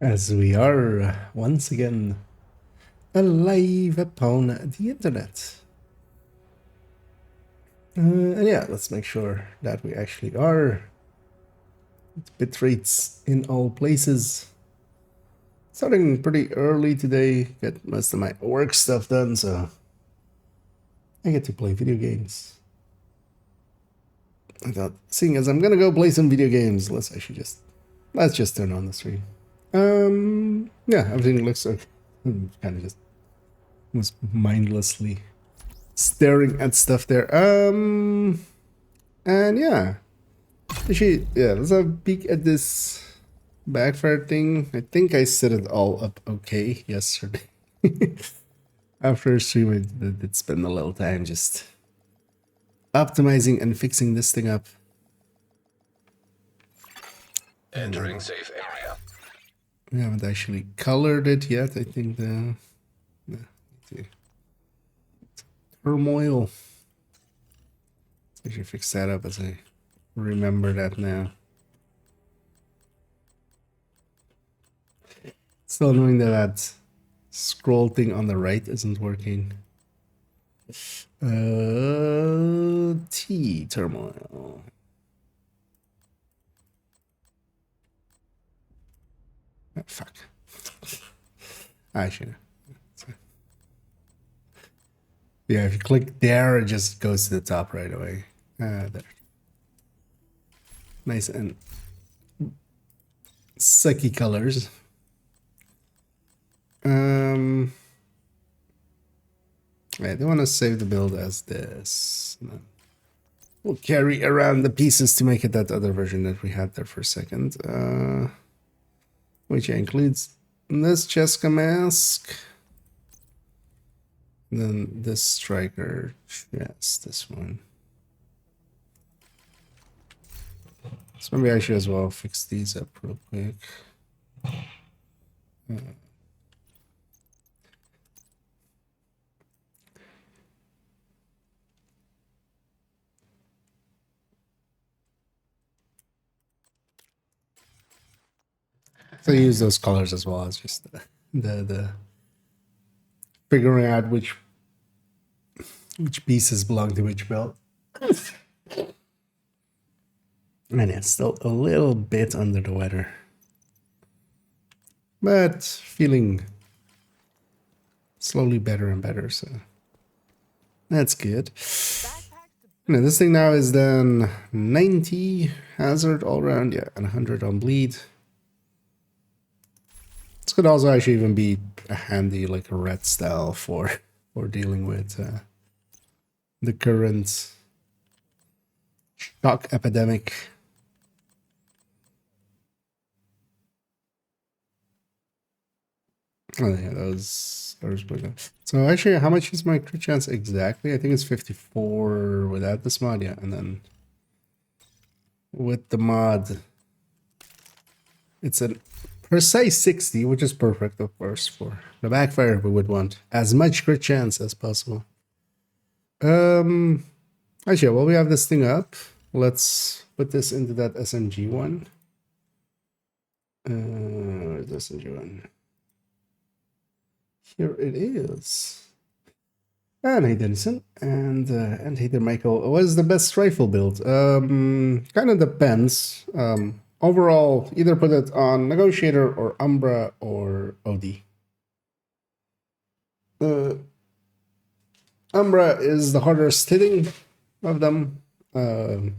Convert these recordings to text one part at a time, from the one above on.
As we are once again alive upon the internet. And yeah, let's make sure that we actually are. Bit rates in all places. Starting pretty early today, get most of my work stuff done, so I get to play video games. I thought, seeing as I'm gonna go play some video games, let's just turn on the stream. Yeah, everything looks okay. Kind of just was mindlessly staring at stuff there. And yeah. Actually, yeah, let's have a peek at this backfire thing. I think I set it all up okay yesterday. After stream, I did spend a little time just optimizing and fixing this thing up. Entering safe area. We haven't actually colored it yet. I think the turmoil. Let's actually fix that up as I remember that now. Still knowing that scroll thing on the right isn't working. T turmoil. Oh, fuck. Actually, yeah, if you click there, it just goes to the top right away. There. Nice and sucky colors. I don't want to save the build as this. We'll carry around the pieces to make it that other version that we had there for a second. Which includes this Cheska mask. And then this striker. Yes, this one. So maybe I should as well fix these up real quick. So I use those colors as well as just the figuring out which pieces belong to which build. And it's still a little bit under the weather, but feeling slowly better and better, so that's good. Now this thing now is then 90 hazard all around, yeah, and 100 on bleed. This could also actually even be a handy, like a red style for dealing with the current shock epidemic. Oh yeah, those are so actually, how much is my crit chance exactly? I think it's 54 without this mod, yeah, and then with the mod, it's a precise 60, which is perfect, of course. For the backfire, we would want as much crit chance as possible. Actually, while we have this thing up, let's put this into that SMG one. Where's the SMG one? Here it is. And hey Denison, and hey there Michael. What is the best rifle build? Kind of depends. Overall, either put it on Negotiator or Umbra or OD. Umbra is the hardest hitting of them. Oh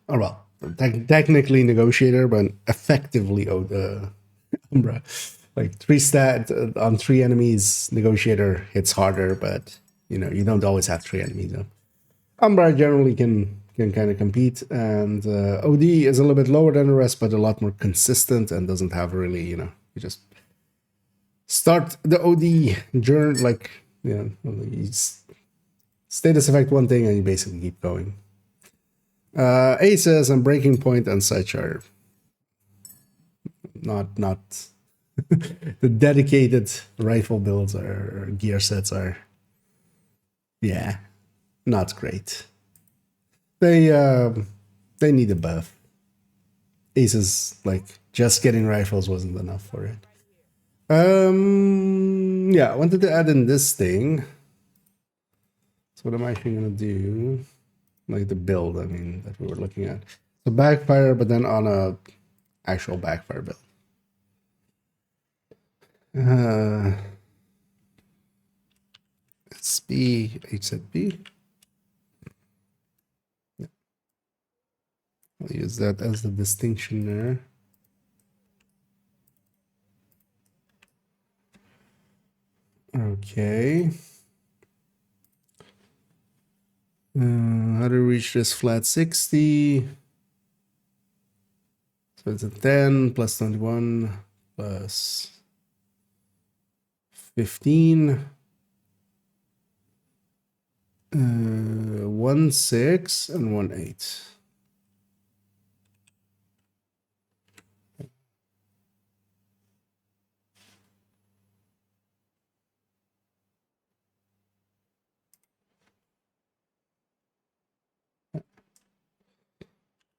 well, technically Negotiator, but effectively Umbra. Like 3 stat on 3 enemies, Negotiator hits harder, but you know, you don't always have 3 enemies. So. Umbra generally can kind of compete, and OD is a little bit lower than the rest, but a lot more consistent and doesn't have really, you know, you just start the OD journey, like, you know, you status effect one thing and you basically keep going. Aces and Breaking Point and such are not the dedicated rifle builds or gear sets are, yeah, not great. They need a buff. Aces like just getting rifles wasn't enough for it. Yeah, I wanted to add in this thing. So what I'm actually gonna do, like the build, I mean, that we were looking at. So backfire, but then on a actual backfire build. SB, HZB. Yeah. I'll use that as the distinction there. Okay. How to reach this flat 60? So it's a 10 plus 21 plus 15. 1 6 and 1 8.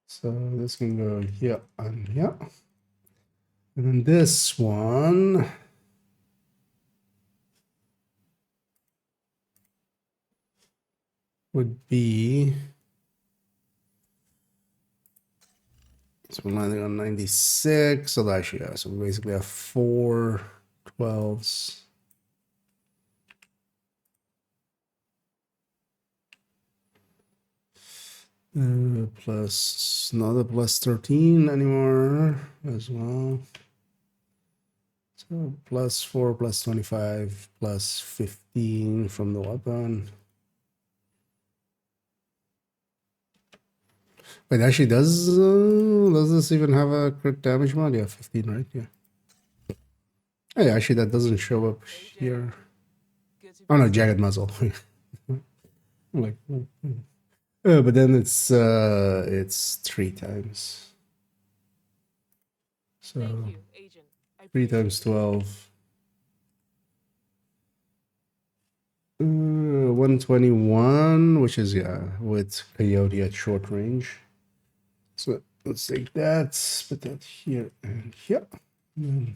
So this can go here and here. And then this one would be, so we're landing on 96. So actually, yeah, so we basically have 4 12s. Plus, not a plus 13 anymore as well. So plus 4 plus 25 plus 15 from the weapon. Wait, actually, does this even have a crit damage mod? Yeah, 15, right? Yeah. Hey, actually, that doesn't show up here. Oh no, jagged muzzle. Like, but then it's 3 times. So 3 times 12. 121, which is, yeah, with Coyote at short range. So let's take that, put that here and here. And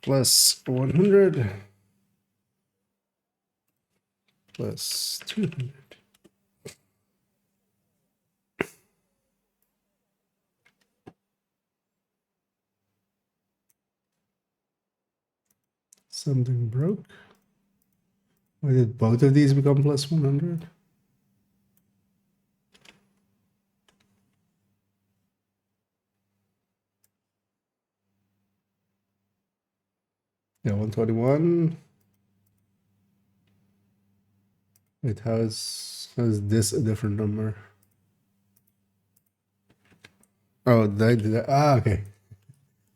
plus 100 plus 200. Something broke. Why did both of these become plus 100? Yeah, 121. Wait, how is this a different number? Oh, okay.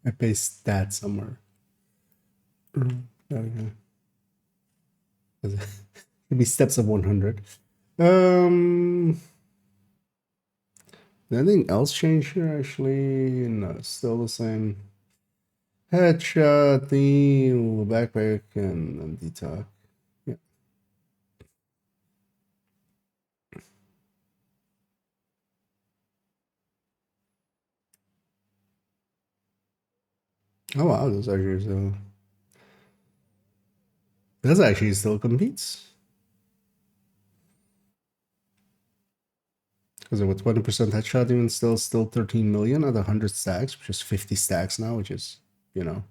I paste that somewhere. There we go. It'd be steps of 100. Anything else change here? Actually, no, still the same. Headshot, the backpack, and detox. Yeah. Oh wow, this actually still competes. Because with 20% headshot, even still 13 million at 100 stacks, which is 50 stacks now, which is, you know,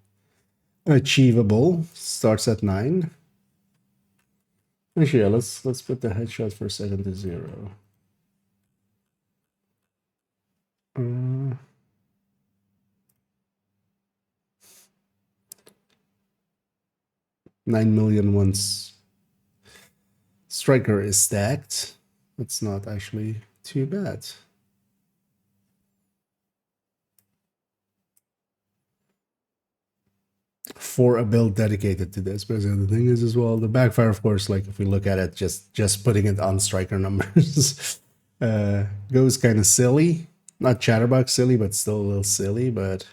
achievable. Starts at 9. Actually, yeah, let's put the headshot for a second to 0. 9 million once Striker is stacked. It's not actually too bad. For a build dedicated to this, because the thing is as well, the backfire, of course, like if we look at it, just putting it on Striker numbers goes kind of silly. Not chatterbox silly, but still a little silly. But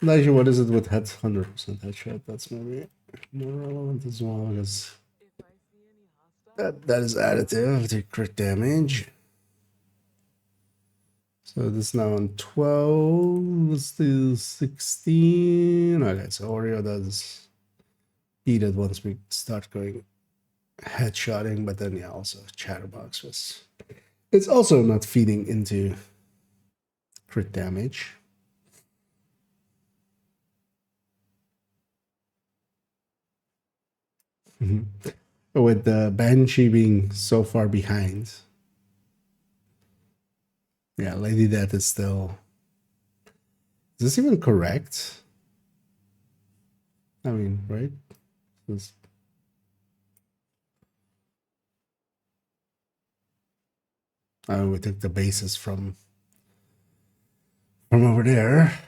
actually, what is it with 100% headshot? That's maybe more relevant as well, because That is additive to crit damage. So this is now on 12. Let's do 16. Okay, so Oreo does eat it once we start going headshotting, but then yeah, also Chatterbox was. It's also not feeding into crit damage. With the Banshee being so far behind. Yeah, Lady Death is still. Is this even correct? I mean, right? This... Oh, we took the bases from over there.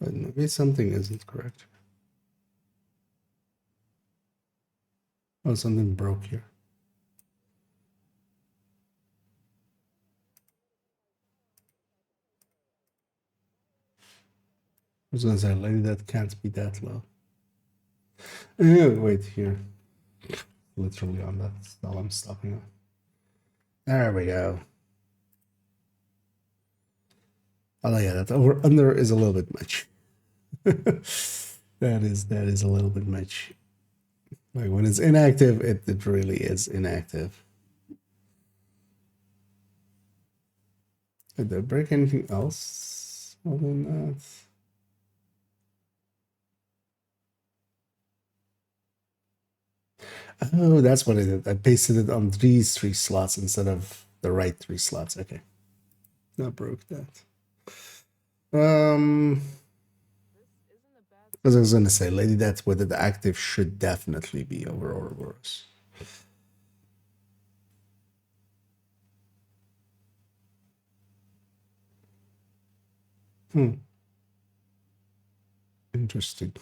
But maybe something isn't correct. Oh, something broke here. I was gonna say, Lady Death can't be that low. Wait here. Literally on that stall I'm stopping on. There we go. Oh yeah, that over under is a little bit much. that is a little bit much. Like when it's inactive, it really is inactive. Did I break anything else other than that? Oh, that's what I did. I pasted it on these 3 slots instead of the right 3 slots. Okay. That broke that. As I was gonna say, Lady Death with it active should definitely be over Ouroboros. Interesting.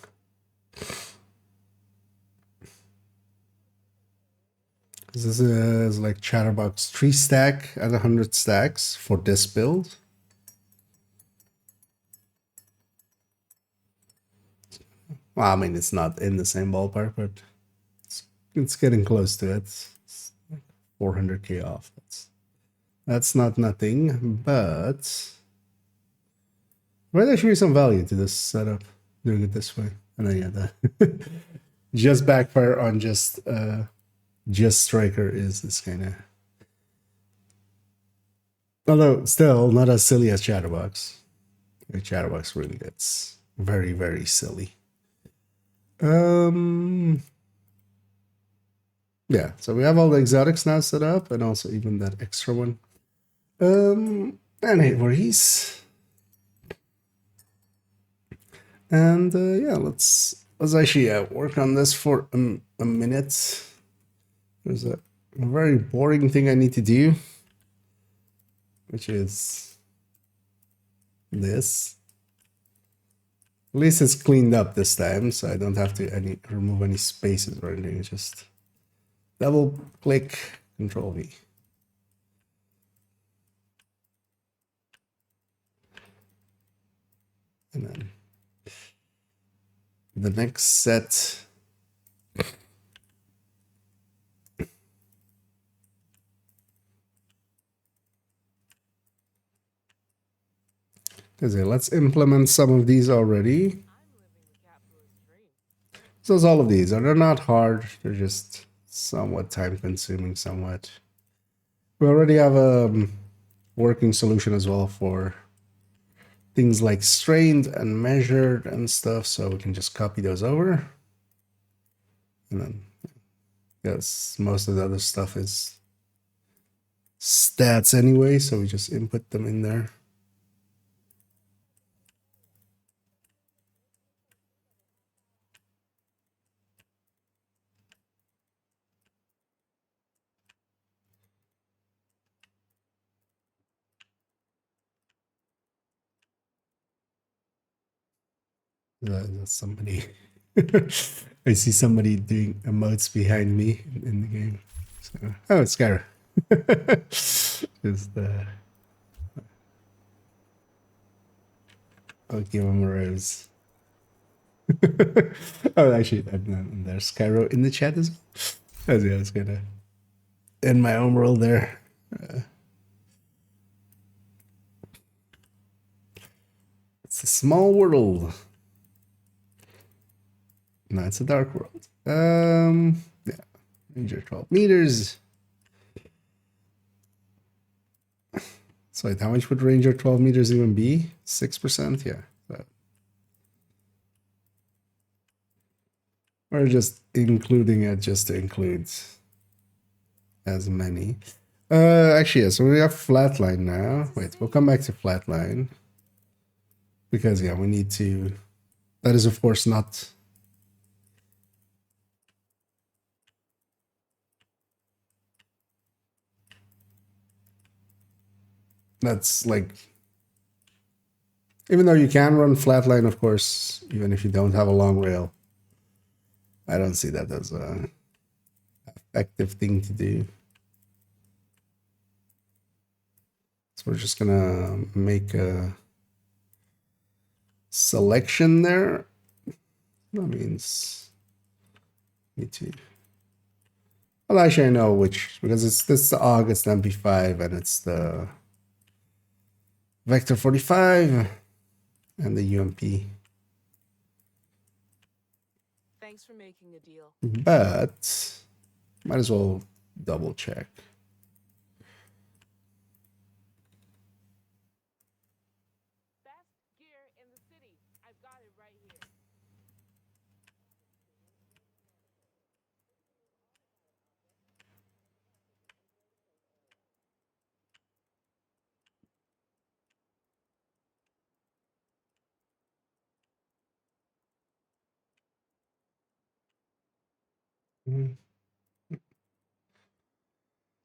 This is like Chatterbox 3 stack at 100 stacks for this build. Well, I mean, it's not in the same ballpark, but it's getting close to it. It's like 400k off. That's not nothing, but might actually be some value to this setup doing it this way. And then yeah, the just backfire on just Striker is kind of, although still not as silly as Chatterbox. Chatterbox really gets very, very silly. Yeah, so we have all the exotics now set up, and also even that extra one. And hit worries. And yeah, let's actually work on this for a minute. There's a very boring thing I need to do, which is this. At least it's cleaned up this time, so I don't have to remove any spaces or anything. It's just double click, Control V. And then the next set. Okay, let's implement some of these already. So it's all of these. They're not hard. They're just somewhat time consuming, somewhat. We already have a working solution as well for things like strained and measured and stuff. So we can just copy those over. And then, yes, most of the other stuff is stats anyway. So we just input them in there. That's somebody. I see somebody doing emotes behind me in the game. So, oh, it's Skyra. Just I'll give him a rose. Oh, actually, and there's Cairo in the chat as well. Yeah, I was gonna in my own world there. It's a small world. No, it's a dark world. Yeah, Ranger 12 meters. So wait, how much would Ranger 12 meters even be? 6%? Yeah. So. We're just including it just to include as many. Actually, yeah, so we have flatline now. Wait, we'll come back to flatline. Because, yeah, we need to... That is, of course, not... That's, like... Even though you can run flatline, of course, even if you don't have a long rail, I don't see that as a effective thing to do. So we're just gonna make a selection there. That means need to. Well, actually, I know which because it's this the AUG, it's the MP5, and it's the Vector 45 and the UMP. Thanks for making a deal. But might as well double check. Best gear in the city. I've got it right here.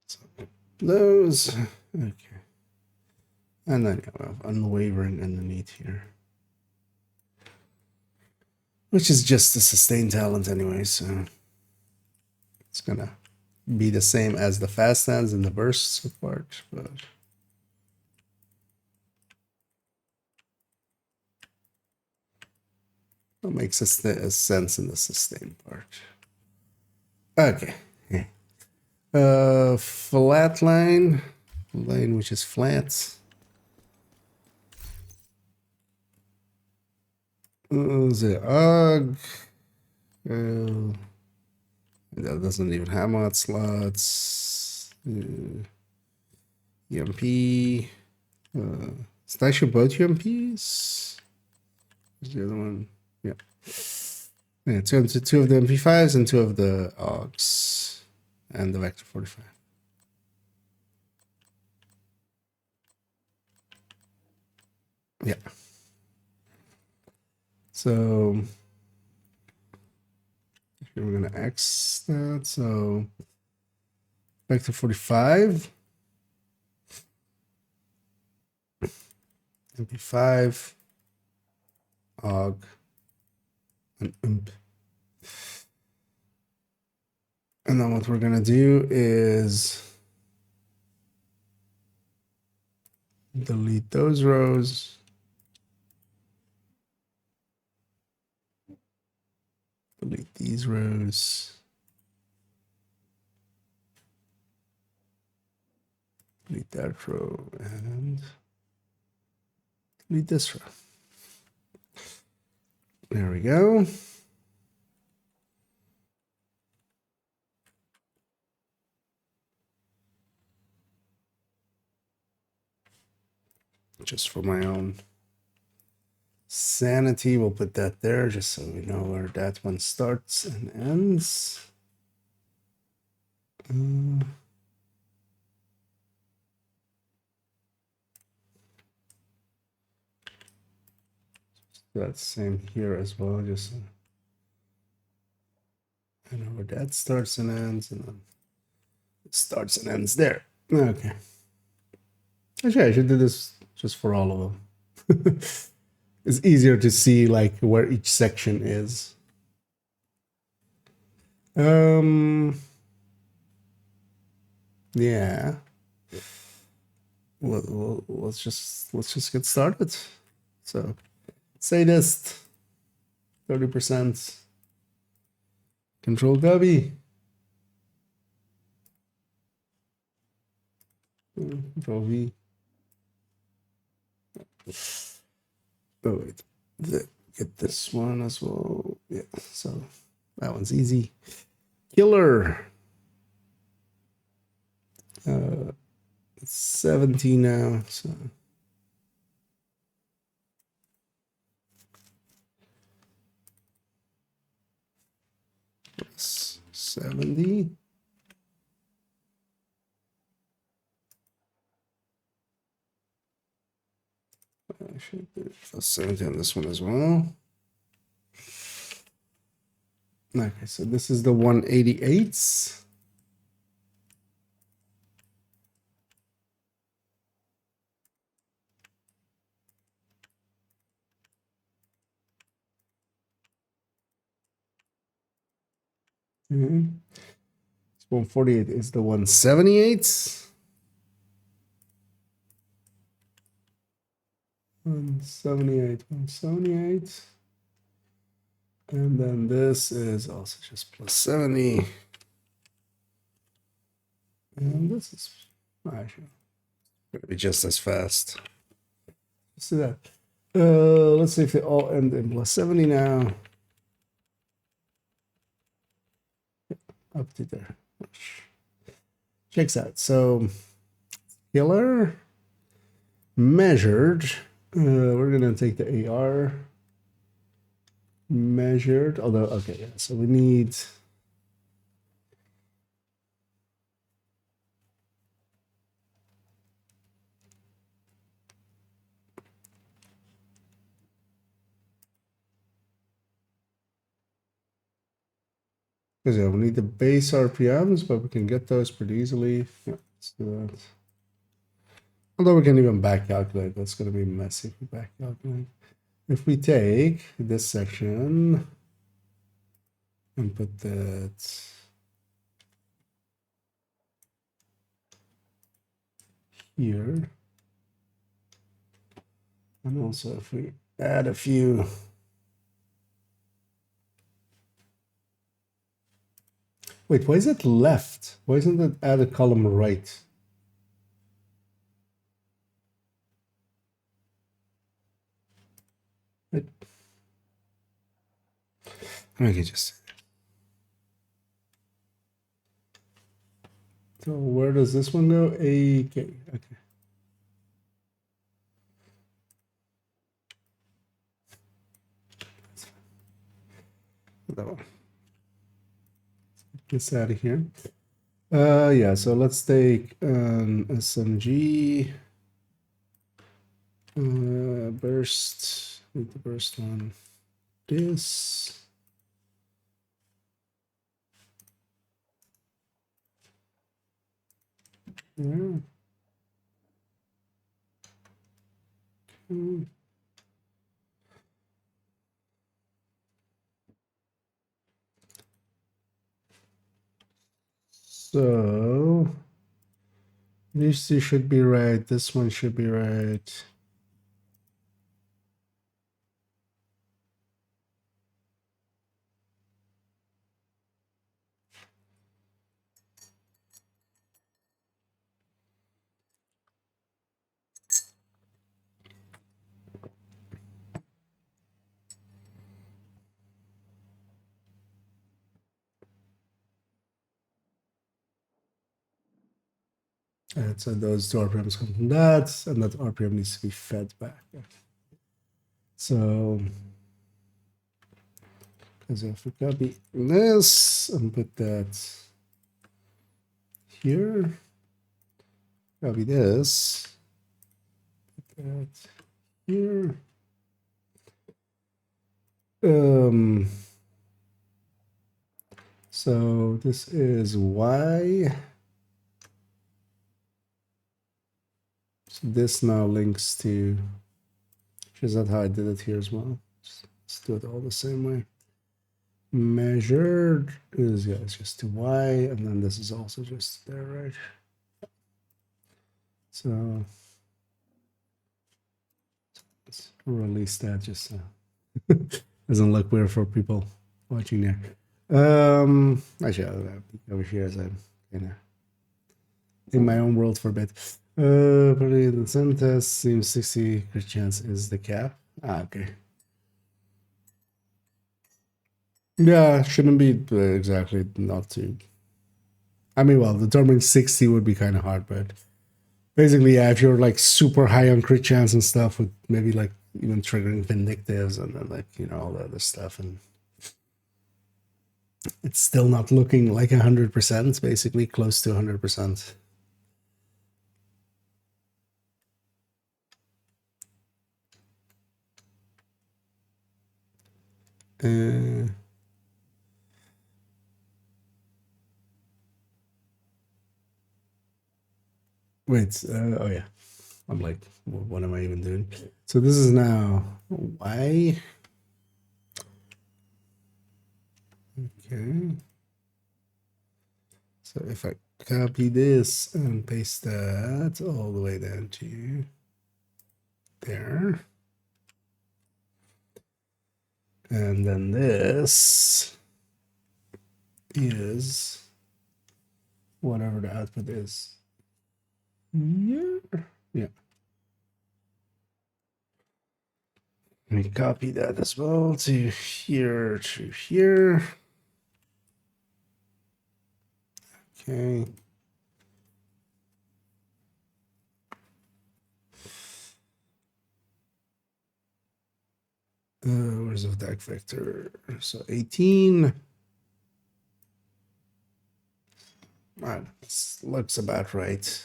So those okay, and then you have unwavering underneath here, which is just the sustained talent anyway. So it's gonna be the same as the fast hands and the bursts part, but. That makes a sense in the sustain part. Okay. Yeah. Flat line, which is flat. The UG. That doesn't even have mod slots. UMP. Is that actually both UMPs? Where's the other one? Yeah. Yeah, two of the MP5s and two of the AUGs and the Vector 45. Yeah. So here we're gonna X that. So Vector 45. MP5. AUG. And UMP. And then what we're gonna do is delete those rows. Delete these rows. Delete that row and delete this row. There we go. Just for my own sanity, we'll put that there just so we know where that one starts and ends. That's same here as well, just so I know where that starts and ends, and then it starts and ends there. Okay. Actually, I should do this just for all of them. It's easier to see like where each section is. Yeah. Let's just get started. So, sadist. 30%. Control W. Control V. Oh wait, get this one as well. Yeah, so that one's easy. Killer. It's 70 now, so. Plus 70. I should do plus 70 on this one as well. Okay, so this is the 188s. Mm-hmm. 148 is the 178s. 178, 178. And then this is also just plus 70. And this is actually going to be just as fast. Let's do that. Let's see if they all end in plus 70 now. Up to there. Checks out. So killer measured. We're gonna take the AR measured. Although okay, yeah. So we need. Because yeah, we need the base RPMs, but we can get those pretty easily. Yeah, let's do that. Although we can even back calculate, that's going to be messy if we back calculate. If we take this section and put that here, and also if we add a few. Wait, why is it left? Why isn't it add a column right? I can just. So where does this one go? AK. Okay. That one. Get this out of here. Yeah, so let's take an SMG burst. Need the burst one. This. Yeah. Okay. So these two should be right. This one should be right. And so those two RPMs come from that, and that RPM needs to be fed back. So, because if we copy this and put that here, copy this, put that here. So this is Y. So this now links to, is that how I did it here as well? Let's do it all the same way. Measured is, yeah, it's just to Y, and then this is also just there, right? So let's release that just Doesn't look weird for people watching there. Actually, I'll peek over here as I'm kind of in my own world for a bit. Probably the sun test seems 60 crit chance is the cap. Okay. Yeah, shouldn't be exactly not too. I mean, well, determining 60 would be kind of hard, but basically, yeah, if you're like super high on crit chance and stuff, with maybe like even triggering vindictives and then like, you know, all the other stuff, and it's still not looking like 100%, basically close to 100%. Wait, oh yeah. I'm like, what am I even doing? So this is now Y. Okay. So if I copy this and paste that all the way down to there. And then this is whatever the output is. Yeah. Yeah. Let me copy that as well to here to here. Okay. Where's the attack vector? So 18. Right, this looks about right.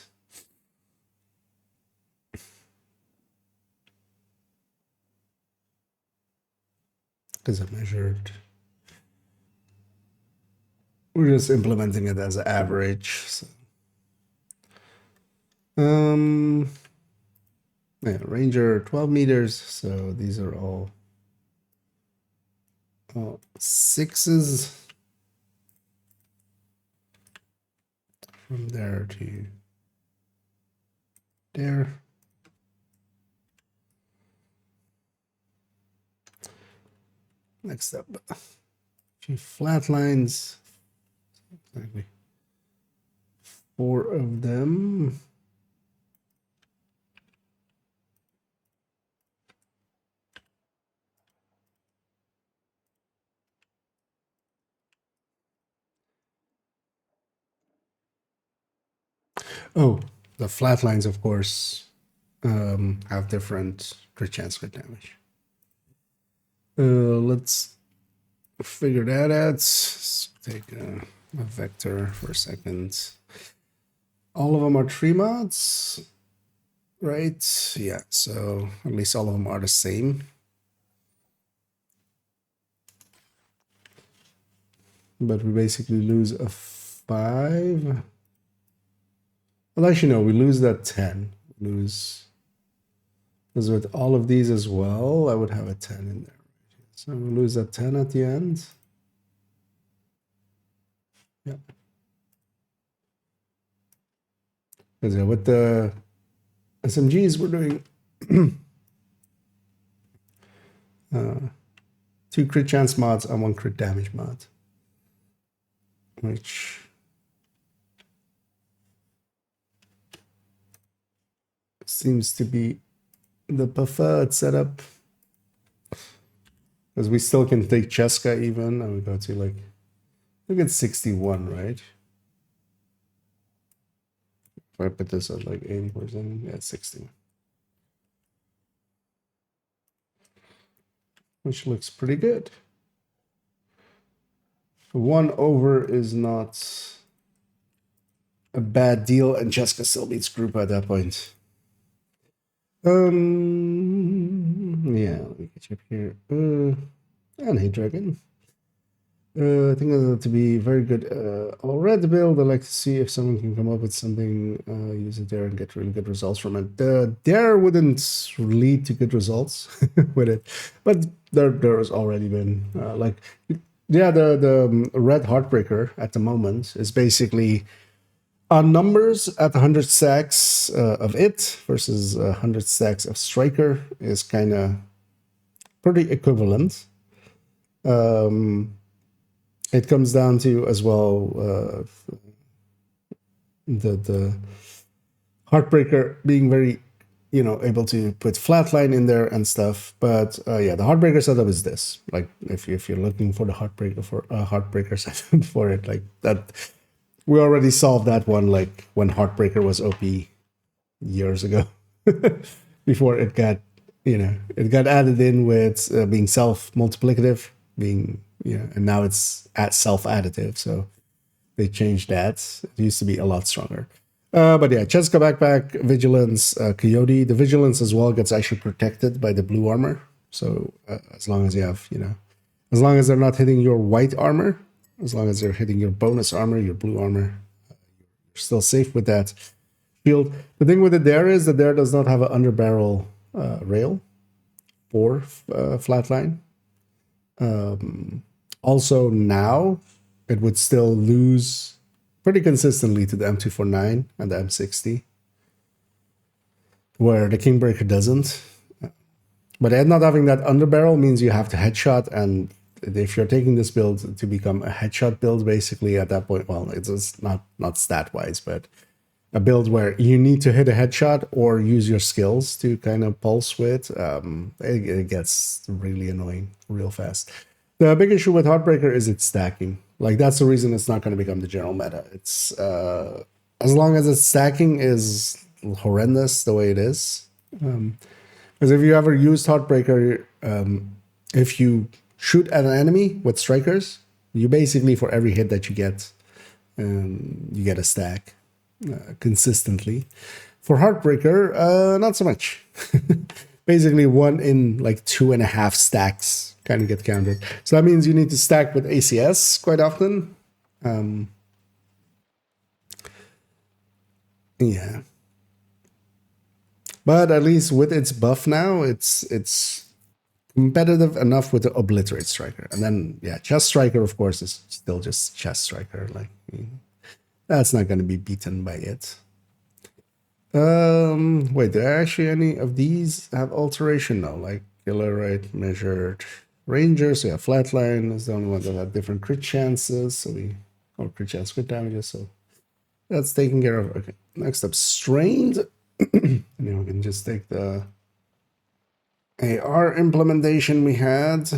Because I measured. We're just implementing it as an average. So. Yeah, Ranger 12 meters. So these are all sixes from there to there. Next up, a few flat lines. Exactly. 4 of them. Oh, the flat lines, of course, have different crit chance, crit damage. Let's figure that out. Let's take a vector for a second. All of them are 3 mods, right? Yeah, so at least all of them are the same. But we basically lose a 5. Well, actually, no, we lose that 10. Lose. Because with all of these as well, I would have a 10 in there. So we lose that 10 at the end. Yeah. Because with the SMGs, we're doing 2 crit chance mods and 1 crit damage mod. Which seems to be the preferred setup. Because we still can take Cheska even, and we go to like, look at 61, right? If I put this at like 80%, yeah, 61. Which looks pretty good. 1 over is not a bad deal, and Cheska still beats group at that point. Yeah, let me catch up here. And hey, Dragon. I think that to be very good. I'll read the build. I'd like to see if someone can come up with something, use it there and get really good results from it. Dare wouldn't lead to good results with it, but there has already been the red Heartbreaker at the moment is basically on numbers at 100 stacks of it versus 100 stacks of Striker is kind of pretty equivalent. It comes down to as well the Heartbreaker being very, able to put flatline in there and stuff. But yeah, the Heartbreaker setup is this. Like if you're looking for the Heartbreaker setup for it, like that, we already solved that one. Like when Heartbreaker was OP years ago, before it got added in with being self multiplicative, and now it's at self additive. So they changed that. It used to be a lot stronger. But yeah, Cheska Backpack, Vigilance, Coyote. The Vigilance as well gets actually protected by the blue armor. So as long as you have, as long as they're not hitting your white armor, as long as they're hitting your bonus armor, your blue armor, you're still safe with that shield. The thing with the Dare is the Dare does not have an underbarrel rail for flatline. Also now, it would still lose pretty consistently to the M249 and the M60, where the Kingbreaker doesn't. But not having that underbarrel means you have to headshot, and if you're taking this build to become a headshot build, basically at that point, well, it's just not stat wise, but a build where you need to hit a headshot or use your skills to kind of pulse with, it gets really annoying real fast. The big issue with Heartbreaker is its stacking. Like that's the reason it's not going to become the general meta. It's as long as its stacking is horrendous the way it is. Because if you ever used Heartbreaker, if you shoot at an enemy with strikers, you basically for every hit that you get a stack consistently. For Heartbreaker, not so much. Basically, 1 in like 2.5 stacks kind of get counted. So that means you need to stack with ACS quite often. Yeah. But at least with its buff now, it's competitive enough with the Obliterate Striker. And then, yeah, Chest Striker, of course, is still just Chest Striker. Like, that's not going to be beaten by it. Wait, do actually any of these have alteration? No, like Killer Rate, Measured, Ranger. So yeah, Flatline is the only one that had different crit chances. So crit chance, crit damages. So that's taken care of. Okay, next up, Strained. And then we can just take the AR implementation we had.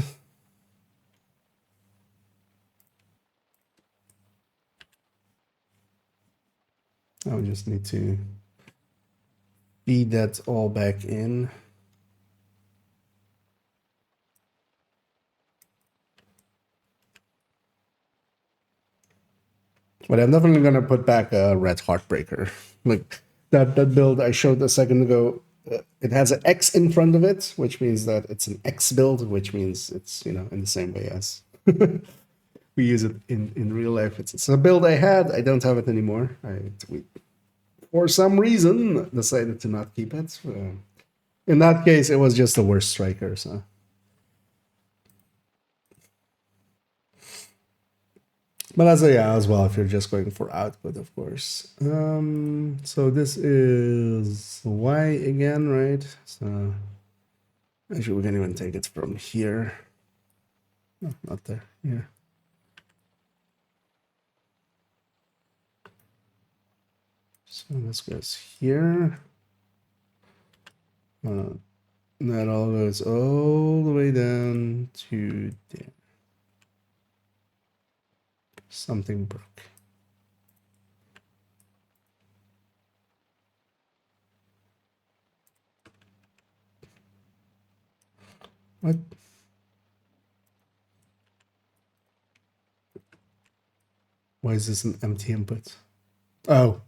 I just need to feed that all back in. But I'm definitely going to put back a Red Heartbreaker. Like that build I showed a second ago, it has an X in front of it, which means that it's an X build, which means it's, in the same way as we use it in real life. It's a build I had. I don't have it anymore. We, for some reason, decided to not keep it. In that case, it was just the worst striker. So. But that's as well if you're just going for output, of course. So this is Y again, right? So actually, we can even take it from here. No, not there. Here. So this goes here. That all goes all the way down to there. Something broke. What? Why is this an empty input? Oh.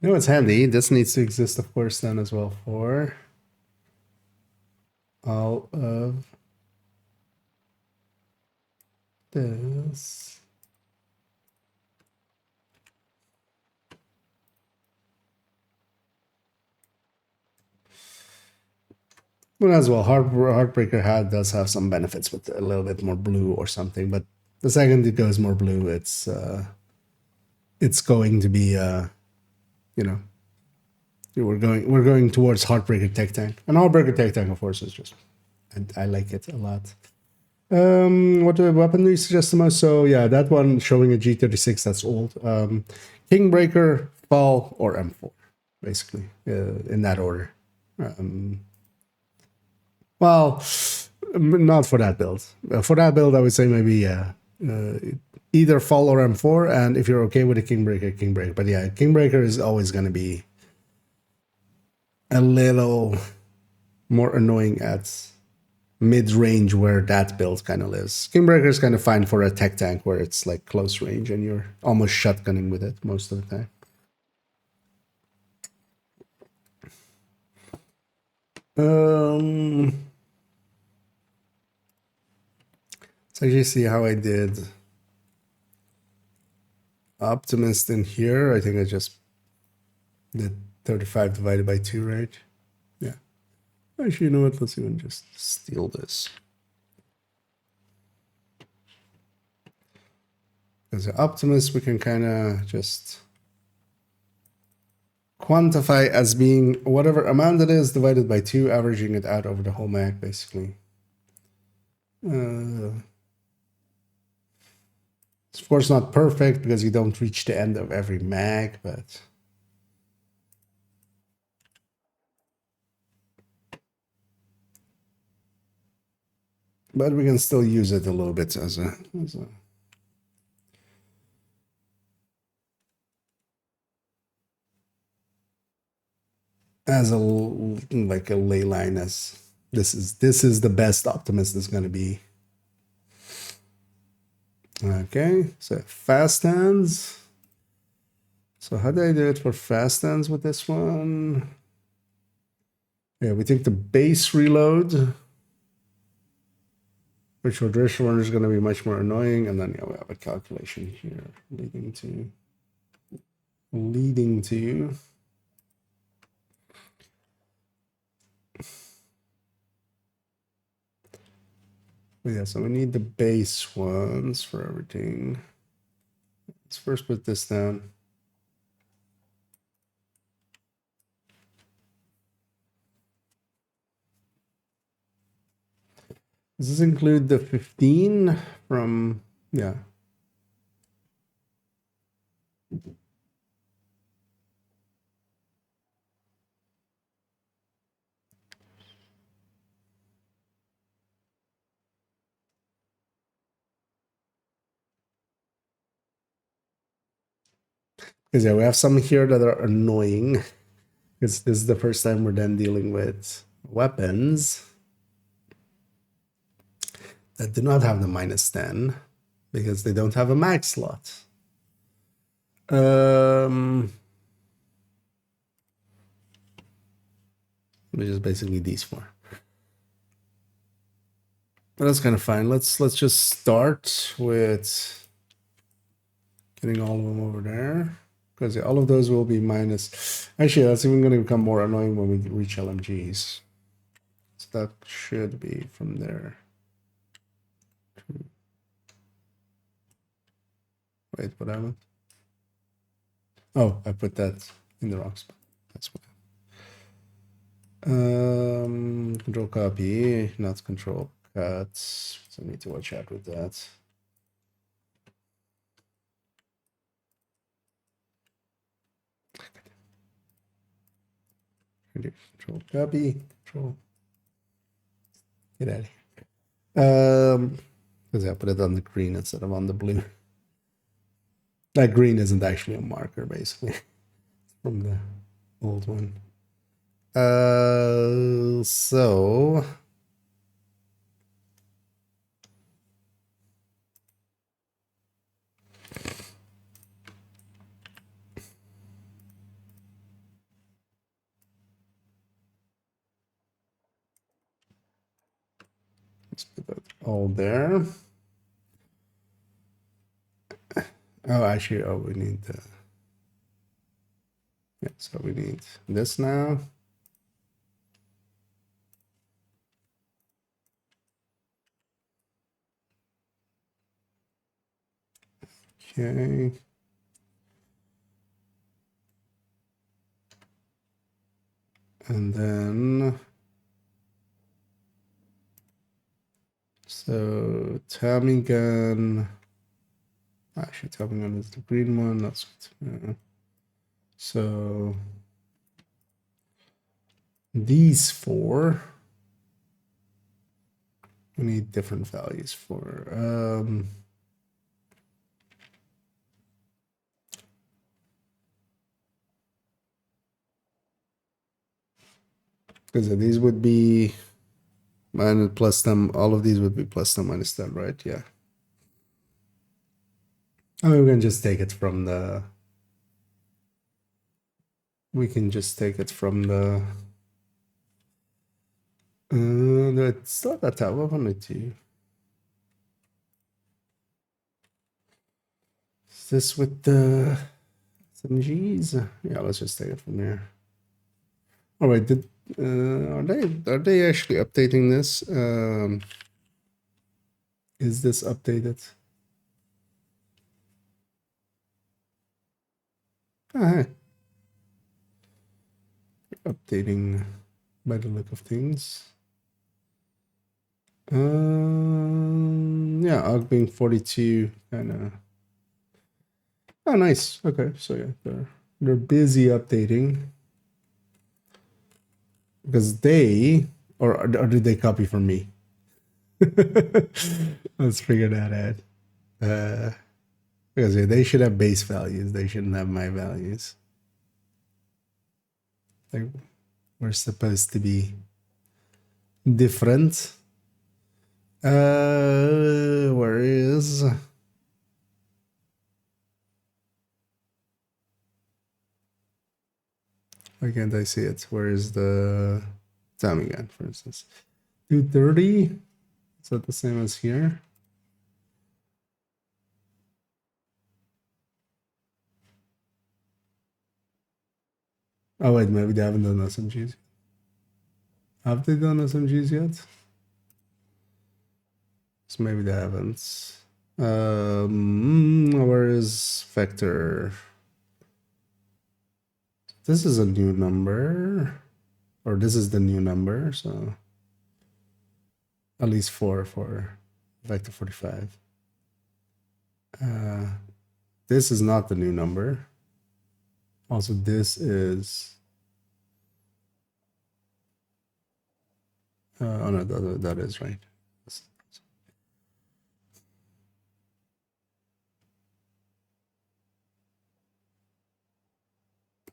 It's handy. This needs to exist, of course, then as well for all of this. Well, as well, Heartbreaker does have some benefits with a little bit more blue or something, but the second it goes more blue, it's going to be we're going towards Heartbreaker Tech Tank, and Heartbreaker Tech Tank, of course, is just I like it a lot. What weapon do you suggest the most? So yeah, that one showing a G36 that's old. Kingbreaker, Fall, or M4, basically, in that order. Well, not for that build. For that build, I would say maybe either Fall or M4, and if you're okay with a Kingbreaker, Kingbreaker. But yeah, Kingbreaker is always going to be a little more annoying at mid-range where that build kind of lives. Kingbreaker is kind of fine for a tech tank where it's like close range and you're almost shotgunning with it most of the time. Let's actually see how I did Optimist in here. I think I just did 35 divided by 2, right? Yeah. Actually, you know what? Let's even just steal this. As an Optimist, we can kind of just quantify as being whatever amount it is divided by 2, averaging it out over the whole mag, basically. It's of course not perfect because you don't reach the end of every mag, but we can still use it a little bit as a like a ley line. As this is the best Optimist is going to be. Okay, so fast hands. So how do I do it for fast hands with this one? Yeah, we take the base reload, which for traditional runner is going to be much more annoying, and then yeah, we have a calculation here leading to. Yeah, so we need the base ones for everything. Let's first put this down. Does this include the 15 from, yeah. Because yeah, we have some here that are annoying. Because this is the first time we're then dealing with weapons that do not have the -10 because they don't have a mag slot. Which is basically these four. But that's kind of fine. Let's just start with getting all of them over there. Because all of those will be minus. Actually, that's even going to become more annoying when we reach LMGs. So that should be from there. Wait, what happened? Oh, I put that in the wrong spot. That's why. Control copy, not control cut. So I need to watch out with that. Control copy, control. Get out of here. Because I put it on the green instead of on the blue. That green isn't actually a marker, basically, from the old one. So let's put that all there. Oh, actually, we need the. Yeah, so we need this now. Okay. And then So timing gun. Actually, timing gun is the green one. That's good. So these four, we need different values for. Because these would be minus plus 10. All of these would be plus 10 minus 10, right? Yeah. I mean, we can just take it from the. We can just take it from the. No, it's not that tough. I wanted to. Is this with the SMGs? Yeah, let's just take it from there. All right. Are they actually updating this? Is this updated? Updating by the look of things. Yeah, Og being 42, kind of. Oh, nice. Okay, so yeah, they're busy updating because they or did they copy from me? Let's figure that out. Because they should have base values. They shouldn't have my values. Like we're supposed to be different. Where is? Why can't I see it? Where is the timing gun, for instance? 230. Is that the same as here? Oh wait, maybe they haven't done SMGs. Have they done SMGs yet? So maybe they haven't. Where is Vector? This is a new number, or this is the new number, so at least 4 for Vector 45. This is not the new number. Also, this is. Oh no, that is right.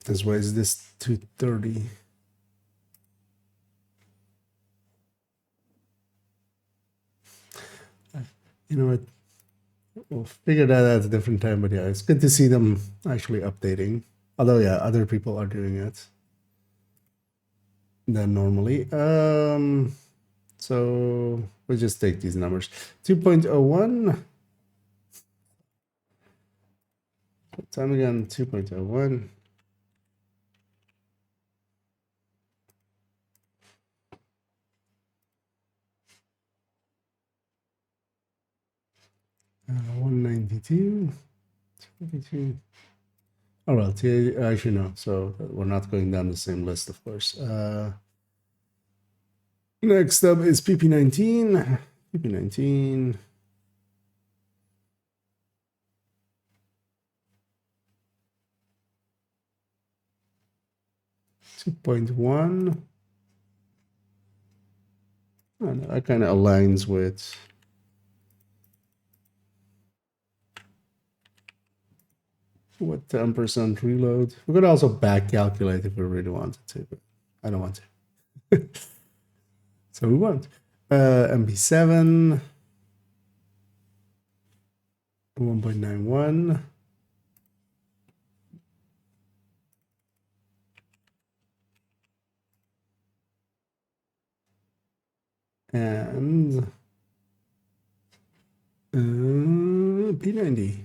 This way is this 230. You know what? We'll figure that out at a different time, but yeah, it's good to see them actually updating. Although, yeah, other people are doing it than normally. So we'll just take these numbers. 2.01. Time again, 2.01. Uh, 192. 22. Oh, well, actually, no. So we're not going down the same list, of course. Next up is PP19. PP19. $2.1. That kind of aligns with what 10% reload. We could also back calculate if we really wanted to, but I don't want to. So we won't. MP7 1.91. And P90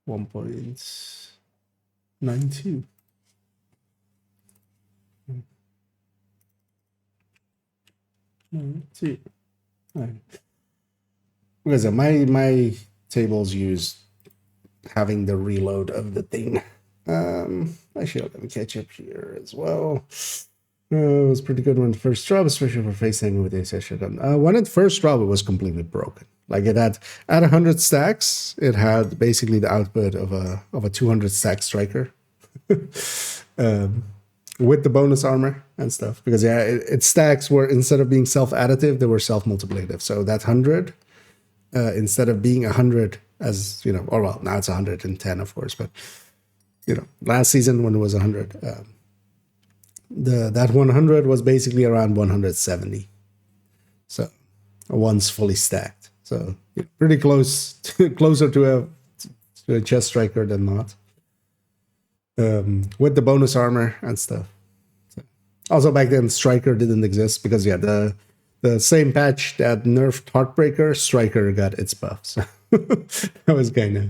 1.92. See, because my tables use having the reload of the thing. Actually, let me catch up here as well. It was pretty good when it first dropped, especially for face hanging with ace shotgun. When it first dropped, it was completely broken. Like it had at 100 stacks, it had basically the output of a 200 stack striker, with the bonus armor and stuff. Because yeah, its stacks were, instead of being self additive, they were self multiplicative. So that 100, instead of being 100 as you know, or well, now it's 110 of course, but you know, last season when it was 100. That 100 was basically around 170, so once fully stacked, so pretty close, closer to a chest striker than not, with the bonus armor and stuff. So, also back then striker didn't exist because yeah, the same patch that nerfed Heartbreaker, striker got its buff, so that was kind of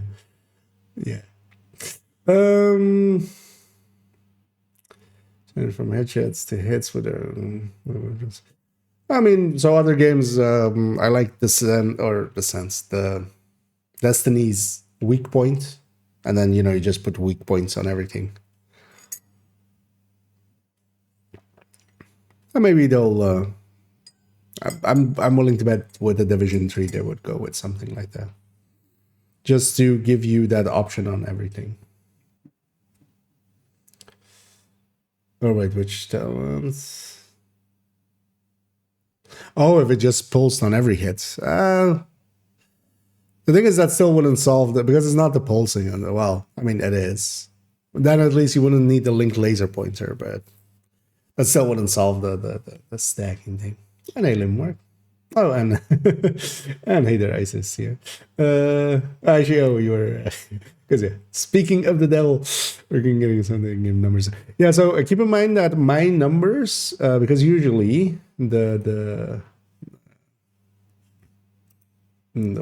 yeah. From headshots to hits with I mean, so other games, I like the Destiny's weak point, and then you just put weak points on everything. And maybe they'll. I'm willing to bet with the Division 3 they would go with something like that, just to give you that option on everything. Oh wait, which talents? Oh, if it just pulsed on every hit. The thing is that still wouldn't solve that because it's not the pulsing. Well, I mean it is. Then at least you wouldn't need the linked laser pointer, but that still wouldn't solve the stacking thing. And alien work. Oh, and and hey there, Isis here. Actually, oh, you were because yeah. Speaking of the devil, we're getting something in numbers. Yeah, so keep in mind that my numbers, because usually the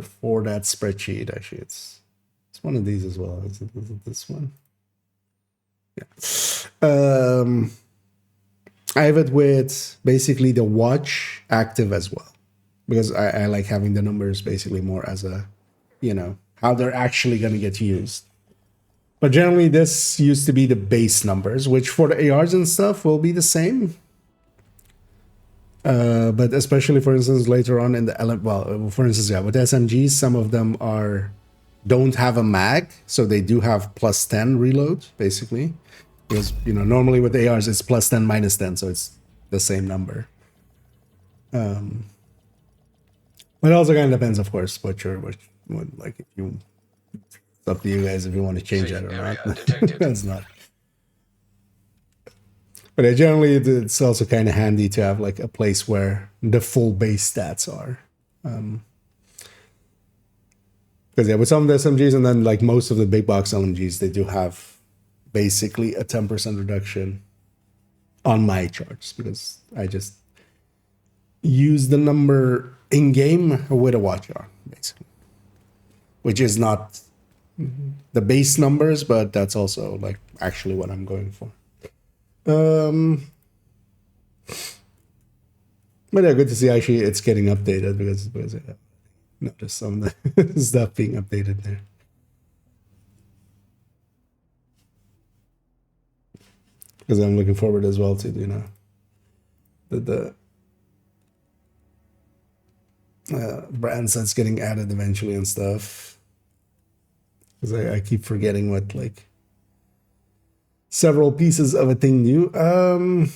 for that spreadsheet, actually, it's one of these as well. Is it this one? Yeah. I have it with basically the watch active as well, because I like having the numbers basically more as a, how they're actually going to get used. But generally, this used to be the base numbers, which for the ARs and stuff will be the same. But especially, for instance, later on in the for instance, yeah, with SMGs, some of them don't have a mag, so they do have +10 reload, basically. Because normally with ARs it's +10 -10, so it's the same number. But it also kind of depends, of course, what like if you. It's up to you guys if you want to change that or not. That's not. But generally, it's also kind of handy to have like a place where the full base stats are. Because yeah, with some of the SMGs and then like most of the big box LMGs, they do have basically a 10% reduction on my charts, because I just use the number in game with a watch on, basically, which is not the base numbers, but that's also like actually what I'm going for. But yeah, good to see actually it's getting updated, because notice some of the stuff being updated there. Because I'm looking forward as well to the brands that's getting added eventually and stuff. Because I keep forgetting what like several pieces of a thing new. But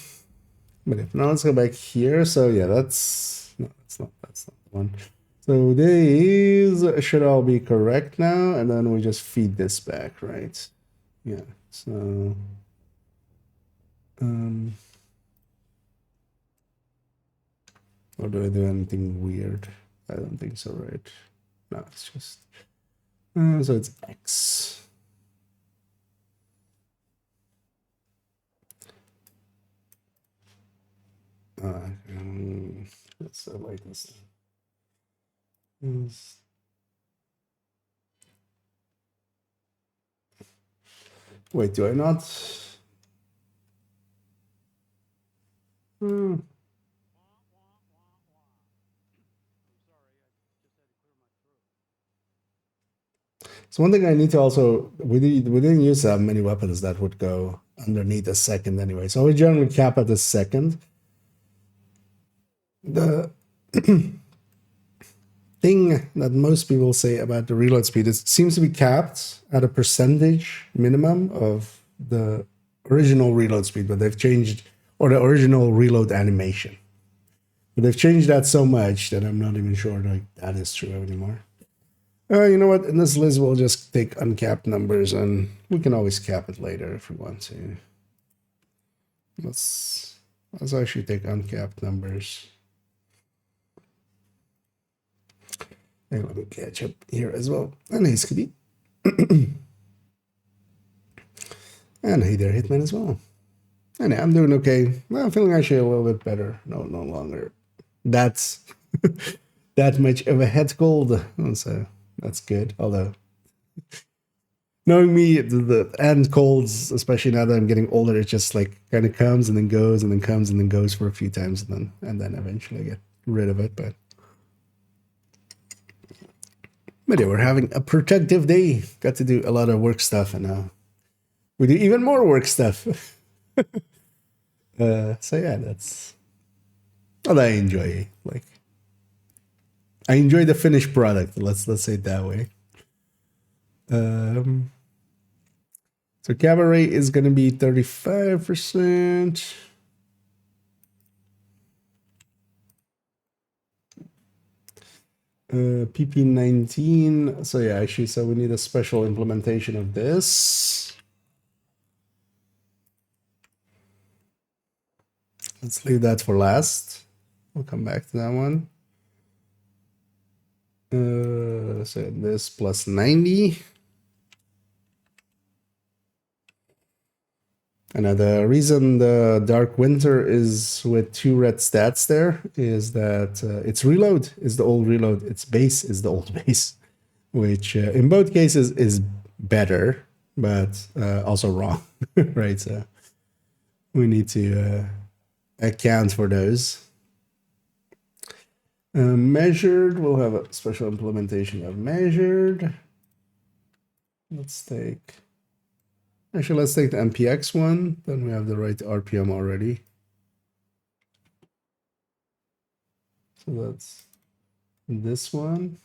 if now let's go back here. So yeah, that's not the one. So these should all be correct now, and then we just feed this back, right? Yeah. So or do I do anything weird? I don't think so, right? No, it's just so it's X. Let's like this. Wait, do I not? So one thing I need to also, we didn't use many weapons that would go underneath a second anyway. So we generally cap at a second. The thing that most people say about the reload speed is it seems to be capped at a percentage minimum of the original reload speed, but they've changed, or the original reload animation. But they've changed that so much that I'm not even sure like that is true anymore. You know what? In this list, we'll just take uncapped numbers, and we can always cap it later if we want to. Let's actually take uncapped numbers. And let me catch up here as well. And hey, Scooby. And hey there, Hitman as well. And I'm doing okay. Well, I'm feeling actually a little bit better. No longer that's that much of a head cold. So that's good. Although knowing me, the end colds, especially now that I'm getting older, it just like kind of comes and then goes and then comes and then goes for a few times and then eventually I get rid of it. But yeah, we're having a productive day. Got to do a lot of work stuff, and now we do even more work stuff. So yeah, that's what I enjoy. Like, I enjoy the finished product. Let's say it that way. So cabaret is going to be 35%. PP19. So yeah, actually, so we need a special implementation of this. Let's leave that for last. We'll come back to that one. So this plus 90. And the reason the Dark Winter is with 2 red stats there is that its reload is the old reload, its base is the old base, which in both cases is better, but also wrong, right? So we need to account for those. Measured, we'll have a special implementation of measured. Let's take the MPX one, then we have the right RPM already. So that's this one.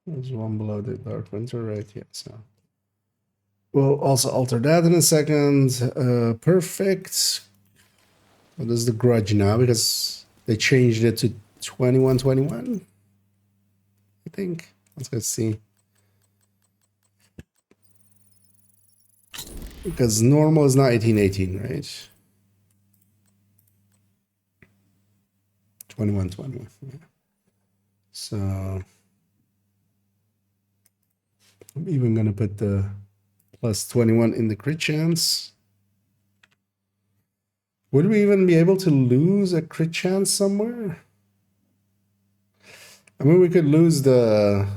There's one below the Dark Winter, right? Yeah, so we'll also alter that in a second. Perfect. What is the grudge now? Because they changed it to 2121, I think. Let's see. Because normal is not 1818, right? 2121. Yeah. So I'm even gonna put the plus 21 in the crit chance. Would we even be able to lose a crit chance somewhere? I mean, we could lose the...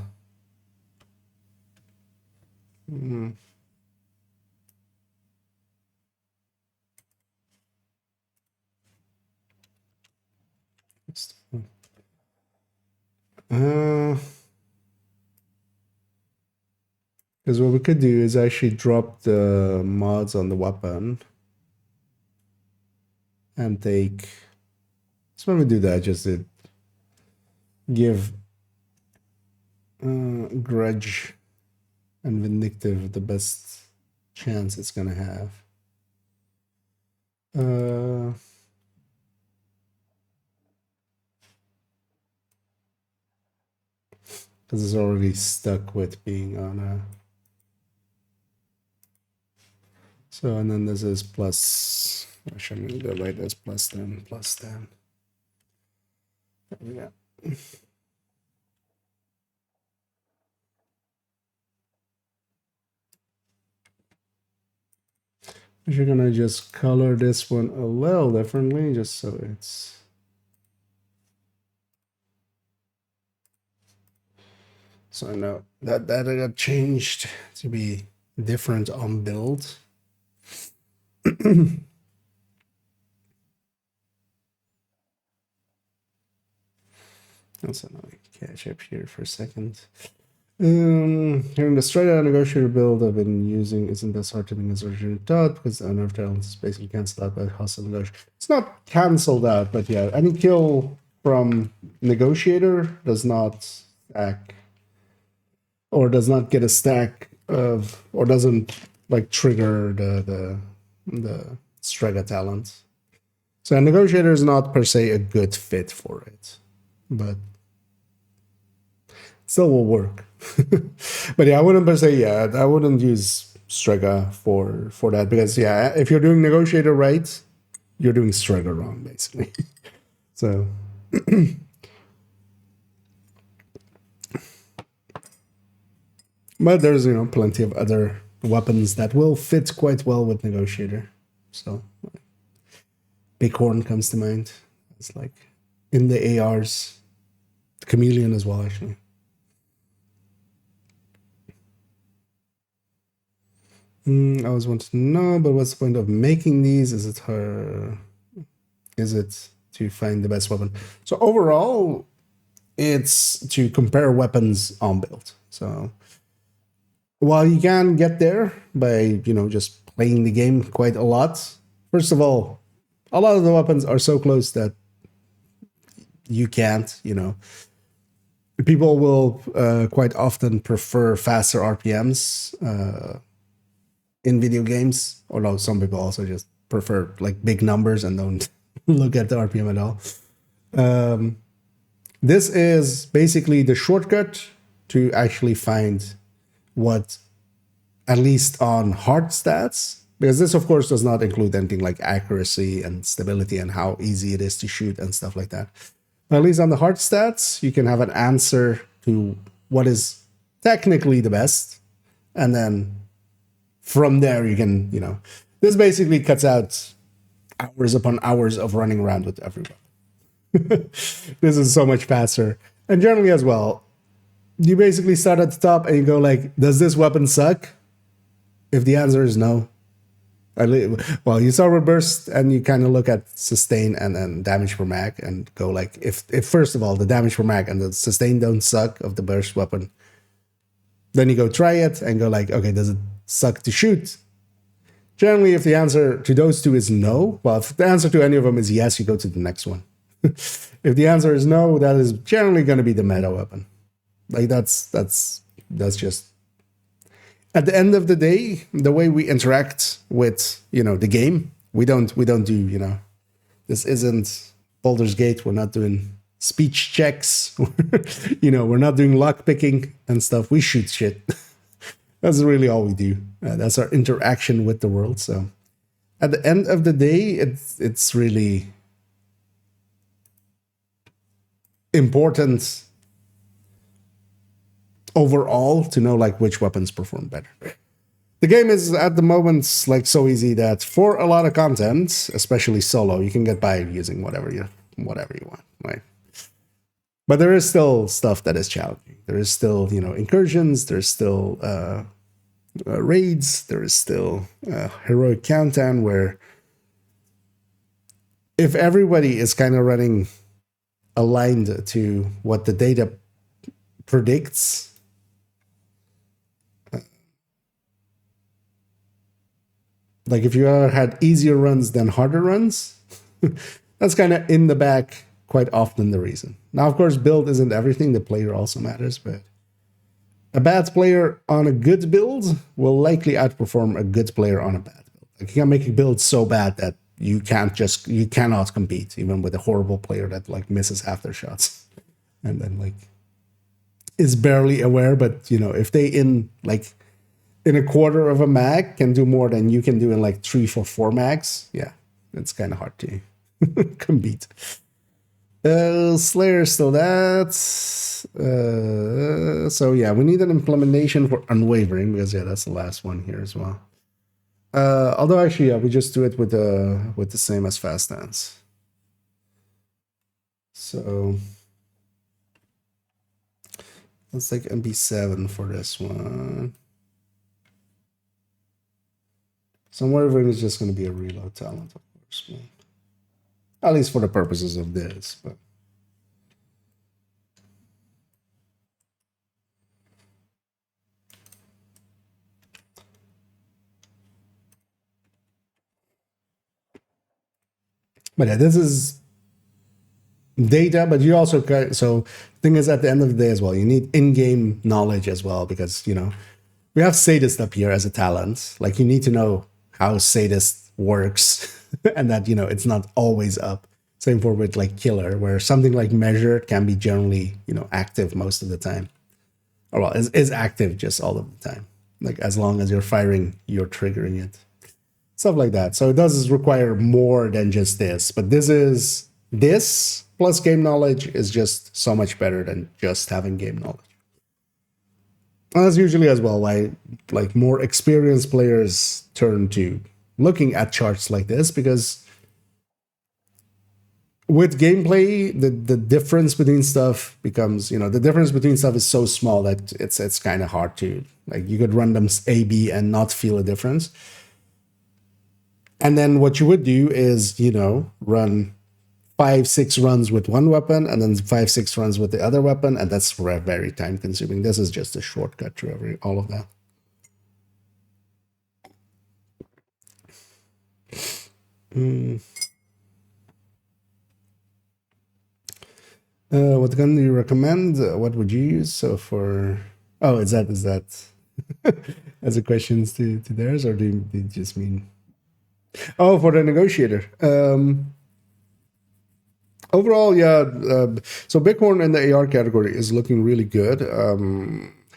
Because what we could do is actually drop the mods on the weapon and take... So when we do that, just to give Grudge and Vindictive the best chance it's gonna have. Because it's already stuck with being on a... So, and then this is plus... Actually, I'm going to go like this, plus 10, plus 10. There we go. You're going to just color this one a little differently, just so it's... So I know that got changed to be different on build. Also, now I catch up here for a second. Here in the straight-out negotiator build I've been using isn't as hard to think as originally thought because the owner of talent is basically cancelled out by hostile negotiator. It's not cancelled out, but yeah, any kill from negotiator does not stack or does not get a stack of or doesn't like trigger the Strega talent. So a negotiator is not per se a good fit for it, but still will work. But yeah, I wouldn't per se, yeah, I wouldn't use Strega for that because yeah, if you're doing negotiator right, you're doing Strega wrong basically. So but there's plenty of other weapons that will fit quite well with negotiator. So Bighorn comes to mind. It's like in the ARs, the chameleon as well actually. I always wanted to know, but what's the point of making these? Is it to find the best weapon? So overall, it's to compare weapons on build. So while you can get there by just playing the game quite a lot, first of all, a lot of the weapons are so close that you can't. People will quite often prefer faster RPMs. In video games, although some people also just prefer like big numbers and don't look at the RPM at all. This is basically the shortcut to actually find what, at least on hard stats, because this of course does not include anything like accuracy and stability and how easy it is to shoot and stuff like that. But at least on the hard stats, you can have an answer to what is technically the best, and then from there, you can, this basically cuts out hours upon hours of running around with everyone. This is so much faster. And generally as well, you basically start at the top and you go like, does this weapon suck? If the answer is no, well, you start with burst and you kind of look at sustain and then damage per mag and go like, if first of all, the damage per mag and the sustain don't suck of the burst weapon, then you go try it and go like, okay, does it suck to shoot? Generally, if the answer to those two is no, well, if the answer to any of them is yes, you go to the next one. If the answer is no, that is generally going to be the meta weapon. Like that's just at the end of the day, the way we interact with the game. We don't do this isn't Baldur's Gate. We're not doing speech checks. We're not doing lock picking and stuff. We shoot shit. That's really all we do. That's our interaction with the world. So at the end of the day, it's really important overall to know like which weapons perform better. The game is at the moment like so easy that for a lot of content, especially solo, you can get by using whatever you want, right? But there is still stuff that is challenging. There is still, incursions. There's still raids. There is still heroic countdown where if everybody is kind of running aligned to what the data predicts, like if you ever had easier runs than harder runs, that's kind of in the back quite often the reason. Now, of course, build isn't everything. The player also matters, but a bad player on a good build will likely outperform a good player on a bad build. Like you can make a build so bad that you cannot compete even with a horrible player that like misses half their shots and then like is barely aware. But if they in a quarter of a mag can do more than you can do in like 3 for 4 mags, yeah, it's kind of hard to compete. Slayer still that. So yeah, we need an implementation for unwavering because yeah, that's the last one here as well. Although actually, yeah, we just do it with the same as fast dance. So let's take MP7 for this one. So unwavering is just going to be a reload talent, of course. At least for the purposes of this, but But yeah, this is data, but you also so thing is, at the end of the day as well, you need in-game knowledge as well, because we have sadist up here as a talent. Like, you need to know how sadist works and that it's not always up. Same for with like killer, where something like measured can be generally active most of the time, or well, is active just all of the time. Like, as long as you're firing, you're triggering it, stuff like that. So it does require more than just this, but this plus game knowledge is just so much better than just having game knowledge. And that's usually as well why like more experienced players turn to looking at charts like this, because with gameplay, the difference between stuff becomes, the difference between stuff is so small that it's kind of hard to, like, you could run them A/B and not feel a difference. And then what you would do is, run 5-6 runs with one weapon and then 5-6 runs with the other weapon, and that's very time consuming. This is just a shortcut to all of that. What gun do you recommend? What would you use? So is that as a question to theirs, or do you just mean? Oh, for the negotiator. Overall, yeah. So Bighorn in the AR category is looking really good.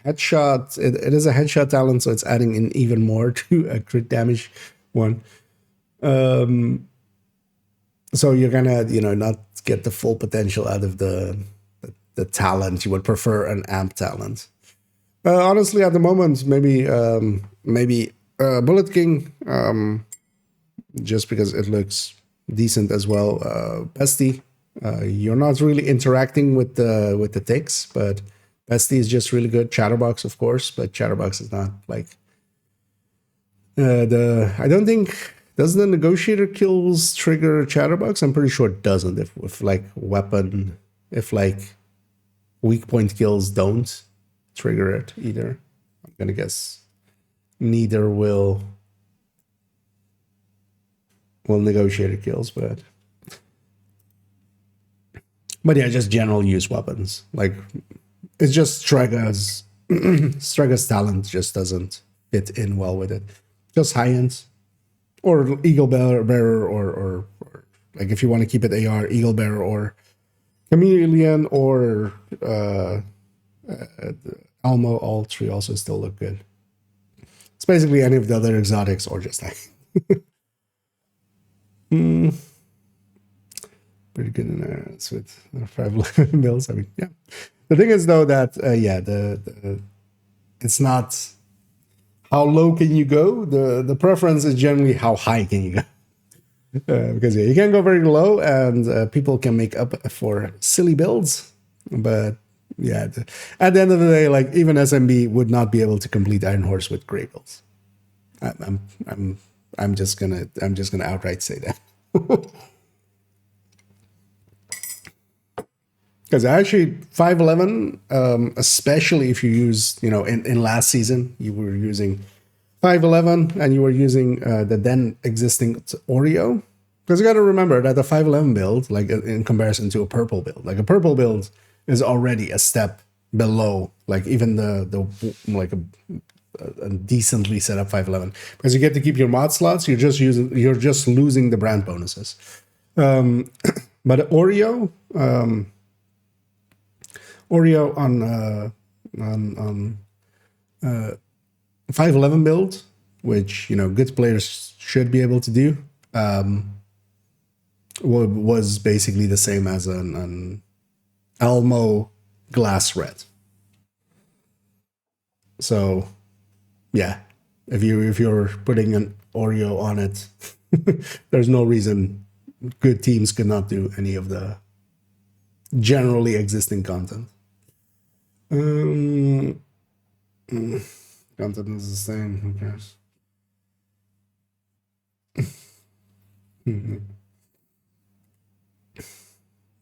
Headshot, it is a headshot talent, so it's adding in even more to a crit damage one. So you're gonna, not get the full potential out of the talent. You would prefer an amp talent. Honestly, at the moment, maybe Bullet King, just because it looks decent as well. Bestie, you're not really interacting with the ticks, but Bestie is just really good. Chatterbox, of course, but Chatterbox is not like I don't think. Does the negotiator kills trigger Chatterbox? I'm pretty sure it doesn't. If like weapon, if like weak point kills don't trigger it either. I'm gonna guess neither will negotiator kills, but yeah, just general use weapons. Like, it's just Straga's talent just doesn't fit in well with it. Just high ends. Or Eagle Bearer, or like, if you want to keep it AR, Eagle Bearer or Chameleon or Almo, all three also still look good. It's basically any of the other exotics or just that. Pretty good in there. It's with 511 mils. I mean, yeah. The thing is, though, that it's not how low can you go. The preference is generally how high can you go. Because you can go very low, and people can make up for silly builds. But yeah, at the end of the day, like, even SMB would not be able to complete Iron Horse with gray builds. I'm just gonna outright say that. Because actually 511, especially if you use, in last season, you were using 511 and you were using the then existing Oreo. Because you got to remember that the 511 build, like in comparison to a purple build, like a purple build is already a step below, like even the like a decently set up 511. Because you get to keep your mod slots, you're just losing the brand bonuses. But Oreo on 511 build, which good players should be able to do, was basically the same as an Elmo glass red. So yeah, if you're putting an Oreo on it, there's no reason good teams could not do any of the generally existing content. Content is the same. Who cares?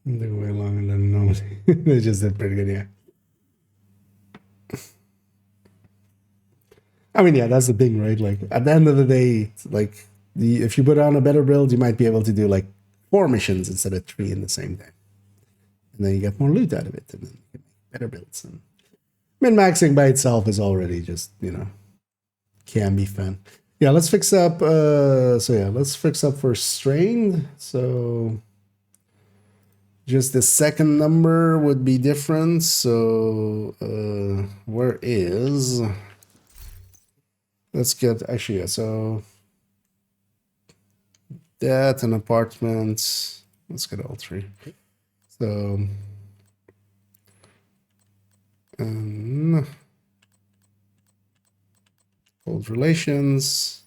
They're way longer than normal. They just did pretty good, yeah. I mean, yeah, that's the thing, right? Like, at the end of the day, like, if you put on a better build, you might be able to do like 4 missions instead of 3 in the same day. And then you get more loot out of it, and then you can make better builds. And min-maxing by itself is already just, can be fun. Yeah, let's fix up, let's fix up for strained. So just the second number would be different. So where is, let's get, actually, yeah, so that and apartments, let's get all 3. So, old relations.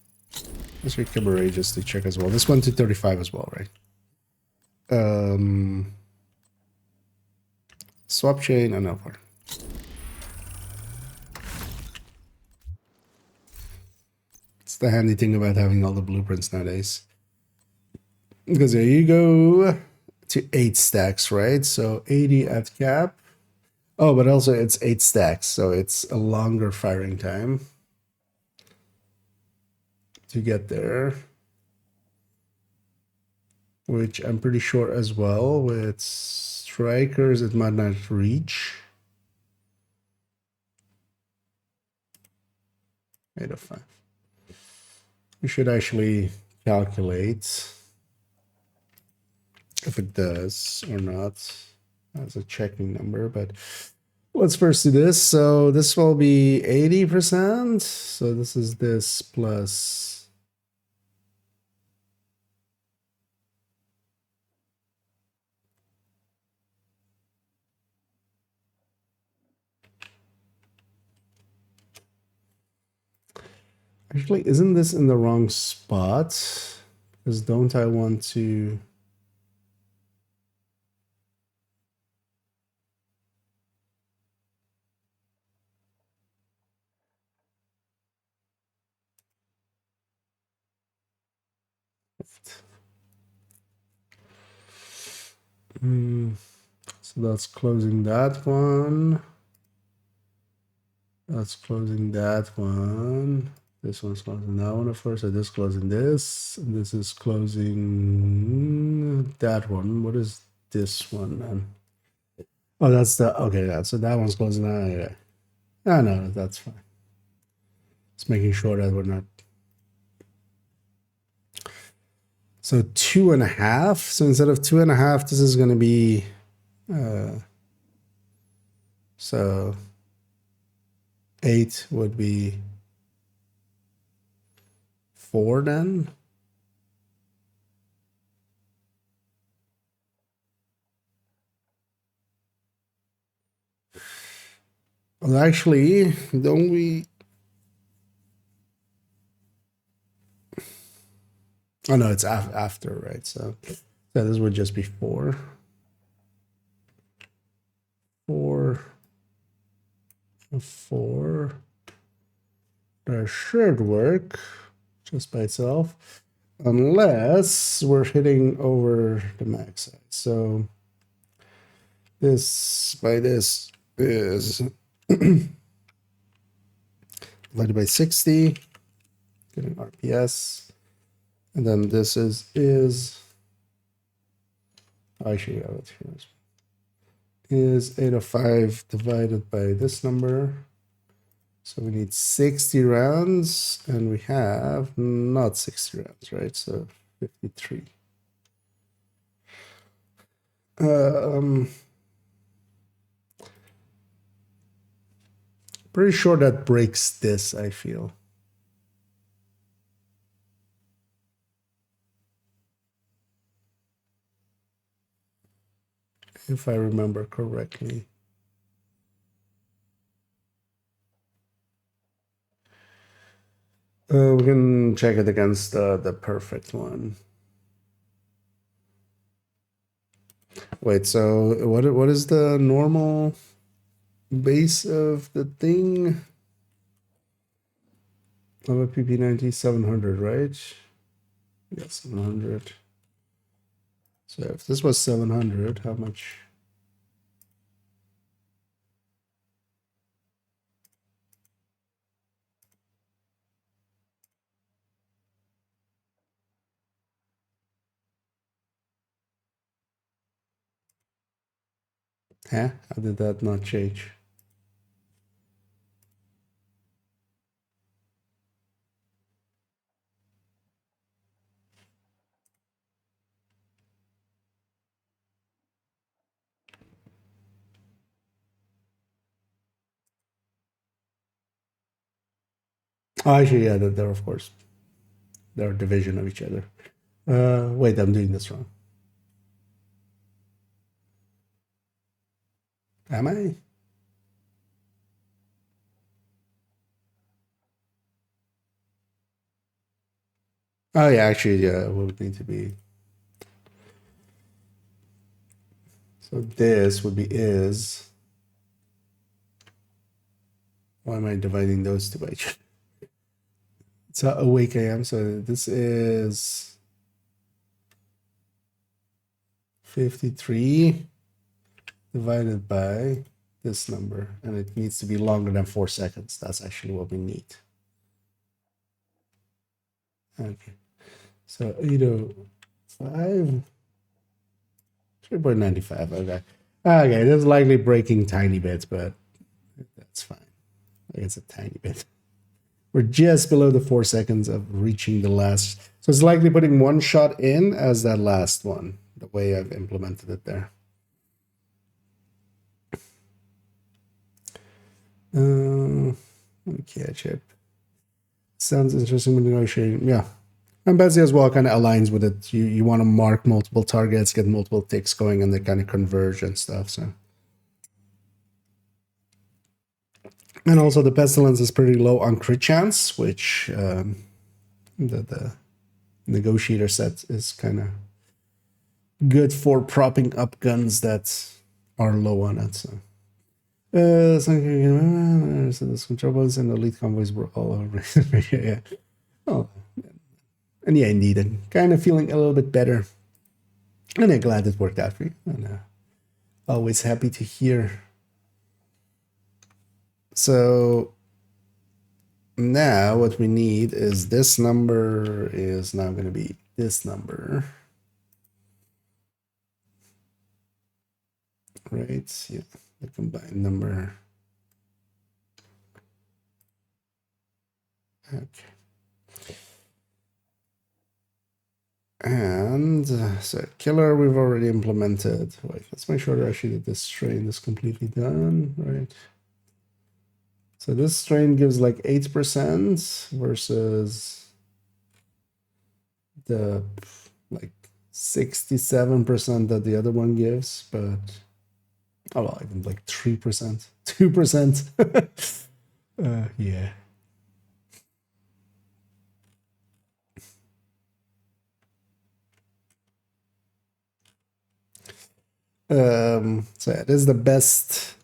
Let's read cabaret just to check as well. This one to 35 as well, right? Swap chain and upward. It's the handy thing about having all the blueprints nowadays. Because there you go to 8 stacks, right? So 80 at cap. Oh, but also it's 8 stacks, so it's a longer firing time to get there. Which I'm pretty sure as well with strikers it might not reach. 805. We should actually calculate if it does or not as a checking number, but let's first do this. So this will be 80%. So this is this plus. Actually, isn't this in the wrong spot? Because don't I want to... So that's closing that one. That's closing that one. This one's closing that one, of course. So this closing this. And this is closing that one. What is this one then? Oh, that's the... Okay, yeah. So that one's closing that. Yeah. Ah, no, that's fine. Just making sure that we're not... So 2.5. So instead of 2.5, this is going to be... so 8 would be 4 then. Well, actually, don't we... Oh no, it's after, right? So this would just be 4. 4. 4. That should work just by itself, unless we're hitting over the max size. So this by this is divided by 60, getting RPS, and then this is actually I have it here is 805 divided by this number. So we need 60 rounds, and we have not 60 rounds, right? So 53. Pretty sure that breaks this, I feel. If I remember correctly. We can check it against the perfect one. Wait, so what is the normal base of the thing? Of a PP90 700, right? Yeah, 700. So if this was 700, how much? Huh? How did that not change? Oh, actually, yeah, they're of course they're a division of each other. Wait, I'm doing this wrong. Am I? Oh yeah, actually, yeah, it would need to be. So this would be is. Why am I dividing those two by each other? It's how awake I am. So this is 53 divided by this number, and it needs to be longer than 4 seconds. That's actually what we need. Okay. So 805, 3.95. Okay. Okay, this is likely breaking tiny bits, but that's fine. It's a tiny bit. We're just below the 4 seconds of reaching the last. So it's likely putting one shot in as that last one, the way I've implemented it there. Okay, chip. Sounds interesting when negotiating. Yeah. And Betsy as well kind of aligns with it. You want to mark multiple targets, get multiple ticks going, and they kind of converge and stuff. So, and also the pestilence is pretty low on crit chance, which the negotiator set is kind of good for propping up guns that are low on it. So, so this control buttons and elite convoys were all over. Yeah. Oh, and yeah, indeed, I'm kind of feeling a little bit better. And I'm glad it worked out for you. And always happy to hear. So now what we need is this number is now going to be this number. Right? Yeah, the combined number. Okay. And so killer we've already implemented. Wait, let's make sure actually that this strain is completely done, right? So this strain gives like 8% versus the like 67% that the other one gives, but oh well, even like 3%, 2%. Yeah. So yeah, this is the best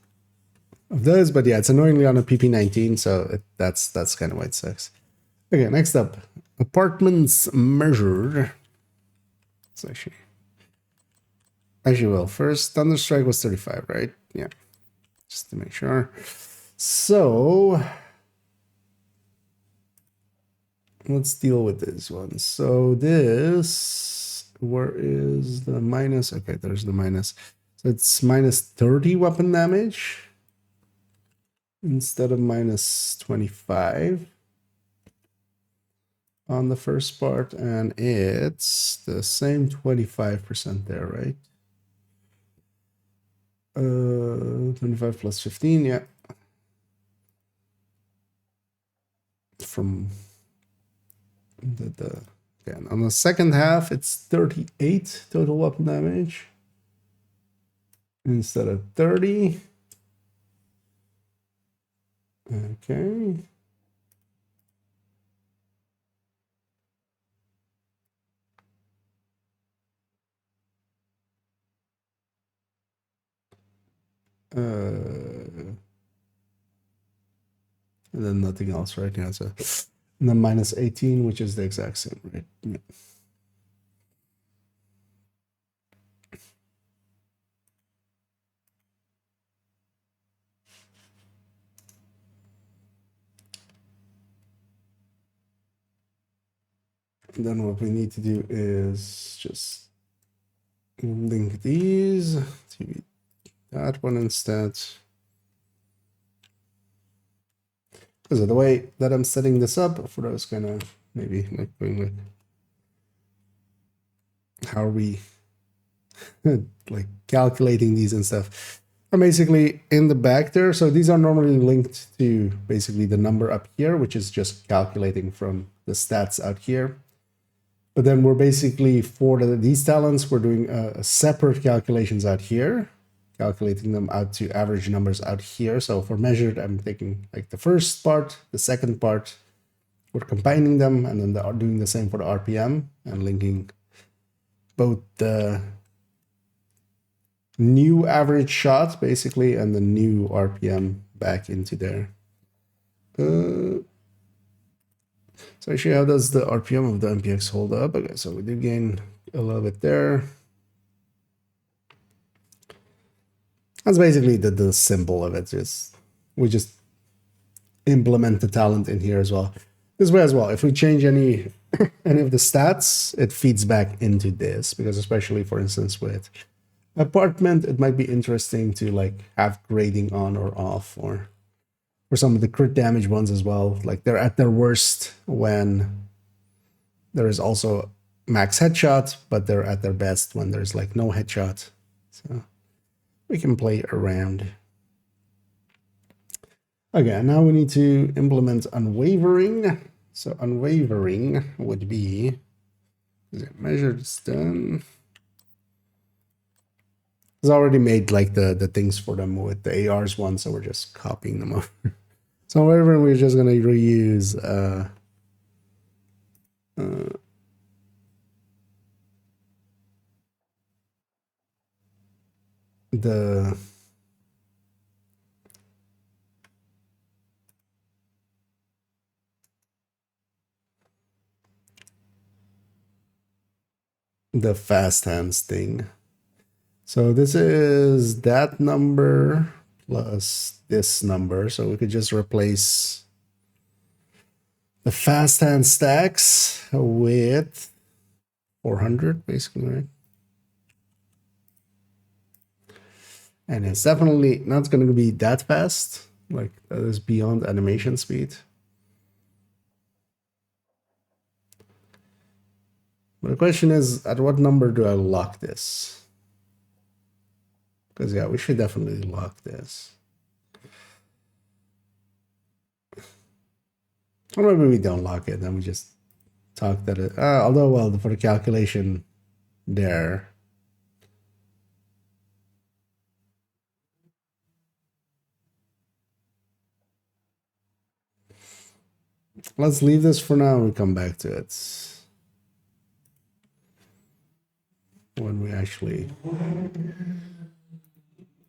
of those, but yeah, it's annoyingly on a PP19, so that's kind of why it sucks. Okay, next up, apartments measured. It's actually well, first Thunderstrike was 35, right? Yeah, just to make sure. So let's deal with this one. So this, where is the minus? Okay, there's the minus. So it's minus 30 weapon damage instead of minus 25 on the first part, and it's the same 25% there, right? 25 plus 15, yeah. From the again, on the second half, it's 38 total weapon damage instead of 30. Okay. And then nothing else, right? Yeah, so and then minus 18, which is the exact same, right? Yeah. And then what we need to do is just link these to that one instead. Because the way that I'm setting this up, for those kind of maybe like going like, how are we like calculating these and stuff, are basically in the back there. So these are normally linked to basically the number up here, which is just calculating from the stats out here. But then we're basically, for these talents, we're doing separate calculations out here, calculating them out to average numbers out here. So for measured, I'm taking like the first part, the second part, we're combining them, and then doing the same for the RPM and linking both the new average shot basically and the new RPM back into there. So actually, how does the RPM of the MPX hold up? Okay, so we did gain a little bit there. That's basically the symbol of it. We just implement the talent in here as well. This way as well, if we change any of the stats, it feeds back into this, because especially, for instance, with apartment, it might be interesting to like have grading on or off, or for some of the crit damage ones as well. Like they're at their worst when there is also max headshot, but they're at their best when there's like no headshot. So we can play around. Okay, now we need to implement unwavering. So unwavering would be, measured is done. It's already made like the things for them with the ARs one, so we're just copying them over. So unwavering, we're just gonna reuse the fast hands thing. So this is that number plus this number. So we could just replace the fast hand stacks with 400 basically, right? And it's definitely not going to be that fast. Like that is beyond animation speed. But the question is, at what number do I lock this? Because yeah, we should definitely lock this. Or maybe we don't lock it, then we just talk that it, although, well, for the calculation there. Let's leave this for now and we come back to it when we actually,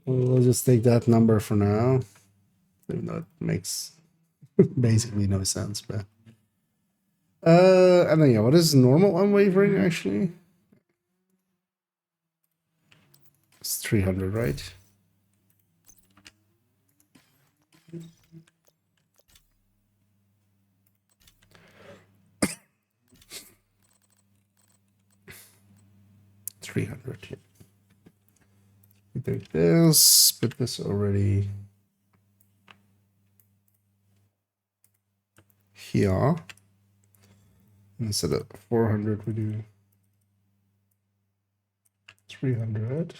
we'll just take that number for now, even though it makes basically no sense. But and then yeah, what is normal unwavering actually? It's 300, right? $300. We take this, put this already here. Instead of 400, we do 300.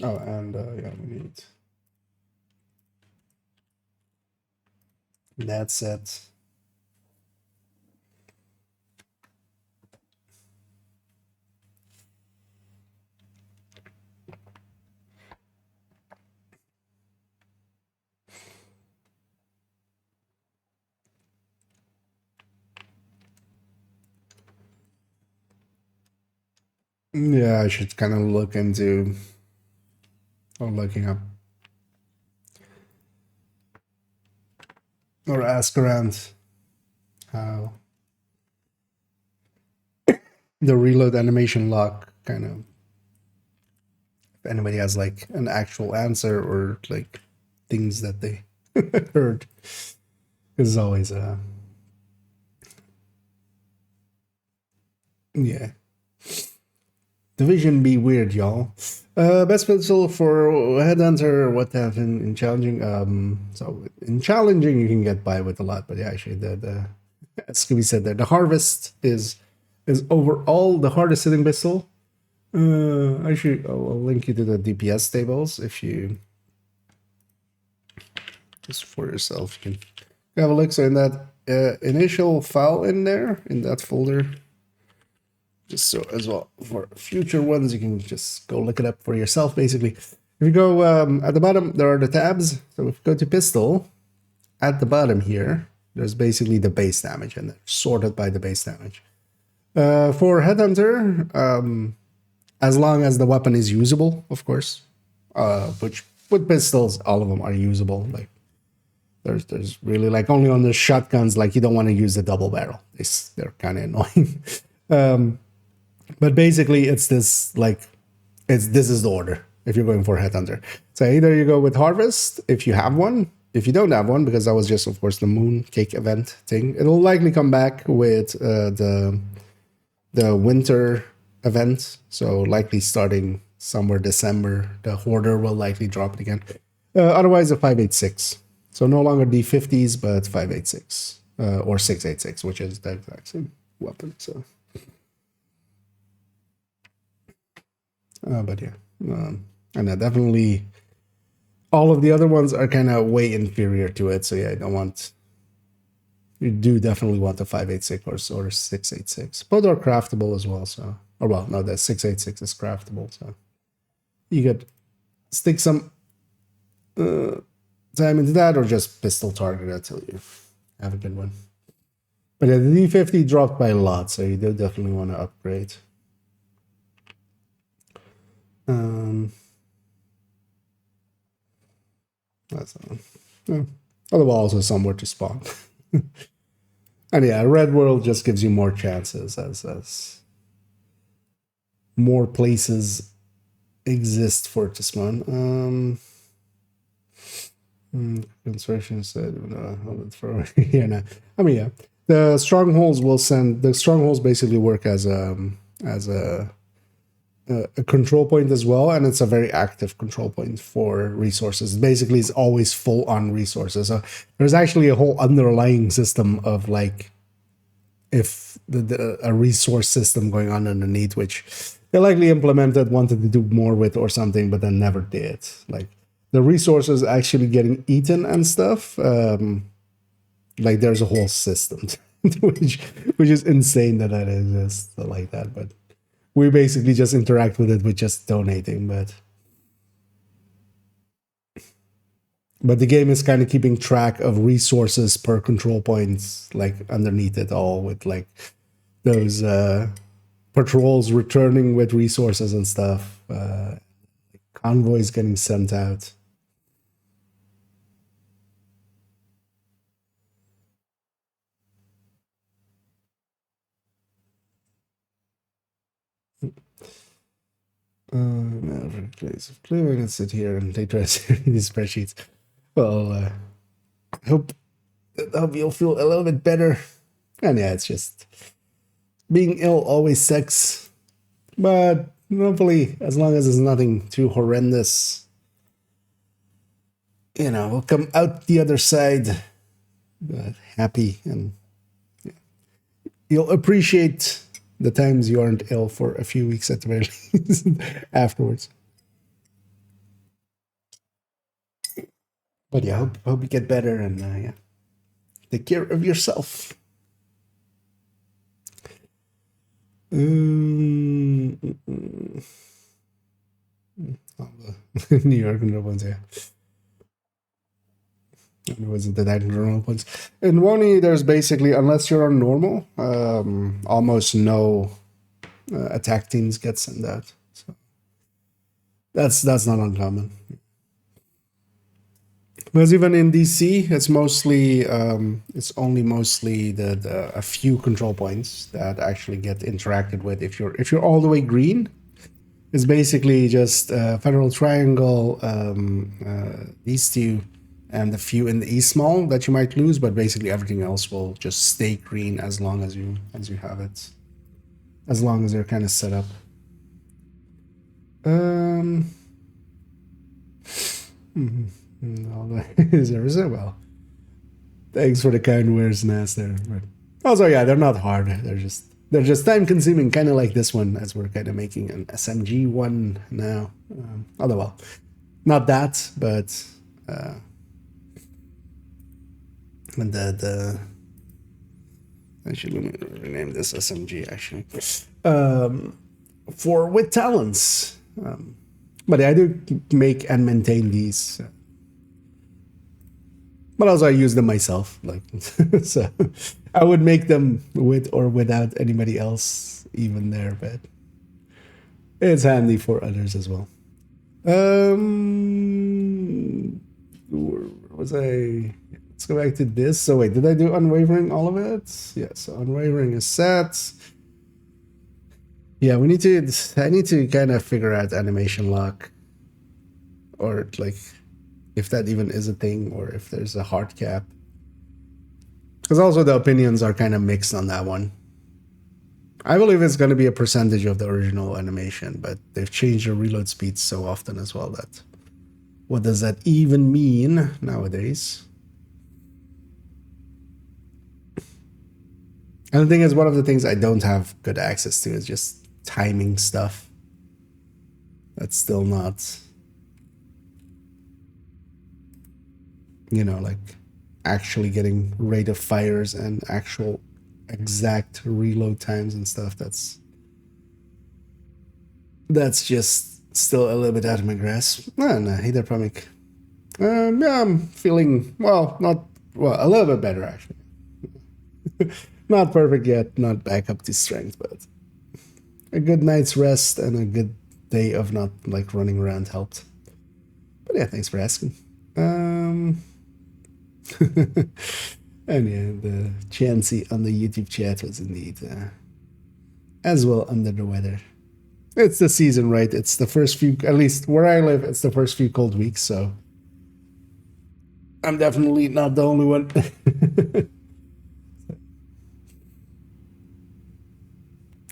Oh, and yeah, we need that set. Yeah, I should kind of look into, or looking up, or ask around how the reload animation lock kind of, if anybody has like an actual answer or like things that they heard. It's always Yeah. Division be weird, y'all. Best pistol for Headhunter, what have in challenging? So in challenging you can get by with a lot, but yeah, actually the as Scooby said there, the Harvest is overall the hardest hitting pistol. Actually, I'll link you to the DPS tables if you just for yourself you can have a look. So in that initial file in there in that folder. Just so as well for future ones, you can just go look it up for yourself. Basically, if you go at the bottom, there are the tabs. So if you go to pistol, at the bottom here, there's basically the base damage, and they're sorted by the base damage. For Headhunter, as long as the weapon is usable, of course, which with pistols, all of them are usable. Like there's really like only on the shotguns, like you don't want to use the double barrel. They're kind of annoying. But basically, it's this like, this is the order if you're going for Headhunter. So either you go with Harvest if you have one. If you don't have one, because that was just, of course, the Moon Cake event thing, it'll likely come back with the Winter event. So likely starting somewhere December, the Hoarder will likely drop it again. Otherwise, a 5.86. So no longer D50s, but 5.86 or 6.86, which is the exact same weapon. So. But yeah, and definitely all of the other ones are kind of way inferior to it. So yeah, you do definitely want the 5.86 or 6.86. Both are craftable as well. So, or well, no, the 6.86 is craftable. So you could stick some time into that or just pistol target until you have a good one. But yeah, the D50 dropped by a lot, so you do definitely want to upgrade. That's other walls are somewhere to spawn. And yeah, Red World just gives you more chances as more places exist for it to spawn. Construction said, hold it for here now. I mean, yeah, the strongholds basically work as a control point as well, and it's a very active control point for resources. Basically, it's always full on resources. So there's actually a whole underlying system of like if a resource system going on underneath, which they likely implemented, wanted to do more with or something, but then never did. Like the resources actually getting eaten and stuff. Like there's a whole system, which is insane that exists like that, but. We basically just interact with it with just donating, but the game is kind of keeping track of resources per control points, like underneath it all, with like those patrols returning with resources and stuff, convoys getting sent out. Place of clue. I can sit here and they try to read these spreadsheets. Well, I hope you'll feel a little bit better. And yeah, it's just being ill always sucks, but hopefully, as long as it's nothing too horrendous, we'll come out the other side happy, and you'll appreciate the times you aren't ill for a few weeks at the very least afterwards. But yeah, hope you get better and yeah, take care of yourself. New York and ones, yeah. It wasn't the normal ones. In Woni, there's basically, unless you're on normal, almost no attack teams get sent out. So that's not uncommon. Because even in DC, it's mostly only mostly the a few control points that actually get interacted with. If you're all the way green, it's basically just Federal Triangle, these two, and the few in the East Mall that you might lose, but basically everything else will just stay green as long as you have it. as long as they're kind of set up. No, is there well. Thanks for the kind words, Nas. There. But also, yeah, they're not hard. They're just time consuming, kind of like this one, as we're kind of making an SMG one now. Although, well, not that, but the I should rename this SMG actually. For with talents, but I do make and maintain these. But also I use them myself, like so I would make them with or without anybody else even there, but it's handy for others as well. Where was I? Let's go back to this. So wait, did I do unwavering all of it? Yeah, so unwavering is set. Yeah, I need to kind of figure out animation lock, or like if that even is a thing, or if there's a hard cap. Because also the opinions are kind of mixed on that one. I believe it's going to be a percentage of the original animation, but they've changed the reload speeds so often as well that what does that even mean nowadays? And the thing is, one of the things I don't have good access to is just timing stuff. That's still not, you know, like actually getting rate of fires and actual exact reload times and stuff. That's just still a little bit out of my grasp. No, hey there, Pamik. Yeah, I'm feeling, well, a little bit better actually. Not perfect yet, not back up to strength, but a good night's rest and a good day of not like running around helped. But yeah, thanks for asking. And yeah, the Chansey on the YouTube chat was indeed as well under the weather. It's the season, right? It's the first few, at least where I live, it's the first few cold weeks, so I'm definitely not the only one.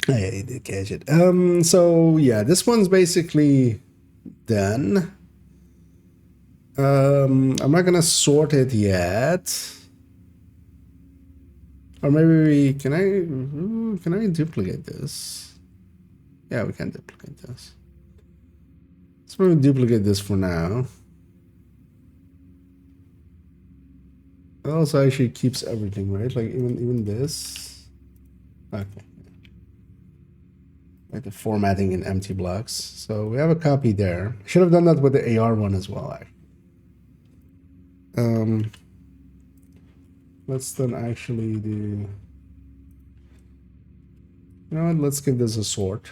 I did catch it. So yeah, this one's basically done. I'm not gonna sort it yet. Or maybe can I duplicate this? Yeah, we can duplicate this. Let's maybe duplicate this for now. It also actually keeps everything, right? Like even this. Okay. Like the formatting in empty blocks. So we have a copy there. Should have done that with the AR one as well, actually. Let's then actually do, you know what, let's give this a sort.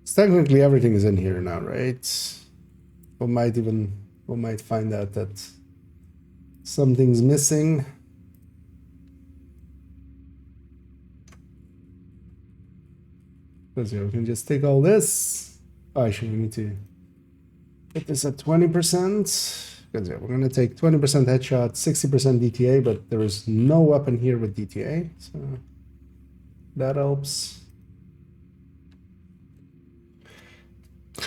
So technically everything is in here now, right? We might find out that something's missing. Because yeah, we can just take all this. Oh, actually, we need to put this at 20%. Because yeah, we're going to take 20% headshot, 60% DTA, but there is no weapon here with DTA. So that helps.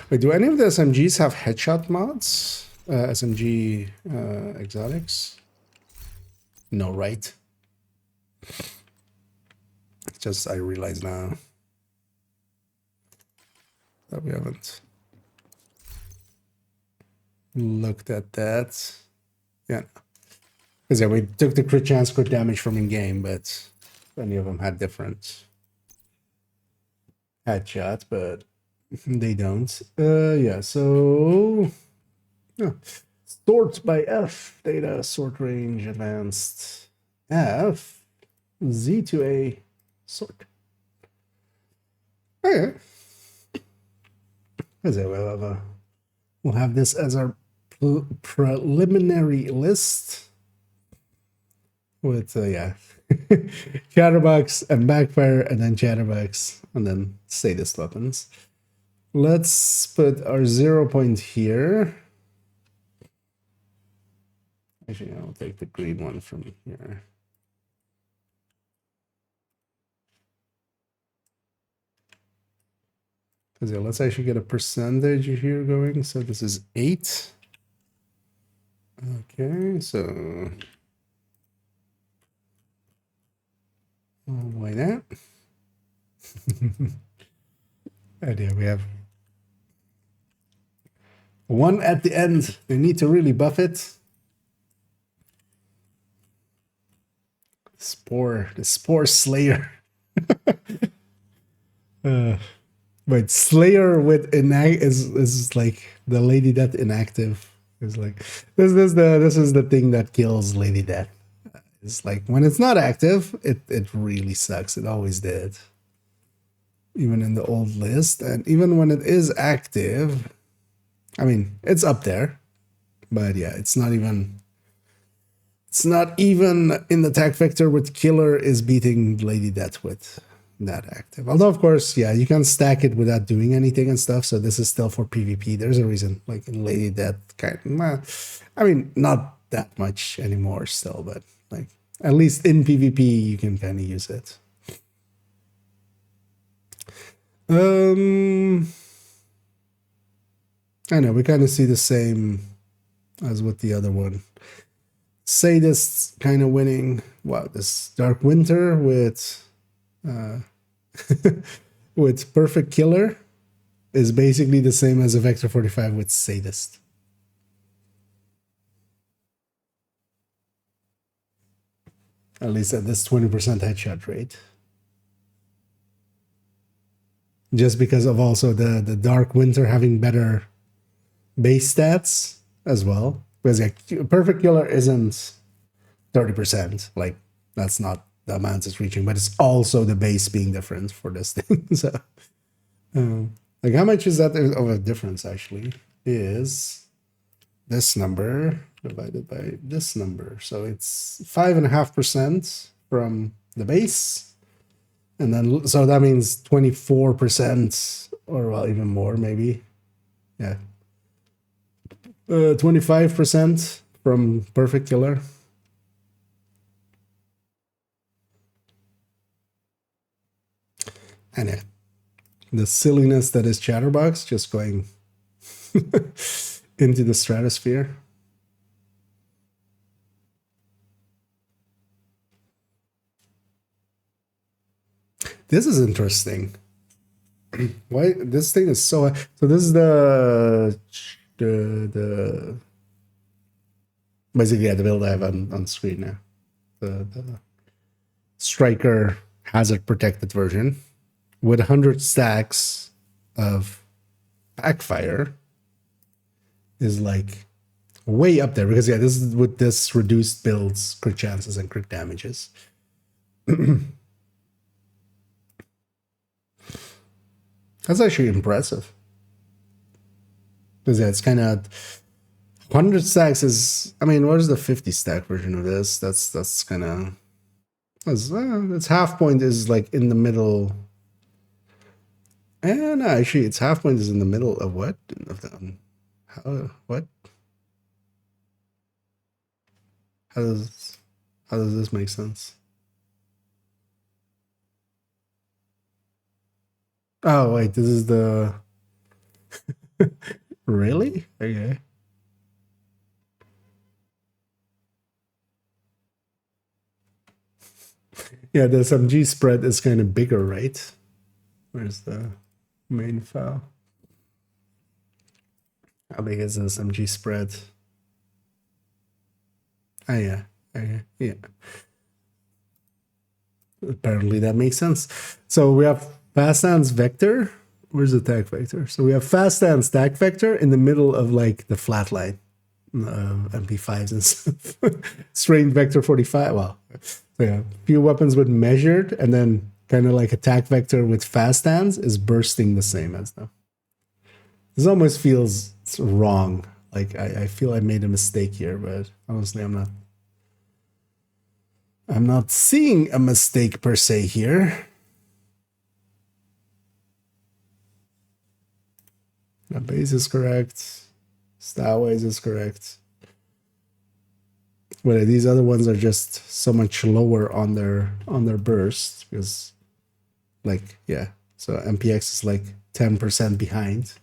Wait, do any of the SMGs have headshot mods? SMG exotics? No, right? Just I realize now that we haven't looked at that. Yeah. Because yeah, we took the crit chance, crit damage from in-game, but any of them had different headshots, but they don't. Yeah, so yeah. Sort by F, data, sort range, advanced F, Z to A, sort. Okay. We'll have this as our preliminary list with yeah, chatterbox and backfire, and then chatterbox, and then status weapons. Let's put our 0 point here. Actually, I'll take the green one from here. Because yeah, let's actually get a percentage here going. So this is 8. Okay, so why not? And yeah, we have 1 at the end. They need to really buff it. The Spore Slayer. But Slayer with inact is like the Lady Death inactive. It's like this is the thing that kills Lady Death. It's like when it's not active, it really sucks. It always did. Even in the old list, and even when it is active, I mean it's up there. But yeah, it's not even in the attack vector with Killer is beating Lady Death with that active. Although of course, yeah, you can stack it without doing anything and stuff. So this is still for PvP. There's a reason, like in Lady Death, I mean, not that much anymore still, but like at least in PvP you can kind of use it. I know we kind of see the same as with the other one. Sadists kind of winning. Wow, this Dark Winter with with Perfect Killer is basically the same as a Vector 45 with Sadist. At least at this 20% headshot rate. Just because of also the Dark Winter having better base stats as well. Because yeah, Perfect Killer isn't 30%. Like, that's not the amount it's reaching, but it's also the base being different for this thing. So, like, how much is that of a difference actually? Is this number divided by this number. So it's 5.5% from the base. And then, so that means 24%, or well, even more, maybe. Yeah. 25% from Perfect Killer. And yeah, the silliness that is Chatterbox just going into the stratosphere. This is interesting. Why this thing is so this is the basically yeah, the build I have on screen now. The Striker Hazard Protected version with 100 stacks of backfire is like way up there, because yeah, this is with this reduced builds, crit chances and crit damages. That's actually impressive. Because yeah, it's kind of 100 stacks is, I mean, what is the 50 stack version of this? That's kind of, its half point is like in the middle. And no, actually, its half point is in the middle of what? Of the, what? How does this make sense? Oh wait, this is the really? Okay. Yeah, the SMG spread is kind of bigger, right? Where's the main file? How big is the SMG spread? Oh yeah. Okay. Yeah. Apparently that makes sense. So we have fast stance vector. Where's the attack vector? So we have fast stance stack vector in the middle of like the flat line, MP5s and stuff. Strain vector 45. Well, so yeah, few weapons with measured, and then kind of like attack vector with fast stance is bursting the same as them. This almost feels wrong. Like I feel I made a mistake here, but honestly, I'm not seeing a mistake per se here. The base is correct. Starways is correct. But these other ones are just so much lower on their burst, because like, yeah, so MPX is like 10% behind.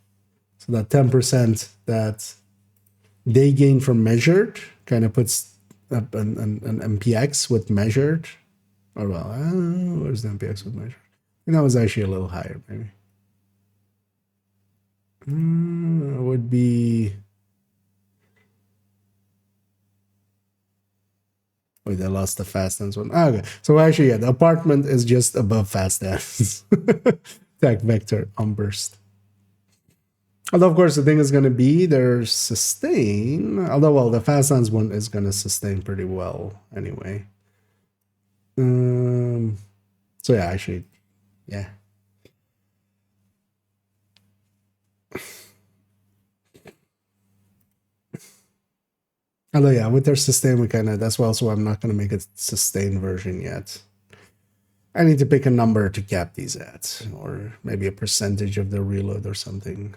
So that 10% that they gain from measured kind of puts up an MPX with measured. Or well, where's the MPX with measured? And that was actually a little higher, maybe. Would be. Wait, I lost the fast dance one. Okay, so actually, yeah, the apartment is just above fast dance. Tech vector on burst. Although, of course, the thing is going to be their sustain. Although, well, the fast dance one is going to sustain pretty well anyway. So yeah, actually, yeah. Although yeah, with their sustain, we kind of that's why also I'm not going to make a sustain version yet. I need to pick a number to cap these at, or maybe a percentage of the reload or something.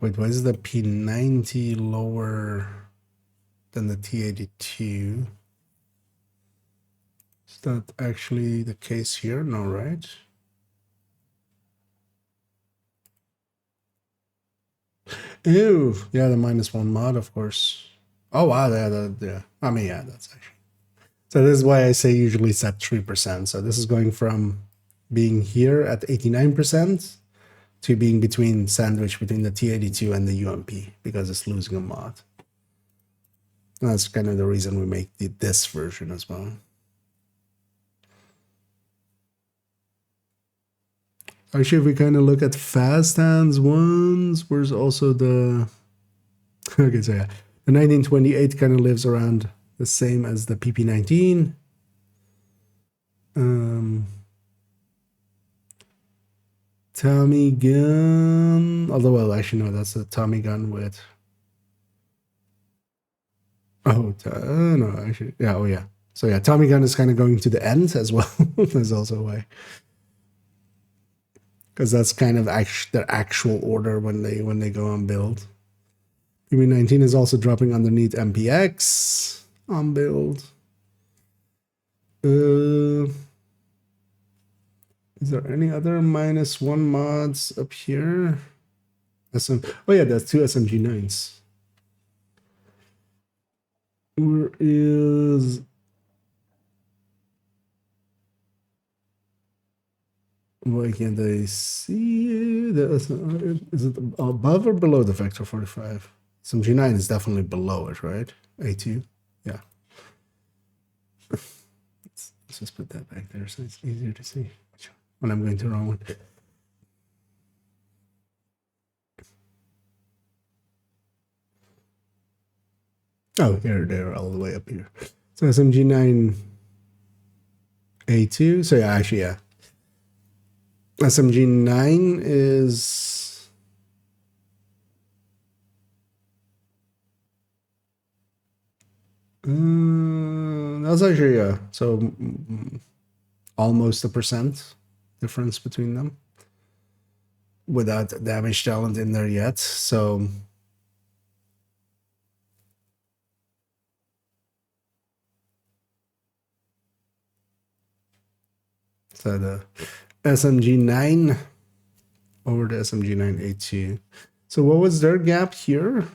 Wait, why is the P90 lower than the T82? Is that actually the case here? No, right? Ew. Yeah, the -1 mod, of course. Oh, wow. Yeah. I mean, yeah, that's actually. So this is why I say usually set 3%. So this is going from being here at 89% to being between sandwich between the T82 and the UMP because it's losing a mod. And that's kind of the reason we make this version as well. Actually, if we kind of look at fast hands ones, where's also the... Okay, so yeah, the 1928 kind of lives around the same as the PP19. Tommy gun, although well, actually no, that's a Tommy gun with. Oh no, actually, yeah, oh yeah. So yeah, Tommy gun is kind of going to the end as well. There's also a way, because that's kind of their actual order when they go on build. PP19 is also dropping underneath MPX on build. Is there any other -1 mods up here? Oh yeah, there's 2 SMG9s. Where is... Why can't I see it? Is it above or below the Vector 45? SMG9 is definitely below it, right? A2, yeah. Let's just put that back there so it's easier to see when I'm going to the wrong one. Oh, here, they're all the way up here. So SMG9 A2. So yeah, actually, yeah. SMG9 is... that's actually, yeah. So almost 1% difference between them without damage talent in there yet. So the SMG9 over the SMG9A2. So what was their gap here?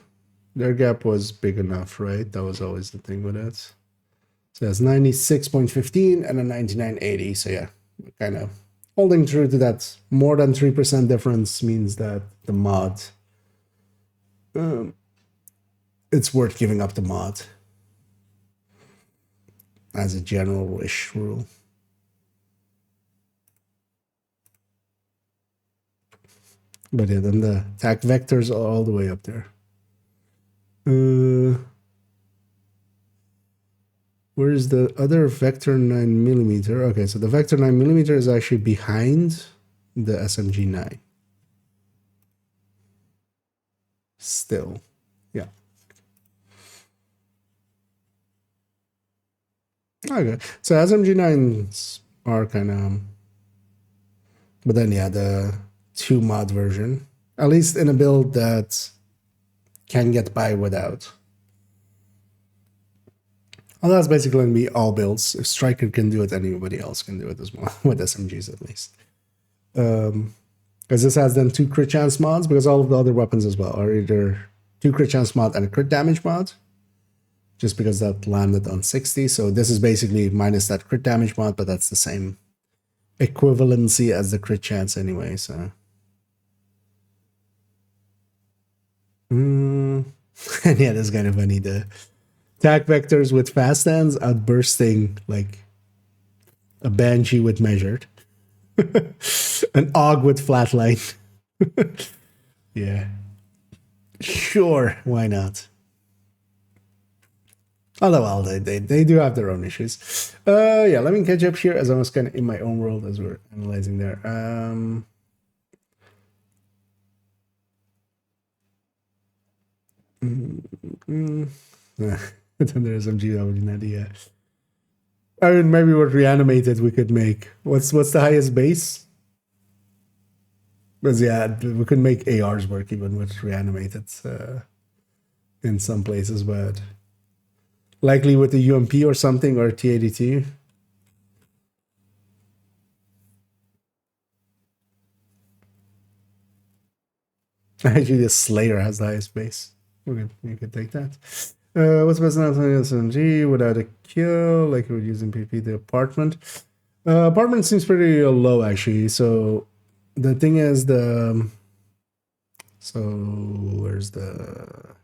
Their gap was big enough, right? That was always the thing with it. So that's 96.15 and a 99.80. So yeah, kind of holding true to that. More than 3% difference means that the mod, it's worth giving up the mod as a general-ish rule. But yeah, then the attack vectors are all the way up there. Where's the other Vector 9mm? Okay, so the Vector 9mm is actually behind the SMG9. Still, yeah. Okay, so SMG9s are kind of... But then, yeah, the 2 mod version, at least in a build that can get by without. Well, that's basically going to be all builds. If Striker can do it, anybody else can do it as well, with SMGs at least. Because this has then 2 crit chance mods, because all of the other weapons as well are either 2 crit chance mod and a crit damage mod, just because that landed on 60. So this is basically minus that crit damage mod, but that's the same equivalency as the crit chance anyway, so. And yeah, that's kind of funny. The attack vectors with fast hands outbursting like a Banshee with measured. An Og with flatline. Yeah. Sure, why not? Although, well, they do have their own issues. Yeah, let me catch up here as I was kind of in my own world as we're analyzing there. Thunder SMG already, yeah. I mean, maybe what reanimated we could make. What's the highest base? Because yeah, we could make ARs work even with reanimated in some places, but likely with the UMP or something or T82. Actually, the Slayer has the highest base. Okay, you could take that. What's best now? SMG without a kill, like we're using PP. The apartment. Apartment seems pretty low actually. So the thing is so where's the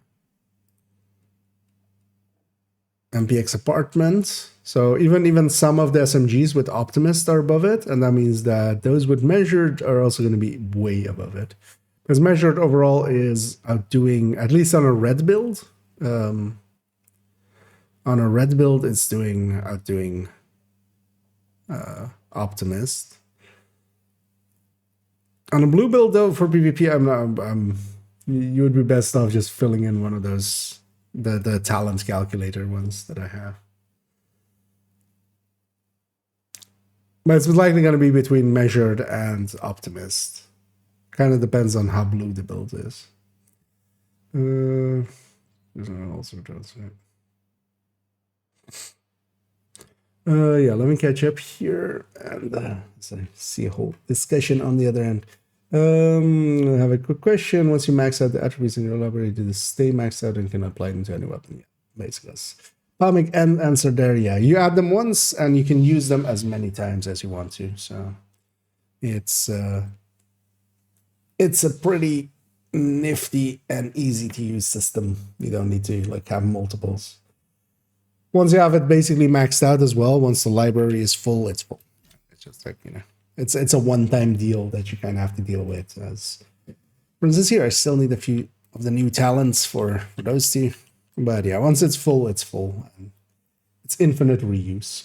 MPX apartment? So even some of the SMGs with Optimist are above it, and that means that those with measured are also going to be way above it. Because measured overall is outdoing, at least on a red build. On a red build, it's outdoing Optimist. On a blue build, though, for PvP, you would be best off just filling in one of those the talent calculator ones that I have. But it's likely going to be between measured and Optimist. Kind of depends on how blue the build is. Also does it. Yeah, let me catch up here and see a whole discussion on the other end. I have a quick question. Once you max out the attributes in your library, do they stay maxed out and can apply them to any weapon? Yeah, basically. Palmic and answer there, yeah. You add them once and you can use them as many times as you want to. So it's a pretty nifty and easy to use system. You don't need to like have multiples. Once you have it basically maxed out as well, once the library is full, it's full. It's just like, it's a one-time deal that you kind of have to deal with. As for instance here, I still need a few of the new talents for those two. But yeah, once it's full, it's full. And it's infinite reuse.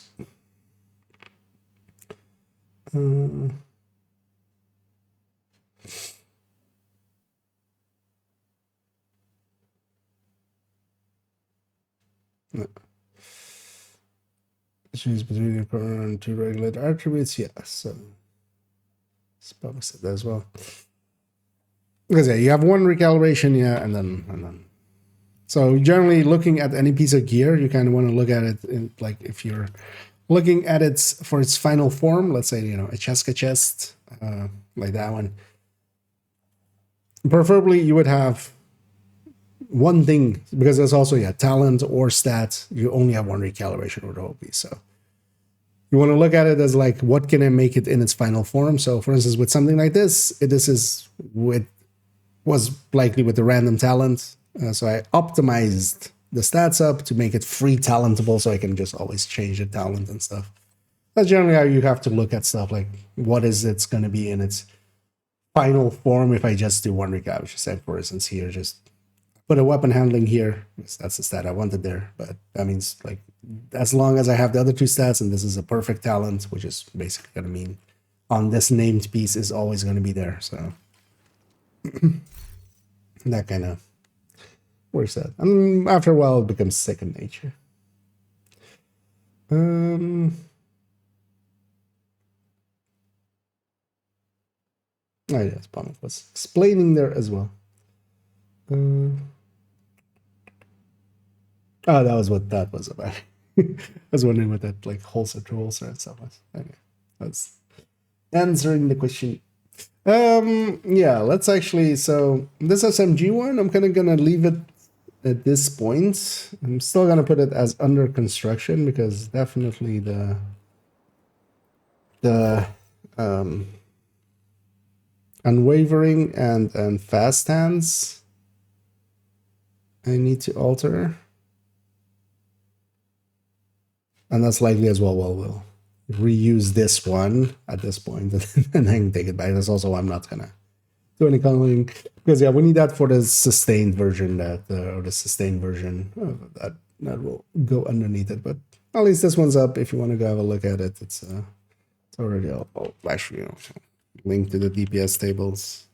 Choose between your partner and 2 regulated attributes. Yeah, so it's probably said that as well. Because yeah, you have 1 recalibration, yeah, and then. So generally, looking at any piece of gear, you kind of want to look at it in, like if you're looking at it for its final form. Let's say a Cheska chest, like that one. Preferably, you would have one thing, because there's also talent or stats. You only have 1 recalibration over the whole piece. So you want to look at it as like, what can I make it in its final form? So for instance, with something like this, was likely with the random talent. So I optimized the stats up to make it free talentable, so I can just always change the talent and stuff. That's generally how you have to look at stuff, like what is it's going to be in its final form if I just do 1 recapture. Say, for instance, here, just put a weapon handling here. That's the stat I wanted there, but that means like as long as I have the other 2 stats and this is a perfect talent, which is basically going to mean on this named piece is always going to be there. So that kind of works out. And after a while, it becomes second nature. Oh yes, Pommet was explaining there as well. Oh, that was what that was about. I was wondering what that like holster to holster and stuff was. Okay, that's answering the question. Yeah, let's actually. So this SMG one, I'm kind of gonna leave it at this point. I'm still gonna put it as under construction because definitely the unwavering and fast hands I need to alter. And that's likely as well. We'll reuse this one at this point and then take it back. That's also why I'm not gonna do any coloring because yeah, we need that for the sustained version or the sustained version that will go underneath it. But at least this one's up. If you want to go have a look at it, it's already I'll actually link to the DPS tables.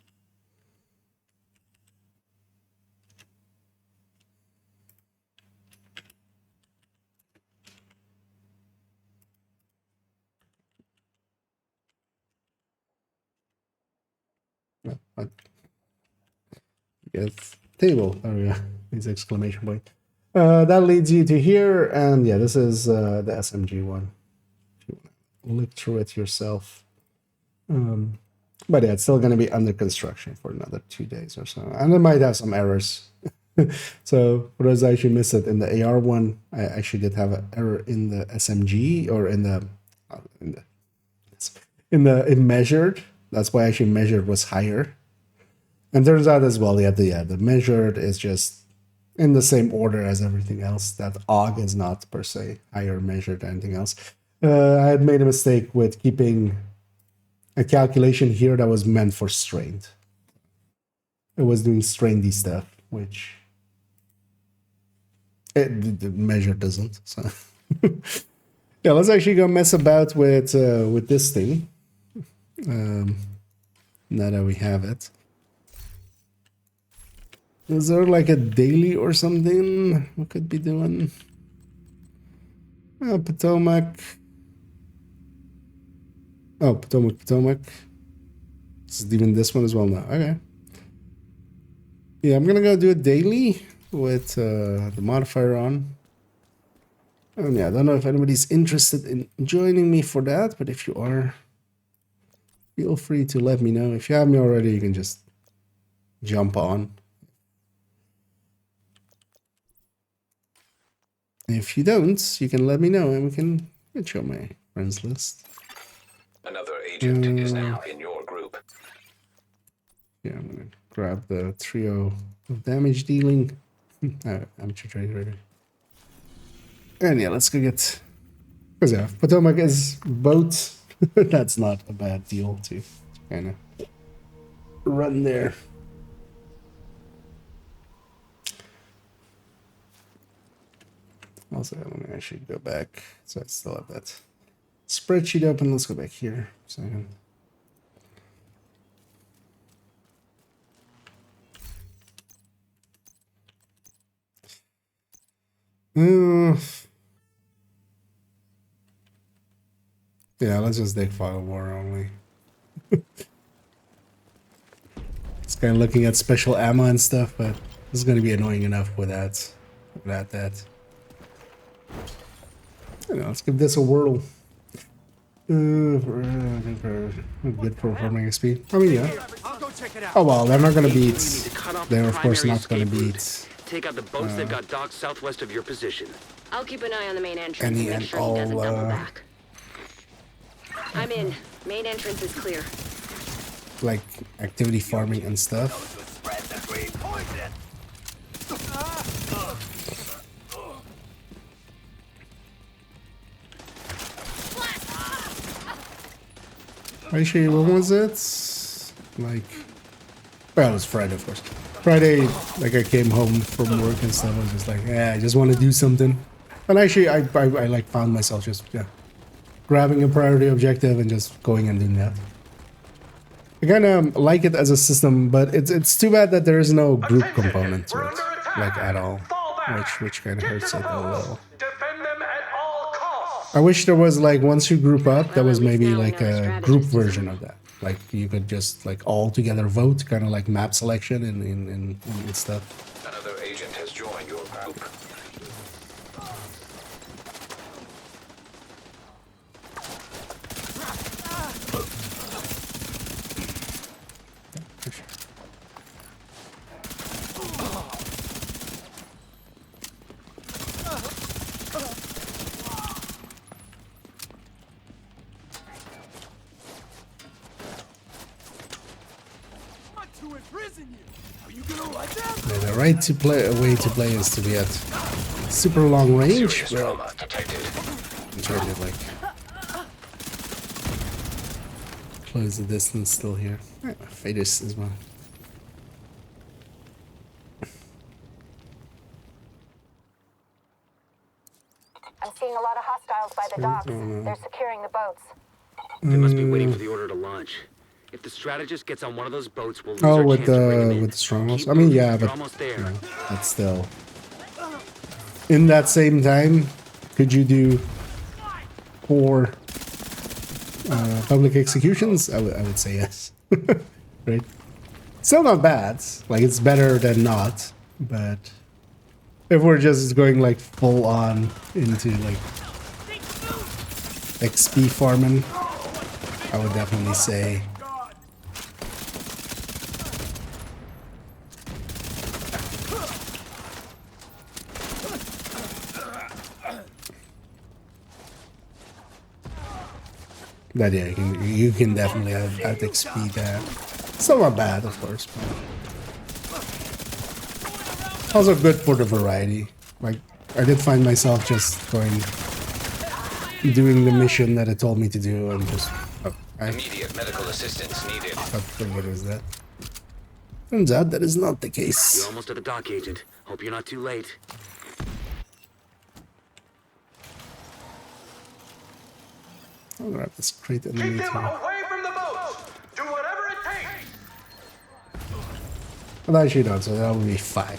Yes, table. There we go. These exclamation point. That leads you to here, and yeah, this is the SMG one. If you want to look through it yourself. But yeah, it's still going to be under construction for another 2 days or so, and it might have some errors. So for those that actually missed it in the AR one, I actually did have an error in the SMG or in measured. That's why actually measured was higher. And turns out as well, the measured is just in the same order as everything else. That AUG is not per se higher measured than anything else. I had made a mistake with keeping a calculation here that was meant for strained. It was doing strainedy stuff, which the measure doesn't. So yeah, let's actually go mess about with this thing. Now that we have it. Is there like a daily or something we could be doing? Potomac. Oh, Potomac. Is even this one as well now. Okay. Yeah, I'm gonna go do a daily with the modifier on. And yeah, I don't know if anybody's interested in joining me for that, but if you are, feel free to let me know. If you have me already, you can just jump on. If you don't, you can let me know and we can show my friends list. Another agent is now in your group. Yeah, I'm gonna grab the trio of damage dealing. Amateur trader. And yeah, let's go get. Because yeah, Potomac is boat. That's not a bad deal to kind of run there. Also, let me actually go back. So I still have that spreadsheet open. Let's go back here. Second. Yeah, let's just take file war only. It's kind of looking at special ammo and stuff, but this is going to be annoying enough without that. Let's give this a whirl. For good performing XP. I mean, yeah. Oh well, they're not going to beat. They're of course not going to beat. Take out the boats they've got docked southwest of your position. I'll keep an eye on the main entrance Any and make and sure all, he doesn't double back. I'm in. Main entrance is clear. Like activity farming and stuff. Actually, when was it? Like, well, it was Friday, of course. Friday, like I came home from work and stuff. I was just like, yeah, I just want to do something. And actually, I like found myself just grabbing a priority objective and just going and doing that. I kind of like it as a system, but it's too bad that there is no group component to it, like at all, which kind of hurts it a little. I wish there was like once you group up, there was maybe like a group version of that. Like you could just like all together vote, kind of like map selection and stuff. Another agent has joined your group. Yeah, the right to play way to play is to be at super long range. Serious Well, trauma detected. I'm trying to like close the distance still here. Yeah, Fadus as well. I'm seeing a lot of hostiles by the docks. They're securing the boats. They must be waiting for the order to launch. If the strategist gets on one of those boats, we'll lose Oh, our with chance to bring him the in. with the strongholds. Keep I mean, moving, yeah, you're but almost there. you know, that's still. In that same time, could you do 4 public executions? I would say yes. Right? Still not bad. Like it's better than not, but if we're just going like full on into like XP farming, I would definitely say that yeah, you can definitely out XP that. Still not bad, of course. But also good for the variety. Like I did find myself just doing the mission that it told me to do, and just Immediate medical assistance needed. what is that? Turns out that is not the case. You're almost at the dock, Agent. Hope you're not too late. I'll grab this crate and Keep then them away from the boats! Do whatever it takes! well, actually not, so that will be 5.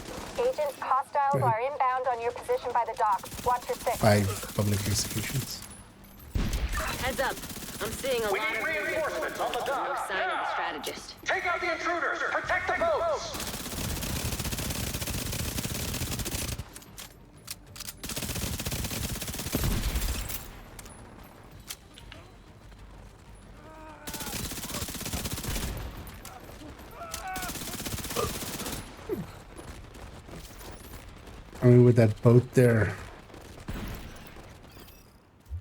Agent, hostiles are inbound on your position by the docks. Watch your 6. 5 public executions. Heads up. I'm seeing a We lot need of reinforcements on the no dock! sign of the strategist. Take out the intruders! Protect the boats! I mean, with that boat there,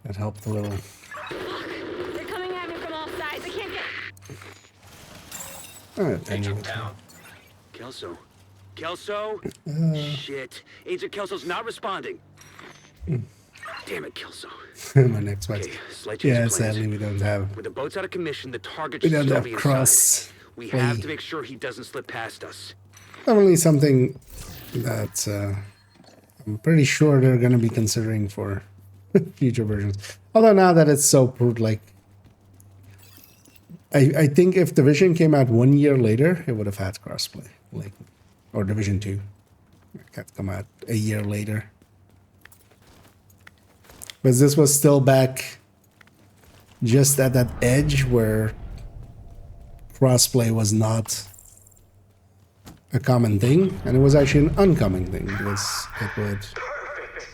that helped a little. They're coming at me from all sides. I can't get... Agent down. Kelso. Kelso? Shit. Agent Kelso's not responding. Damn it, Kelso. My next one. Okay, slight change Yeah, of plans. sadly we don't have. With the boats out of commission, the target We should don't still have be inside. cross. We have play. to make sure he doesn't slip past us. Definitely something that I'm pretty sure they're going to be considering for future versions. Although now that it's so proved, like, I think if Division came out 1 year later, it would have had crossplay, like, or Division 2. It can't come out a year later. Because this was still back just at that edge where crossplay was not a common thing, and it was actually an uncommon thing because it would. Perfect!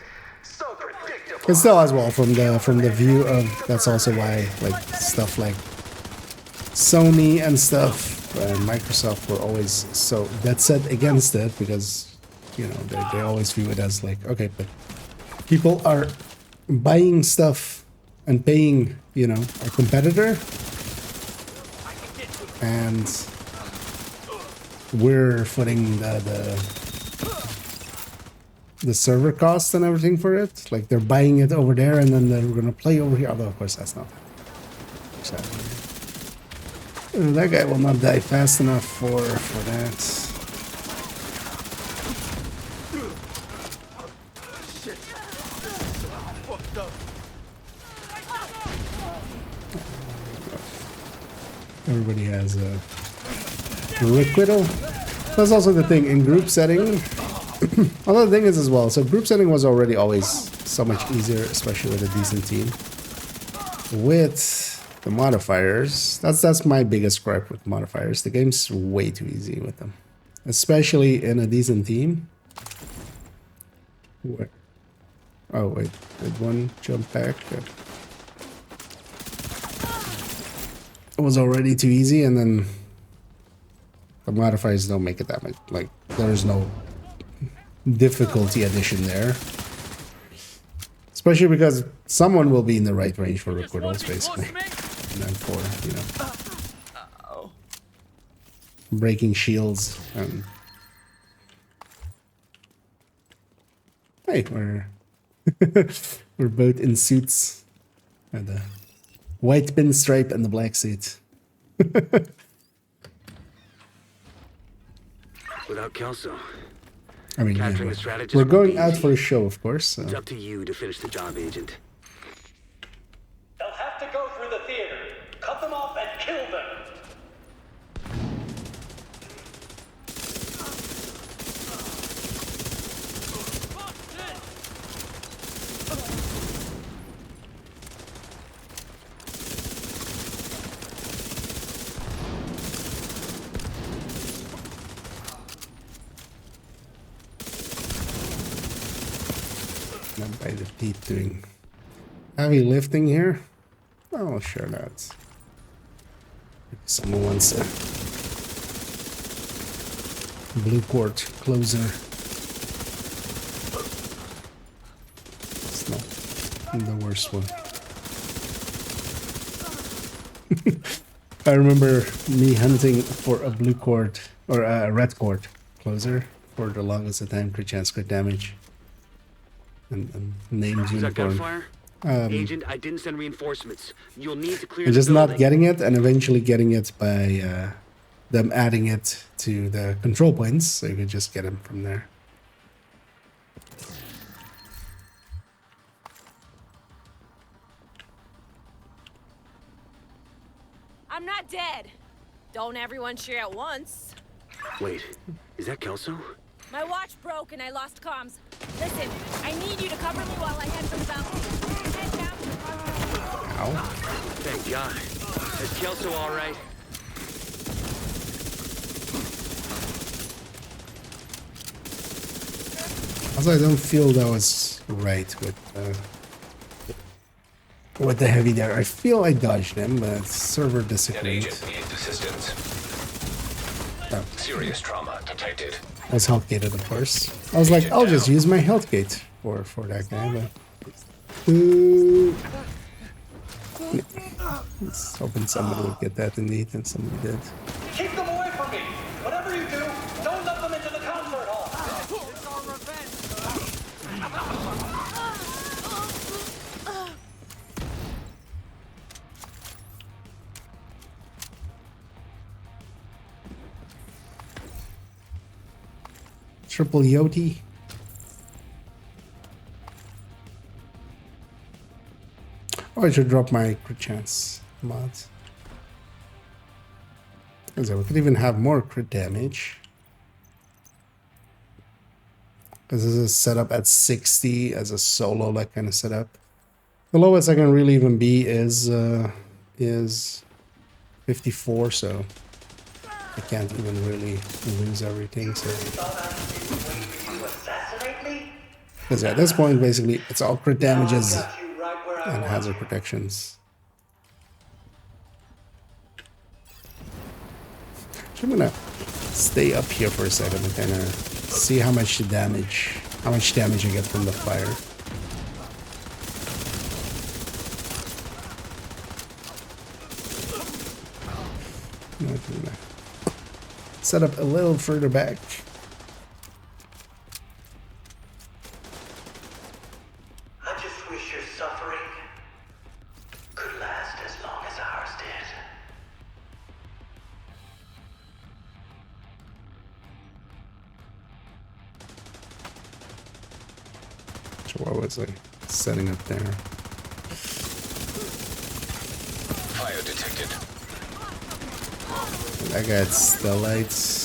So predictable! But still, as well, from the view of, that's also why like stuff like Sony and stuff and Microsoft were always so dead set against it, because you know they always view it as like, okay, but people are buying stuff and paying, you know, a competitor, and we're footing the server costs and everything for it. Like they're buying it over there and then they're gonna play over here. Although of course that's not exactly. That guy will not die fast enough for that. Everybody has a requital. That's also the thing in group setting. Another thing is as well, so group setting was already always so much easier, especially with a decent team. With the modifiers. That's my biggest gripe with modifiers. The game's way too easy with them, especially in a decent team. Where? Oh wait, did one jump back? It was already too easy, and then the modifiers don't make it that much. Like there's no difficulty addition there. Especially because someone will be in the right range for requittals, basically. And then for, you know, breaking shields. And hey, we're both in suits. And the white pinstripe and the black suit. Without Kelso, I mean, capturing yeah, the strategist we're won't going be out easy. for a show, of course. So. It's up to you to finish the job, Agent. They'll have to go through the theater. Cut them off and kill them. Not by the teeth doing heavy lifting here. Oh, sure not. Someone wants a blue cord closer. It's not the worst one. I remember me hunting for a blue cord or a red cord closer for the longest time, crit chance, crit damage. And named Is that unicorn. gunfire? Agent, I didn't send reinforcements. You'll need to clear And the just not building. getting it, and eventually getting it by them adding it to the control points, so you could just get them from there. I'm not dead. Don't everyone cheer at once. Wait, is that Kelso? My watch broke and I lost comms. Listen, I need you to cover me while I head for the balcony. Head down to the front. Ow. Thank God. Is Kelso all right? Also, I don't feel that was right with the heavy there. I feel I dodged him, but server An disagreed. agent needs assistance. Oh, Serious trauma detected. I was health gated, of course. I was like, I'll just use my health gate for that guy, but... Let's hoping somebody would get that indeed, and somebody did. Keep them away from me. Whatever you do, don't let them into the concert hall. Triple Yoti. Oh, I should drop my crit chance mods. So we could even have more crit damage. Because this is set up at 60 as a solo, like kind of setup. The lowest I can really even be is 54, so I can't even really lose everything. So. Because at this point, basically, it's all crit damages and hazard protections. So I'm gonna stay up here for a second and kind of see how much damage I get from the fire. Set up a little further back. I just wish your suffering could last as long as ours did. So what was I setting up there? Fire detected. I got stellites.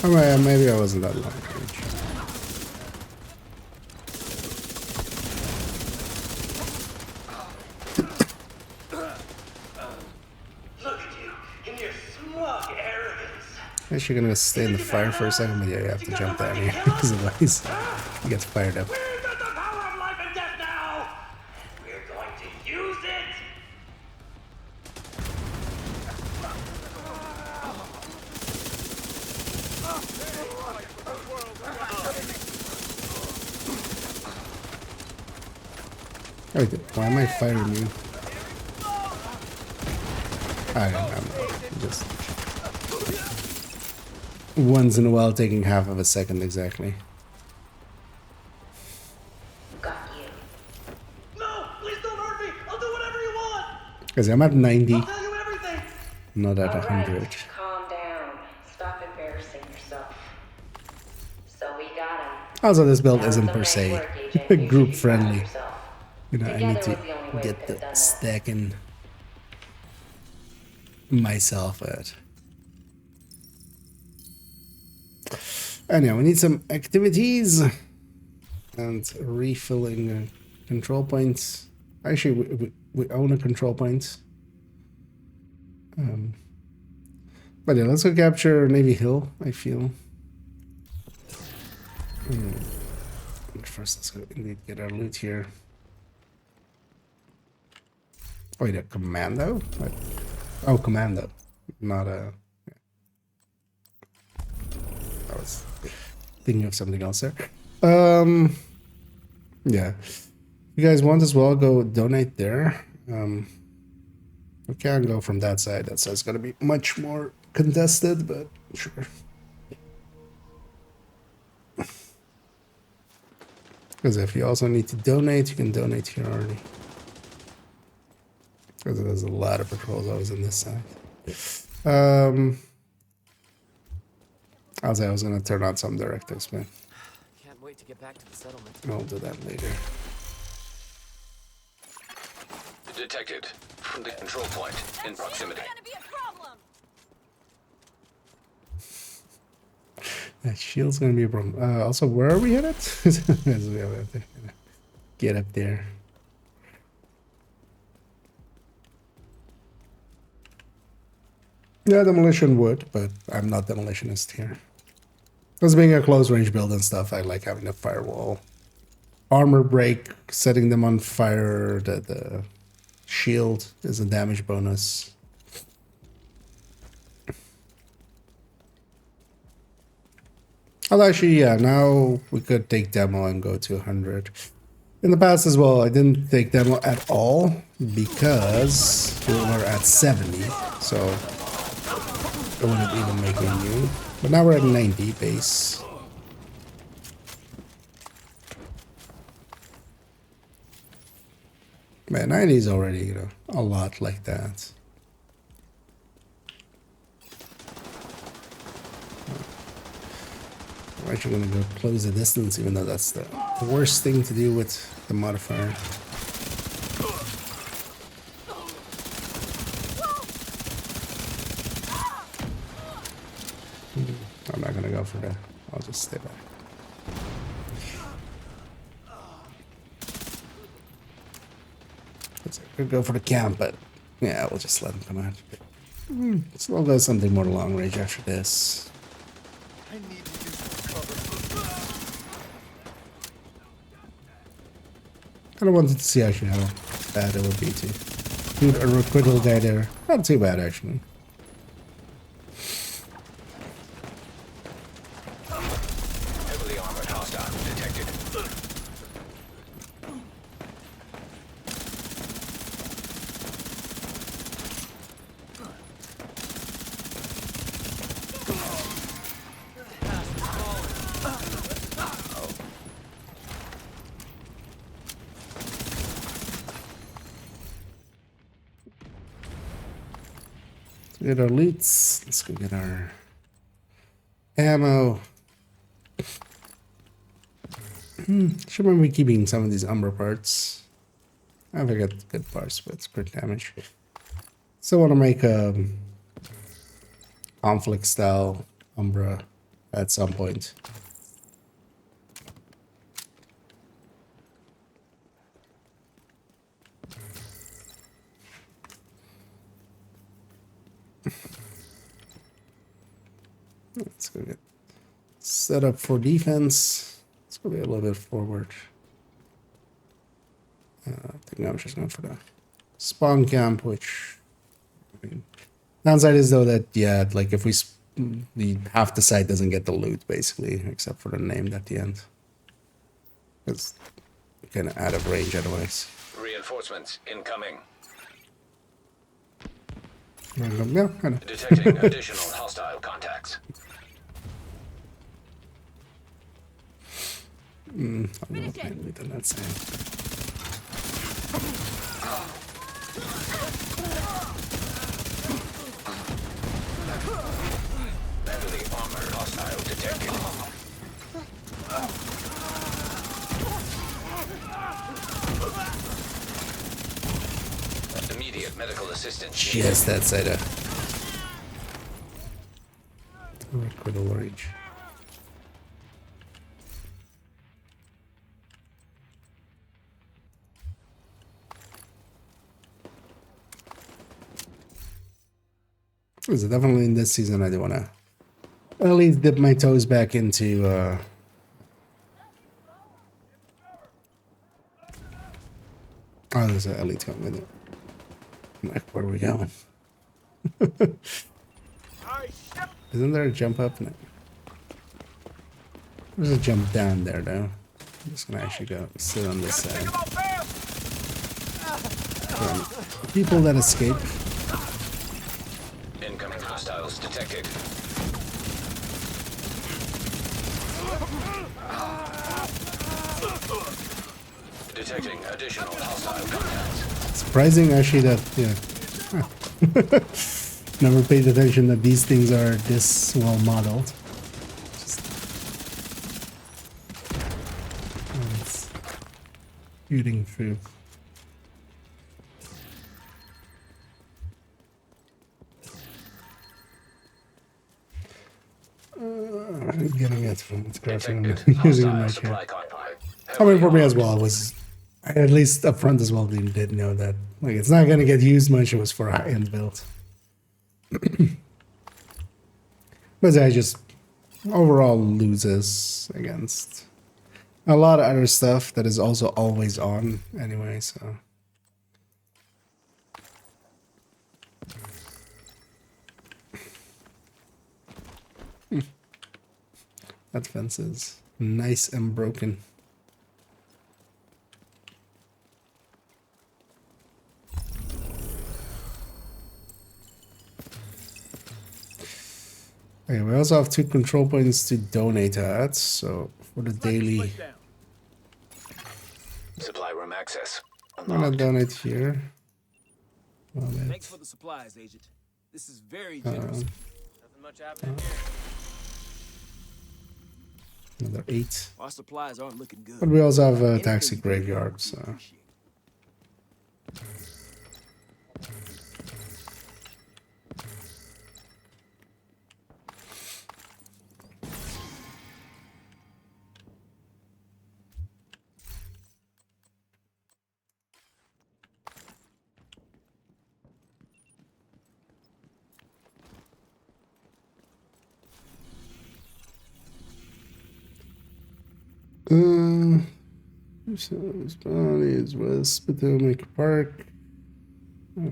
Oh, maybe I wasn't that long range. Smug arrogance. Actually, gonna stay in the fire for a second, but yeah, you have to jump down here because otherwise he gets fired up. We've got the power of life and death now. We're going to use it. Wait, why am I firing you? I don't know. Just once in a while, taking half of a second exactly. Got you. No, please don't hurt me. I'll do whatever you want. Because I'm at 90, I'll tell you everything. not at All 100. right, calm down. Stop embarrassing yourself. So we got him. Also, this build That was isn't some per nice se work, Agent. You should group be proud of friendly. yourself. You know, I Together need to was the only way we get could have the done this. stacking myself at. Anyhow, we need some activities and refilling control points. Actually, we own a control point. But yeah, let's go capture Navy Hill, I feel. First, let's go indeed get our loot here. Oh, wait, a commando? What? Oh, commando. Not a... I was thinking of something else there. Yeah. You guys want as well, go donate there. We can go from that side. That side's gonna be much more contested, but sure. Because if you also need to donate, you can donate here already. Because there's a lot of patrols always on this side. I was gonna turn on some directives, man. Can't wait to get back to the settlement. I'll do that later. Detected. From the control point in proximity. It's gonna be a problem. That shield's gonna be a problem. Also, where are we headed? Get up there. Yeah, demolition would, but I'm not demolitionist here. Because being a close range build and stuff, I like having a firewall. Armor break, setting them on fire, the shield is a damage bonus. Although actually, yeah, now we could take demo and go to 100. In the past as well, I didn't take demo at all because we were at 70, so it wouldn't even make me new. But now we're at 90 base. Man, 90 is already, you know, a lot like that. I'm actually gonna go close the distance, even though that's the worst thing to do with the modifier. I'm not gonna go for that. I'll just stay back. I could go for the camp, but yeah, we'll just let him come out. So we'll go something more long range after this. I need to use some cover. I wanted to see actually how bad it would be to shoot a requital guy there. Not too bad actually. Heavily armored hostile detected. Get our loots. Let's go get our ammo. Should remember keeping some of these Umbra parts. I forget good parts, but it's crit damage. Still want to make a conflict style Umbra at some point. Let's go get set up for defense. Let's go be a little bit forward. I think I'm just going for the spawn camp, which I mean, downside is though that yeah, like if we the half the site doesn't get the loot basically, except for the named at the end. It's kind of out of range otherwise. Reinforcements incoming. Yeah, kind of. Detecting additional hostile contacts. I don't know what I'm with that saying. Heavily armored hostile detected. Immediate medical assistance. Yes, that side up. Critical range. So definitely in this season I do want to at least dip my toes back into oh, there's an elite coming with it. Like, where are we going? Isn't there a jump up? No. There's a jump down there though. I'm just gonna actually go sit on this side. People that escape. Incoming hostiles detected. Detecting additional hostile contacts. Surprising actually that yeah. Never paid attention that these things are this well modeled. It's shooting through. Getting it from scratching using my chair. Coming for me as well was I at least up front as well did know that like it's not gonna get used much. It was for a high-end build. But I just overall loses against a lot of other stuff that is also always on anyway, so that fence is nice and broken. Okay, we also have 2 control points to donate at, so for the daily Supply room access. I'm gonna donate here. Thanks for the supplies, Agent. This is very generous. Nothing much happening here. Another 8. Our supplies aren't looking good. But we also have a taxi graveyard, so so his body is West Potomac Park. I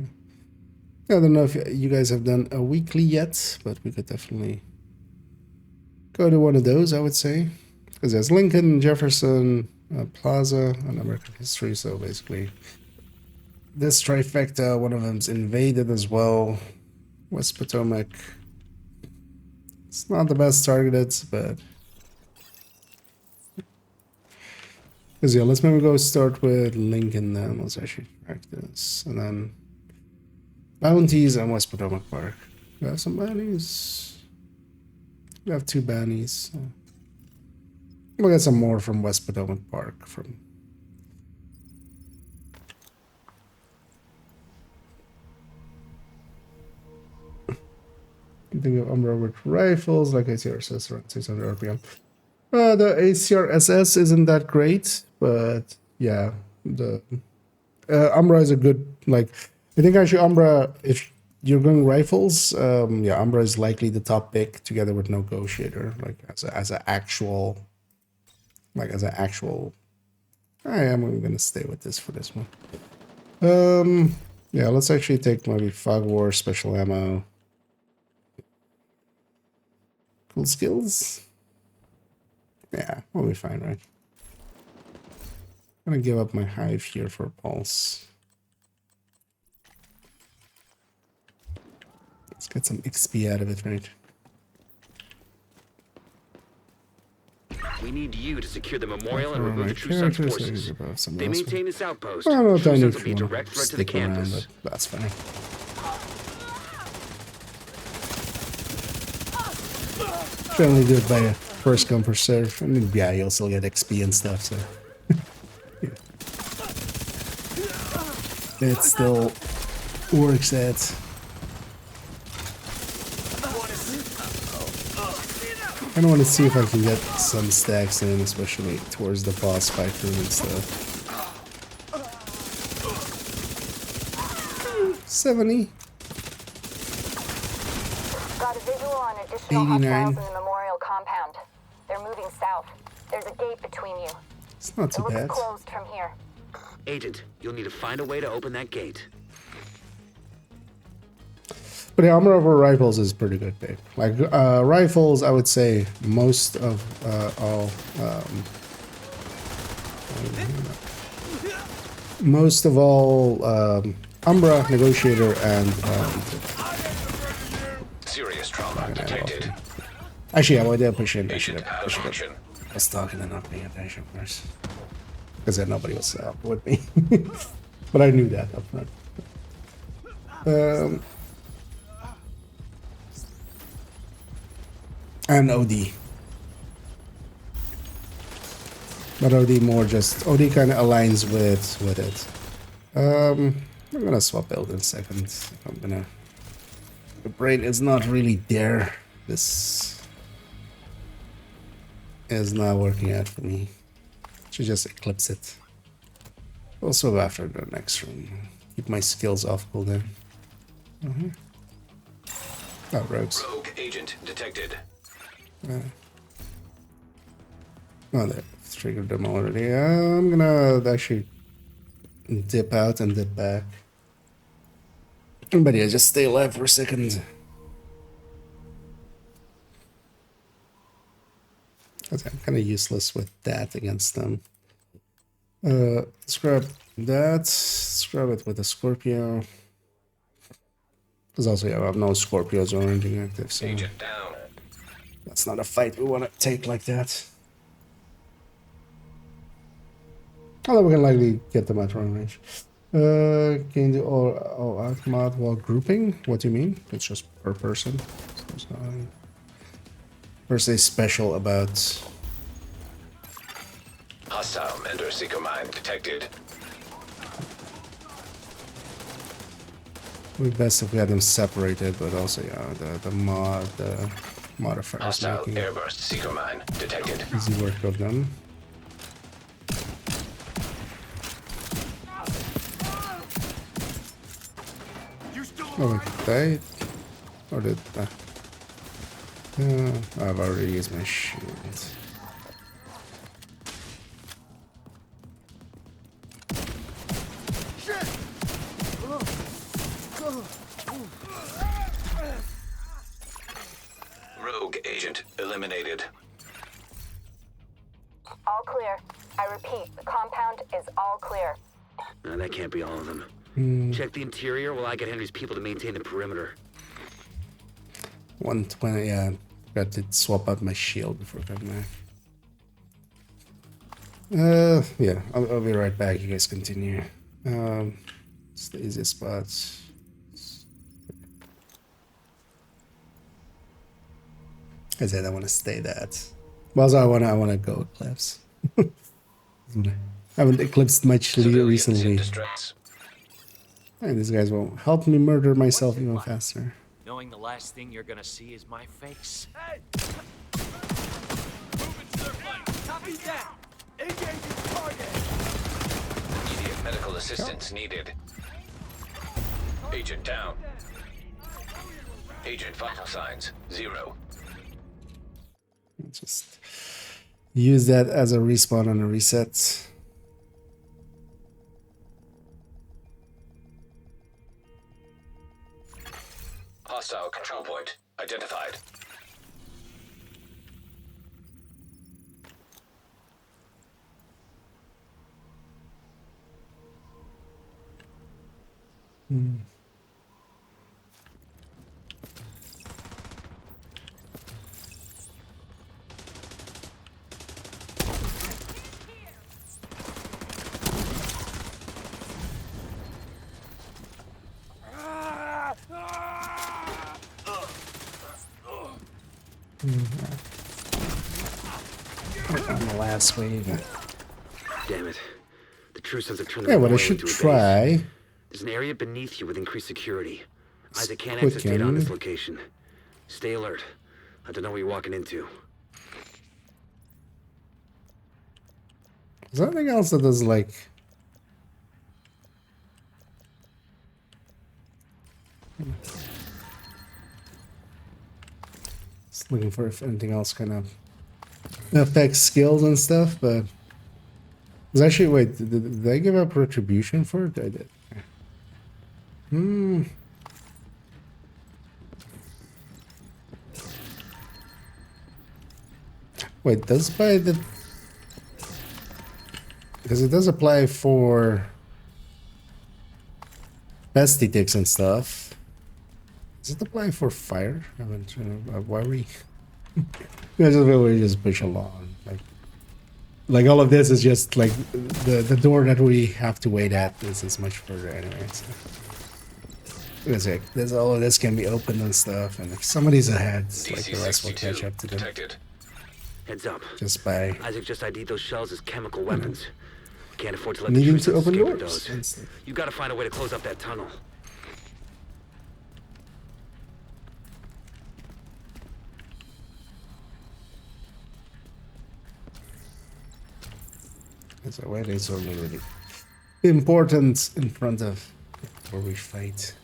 don't know if you guys have done a weekly yet, but we could definitely go to one of those, I would say. Because there's Lincoln, Jefferson, Plaza, and American history, so basically this trifecta, one of them's invaded as well. West Potomac. It's not the best targeted, but because yeah, let's maybe go start with Lincoln then. Let's actually practice. And then bounties and West Potomac Park. We have some bounties. We have 2 bounties. So we'll get some more from West Potomac Park. From I think of Umbra with rifles, like ACRSS around 600 RPM. The ACRSS isn't that great, but yeah, the Umbra is a good, like, I think actually Umbra, if you're going rifles. Yeah, Umbra is likely the top pick together with Negotiator, like as an actual, I am gonna stay with this for this one. Yeah, let's actually take maybe Fog War, special ammo, cool skills. Yeah, we'll be fine, right? I'm gonna give up my hive here for Pulse. Let's get some XP out of it, right? We need you to secure the memorial and For remove my the True Sons characters, forces. some They else. maintain this outpost. I don't know if I True need Sons will be a to direct threat to the stick around, campus. but that's fine. Generally do it by a first come first serve. I mean, yeah, you'll still get XP and stuff, so it still works out. I don't want to see if I can get some stacks in, especially towards the boss fight room and stuff. 70. Got a visual on additional 89. hostiles in the memorial compound. They're moving south. There's a gate between you. It's not It too looks bad. closed from here. Agent, you'll need to find a way to open that gate. But the armor over rifles is pretty good, babe. Like rifles, I would say most of all, Umbra, Negotiator, and Serious trauma detected. actually, I did push in. I should Agent have. out of mission. I was talking and not paying attention, of course, because then nobody was with me. But I knew that up front. And OD. But OD more just OD kind of aligns with it. I'm gonna swap build in a second. The brain is not really there. This is not working out for me. Should just eclipse it. Also after the next room. Keep my skills off cooldown. Oh, rogues. Rogue agent detected. Oh, they triggered them already. I'm gonna actually dip out and dip back. But yeah, just stay alive for a second. Okay, I'm kind of useless with that against them. Scrap that. Scrap it with a Scorpio. Because also, yeah, I have no Scorpios or anything active, so Agent down. that's not a fight we want to take like that. Although we can likely get them at run range. Can you do all out mod while grouping? What do you mean? It's just per person. So there's nothing per se special about. Hostile Mender Seeker Mine detected. It would be best if we had them separated, but also yeah, the modifiers Hostile making Airburst Seeker Mine detected. easy work of them. Oh, wait, died? Or did I've already used my shield. Rogue agent eliminated. All clear. I repeat, the compound is all clear. No, that can't be all of them. Check the interior while I get Henry's people to maintain the perimeter. 120, yeah. Got to swap out my shield before coming back. Yeah, I'll be right back. You guys continue. It's the easiest spots. I said I want to stay that. But also I want to go Eclipse. I haven't eclipsed much Civilians in recently. distress. And these guys will help me murder myself even faster. Knowing the last thing you're gonna see is my face. Hey! Moving circling. Copy that. Engaging target. Immediate medical assistance needed. Agent down. Agent vital signs 0. Just use that as a respawn and a reset. Hostile control point identified. On the last wave. Damn it. The true sons have turned Yeah, the what I memorial should into a base. try. There's an area beneath you with increased security. Isaac can't access data on this location. Stay alert. I don't know what you're walking into. Is there anything else that does like? Just looking for if anything else kind of affects skills and stuff, but it's actually wait. Did I give up retribution for it? I did. Wait, does by the because it does apply for bestie ticks and stuff. Does it apply for fire? I haven't. Why are we? We just push along. Like all of this is just like the door that we have to wait at is much further anyway. So. It's like there's all of this can be opened and stuff, and if somebody's ahead, it's like the rest will catch up to them. Detected. Heads up. Just by Isaac just ID'd those shells as chemical weapons. Can't afford to let needing the to true sons open escape with doors. those. You gotta find a way to close up that tunnel. So where is really important in front of where we fight.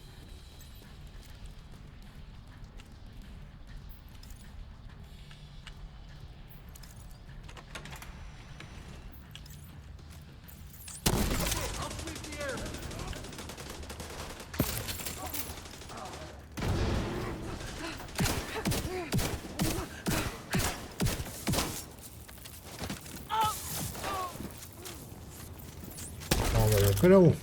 Pero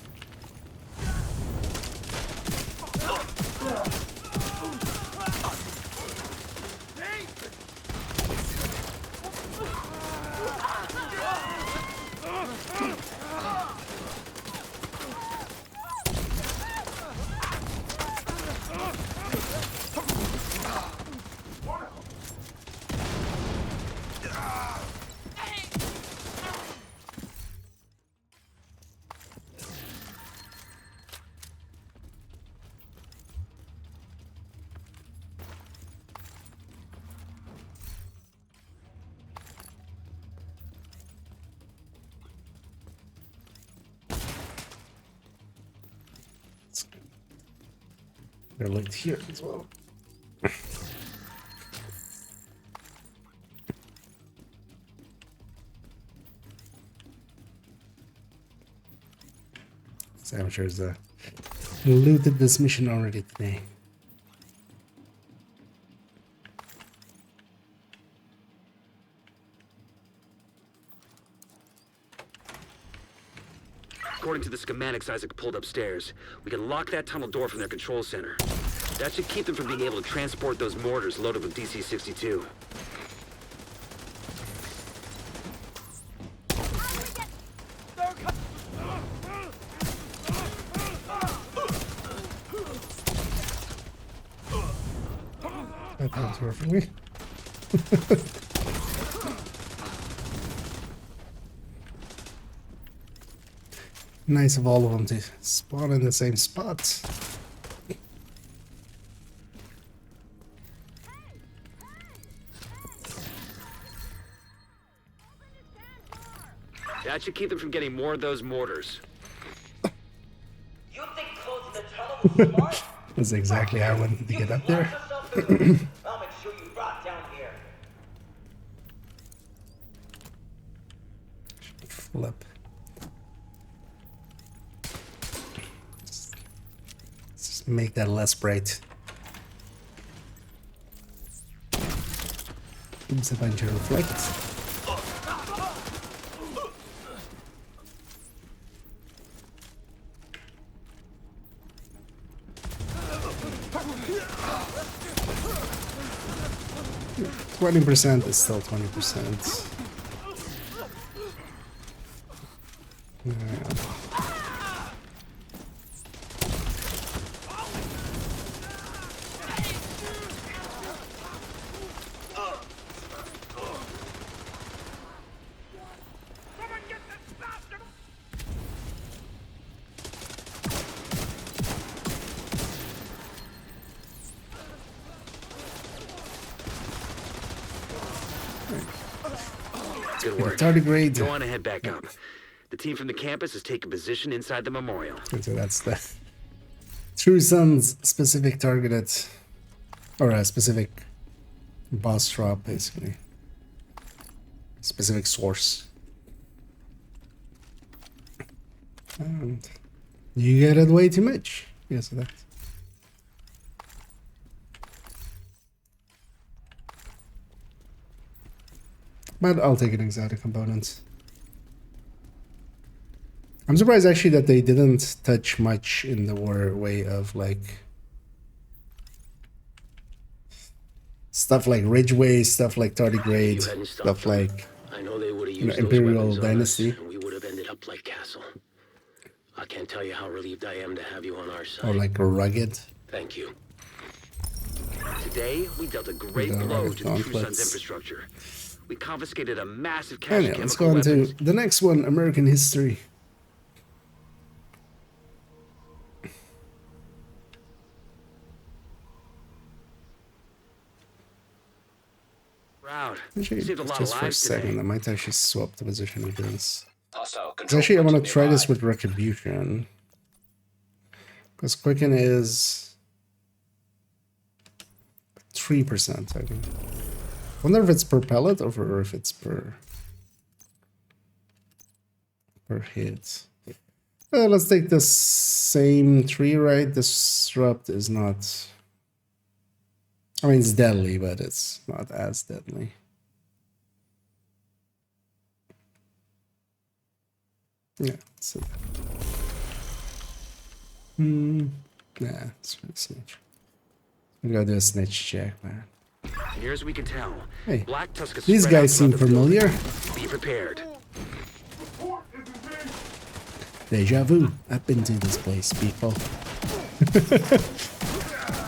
they're linked here as well. Amateurs looted this mission already today. According to the schematics Isaac pulled upstairs, we can lock that tunnel door from their control center. That should keep them from being able to transport those mortars loaded with DC-62. That worked for me. Nice of all of them to spawn in the same spot. That should keep them from getting more of those mortars. You think closing the tunnel was smart? That's exactly how I wanted to get up there. I'll make sure you rot down here. Flip. Let's just make that less bright. Oops, a bunch of reflect. 20% is still 20%. Yeah. Good work. Tardigrade. Go on and head back up. The team from the campus has taken position inside the memorial. And so that's the True Sun's specific targeted, or a specific boss drop, basically. Specific source. And you get it way too much. Yes, that. But I'll take an exotic component. I'm surprised actually that they didn't touch much in the way of like stuff like Ridgeway, stuff like Tardigrade, stuff like I know they would have used Imperial those Dynasty. and we would have ended up like Castle. I can't tell you how relieved I am to have you on our side. Or like Rugged. Thank you. Today, we dealt a great The blow Rugged to the True Sun's Gauntlets. infrastructure. We confiscated a massive cache Anyway, of let's chemical go on to weapons. the next one, American history. Proud. Actually, Saved a lot of just for a lives second, today. I might actually swap the position of this. Hostile 'Cause control actually, I want point to try this nearby. with Retribution. Because Quicken is 3%, I think. Wonder if it's per pellet or if it's per hit. Let's take the same tree, right? Disrupt is not... I mean, it's deadly, but it's not as deadly. Yeah, so... Nah, it's for the snitch. We gotta do a snitch check, man. Near as we can tell, Hey, Black Tusk is these spread out guys seem throughout the building. familiar. Be prepared. Deja vu. I've been to this place, people.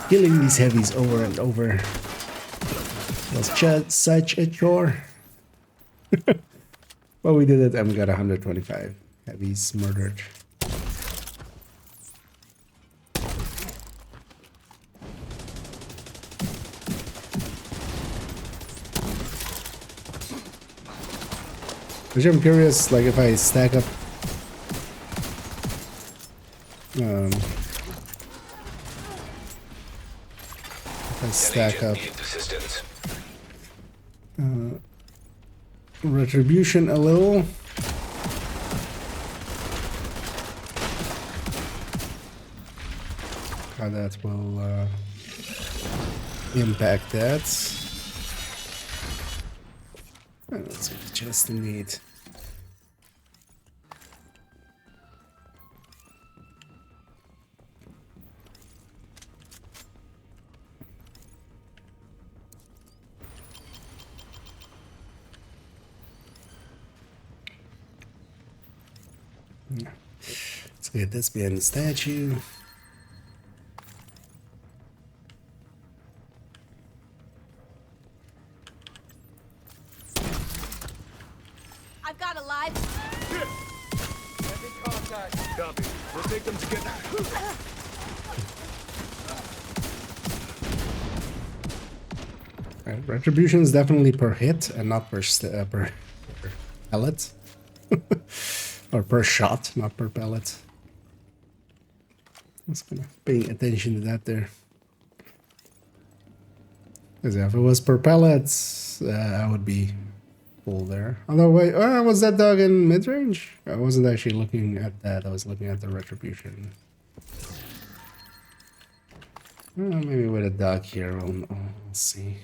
Killing these heavies over and over was such a chore. Well, we did it and we got 125 heavies murdered. Which I'm curious, like if I stack up if I stack up Needs assistance. Retribution a little. How that will impact that. Let's see the chest indeed. Let's get this behind the statue. I've got a live. Heavy contact. Copy. We'll take them together. Right, retribution is definitely per hit and not per pellet. Or per shot, not per pellet. was kind of paying attention to that there. Because if it was per pellets, I would be full there. Although, wait, was that dog in mid-range? I wasn't actually looking at that. I was looking at the retribution. Maybe with a dog here, we'll see.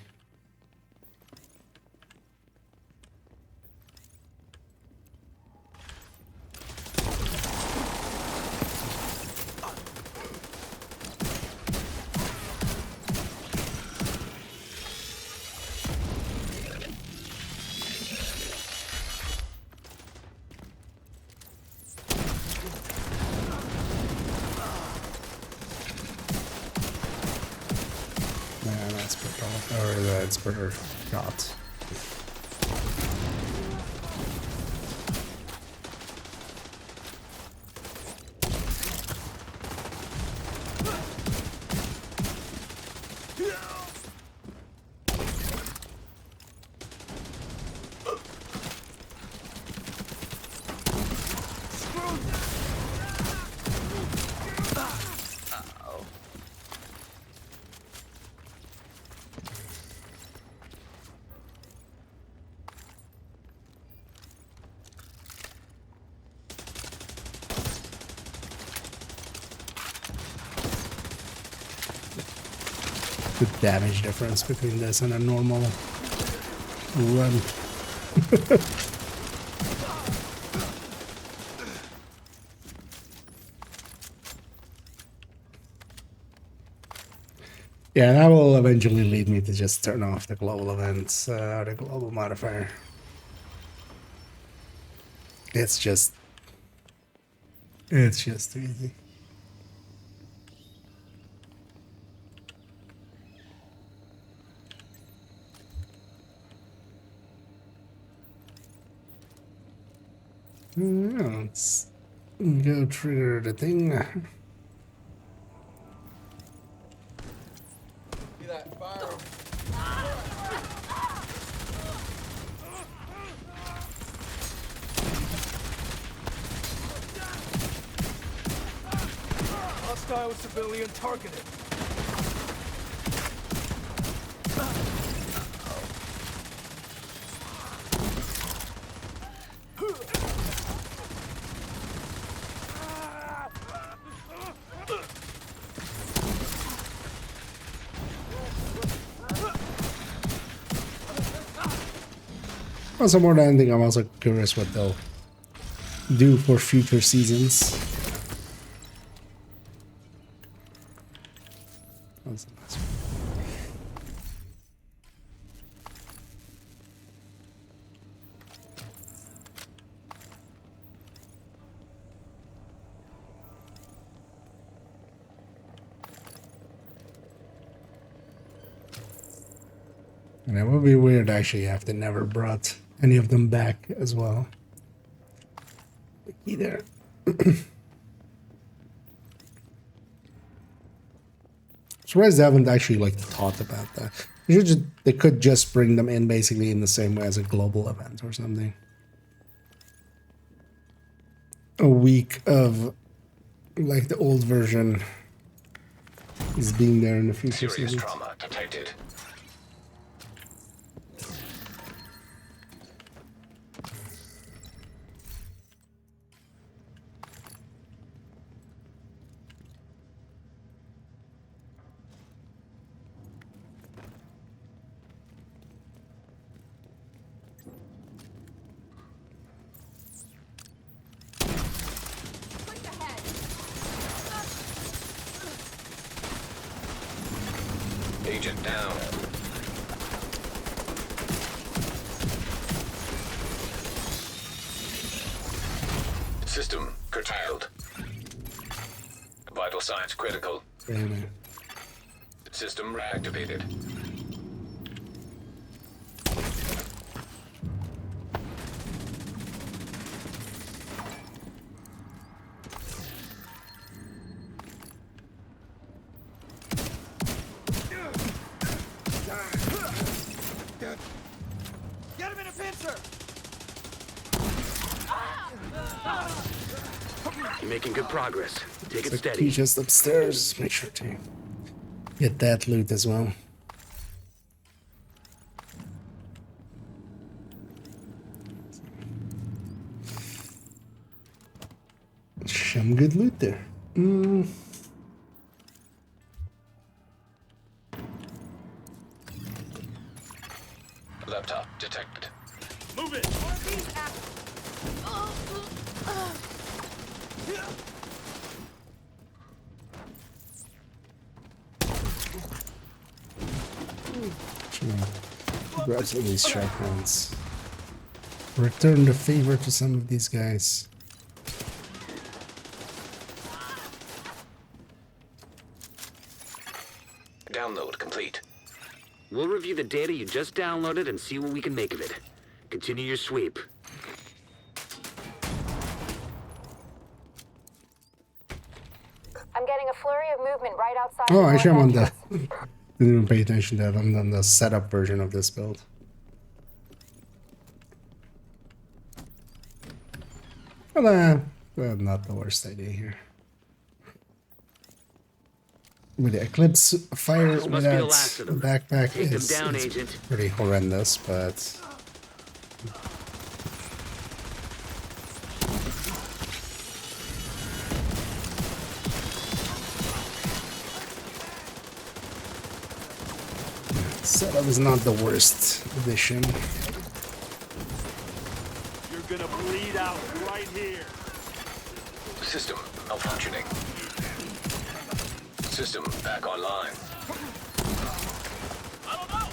Or that's per shot. The damage difference between this and a normal run. Yeah, that will eventually lead me to just turn off the global events, the global modifier. It's just too easy. Let's go trigger the thing. Hostile civilian targeted. Also, more than anything, I'm also curious what they'll do for future seasons. That's a nice one. And it would be weird actually if they never brought any of them back as well. Either. Surprised they haven't actually like thought about that. They could just bring them in basically in the same way as a global event or something. A week of like the old version is being there in the future. Serious trauma detected. Agent down. System curtailed. Vital signs critical. System reactivated. Get him in a pincer! You're making good progress. Take it He's steady. just upstairs. Make sure to get that loot as well. Some good loot there. Laptop detected. Move it! Grab some of these shotguns. Return the favor to some of these guys. Download complete. We'll review the data you just downloaded and see what we can make of it. Continue your sweep. I'm getting a flurry of movement right outside. Oh, the actually, I'm on north the. entrance. Didn't even pay attention to that. I'm on the setup version of this build. Well, not the worst idea here. With the Eclipse fire This with must be the that last of them. backpack Take them is down, it's Agent. pretty horrendous, but setup is not the worst addition. You're gonna bleed out right here. System malfunctioning. System back online. I don't know.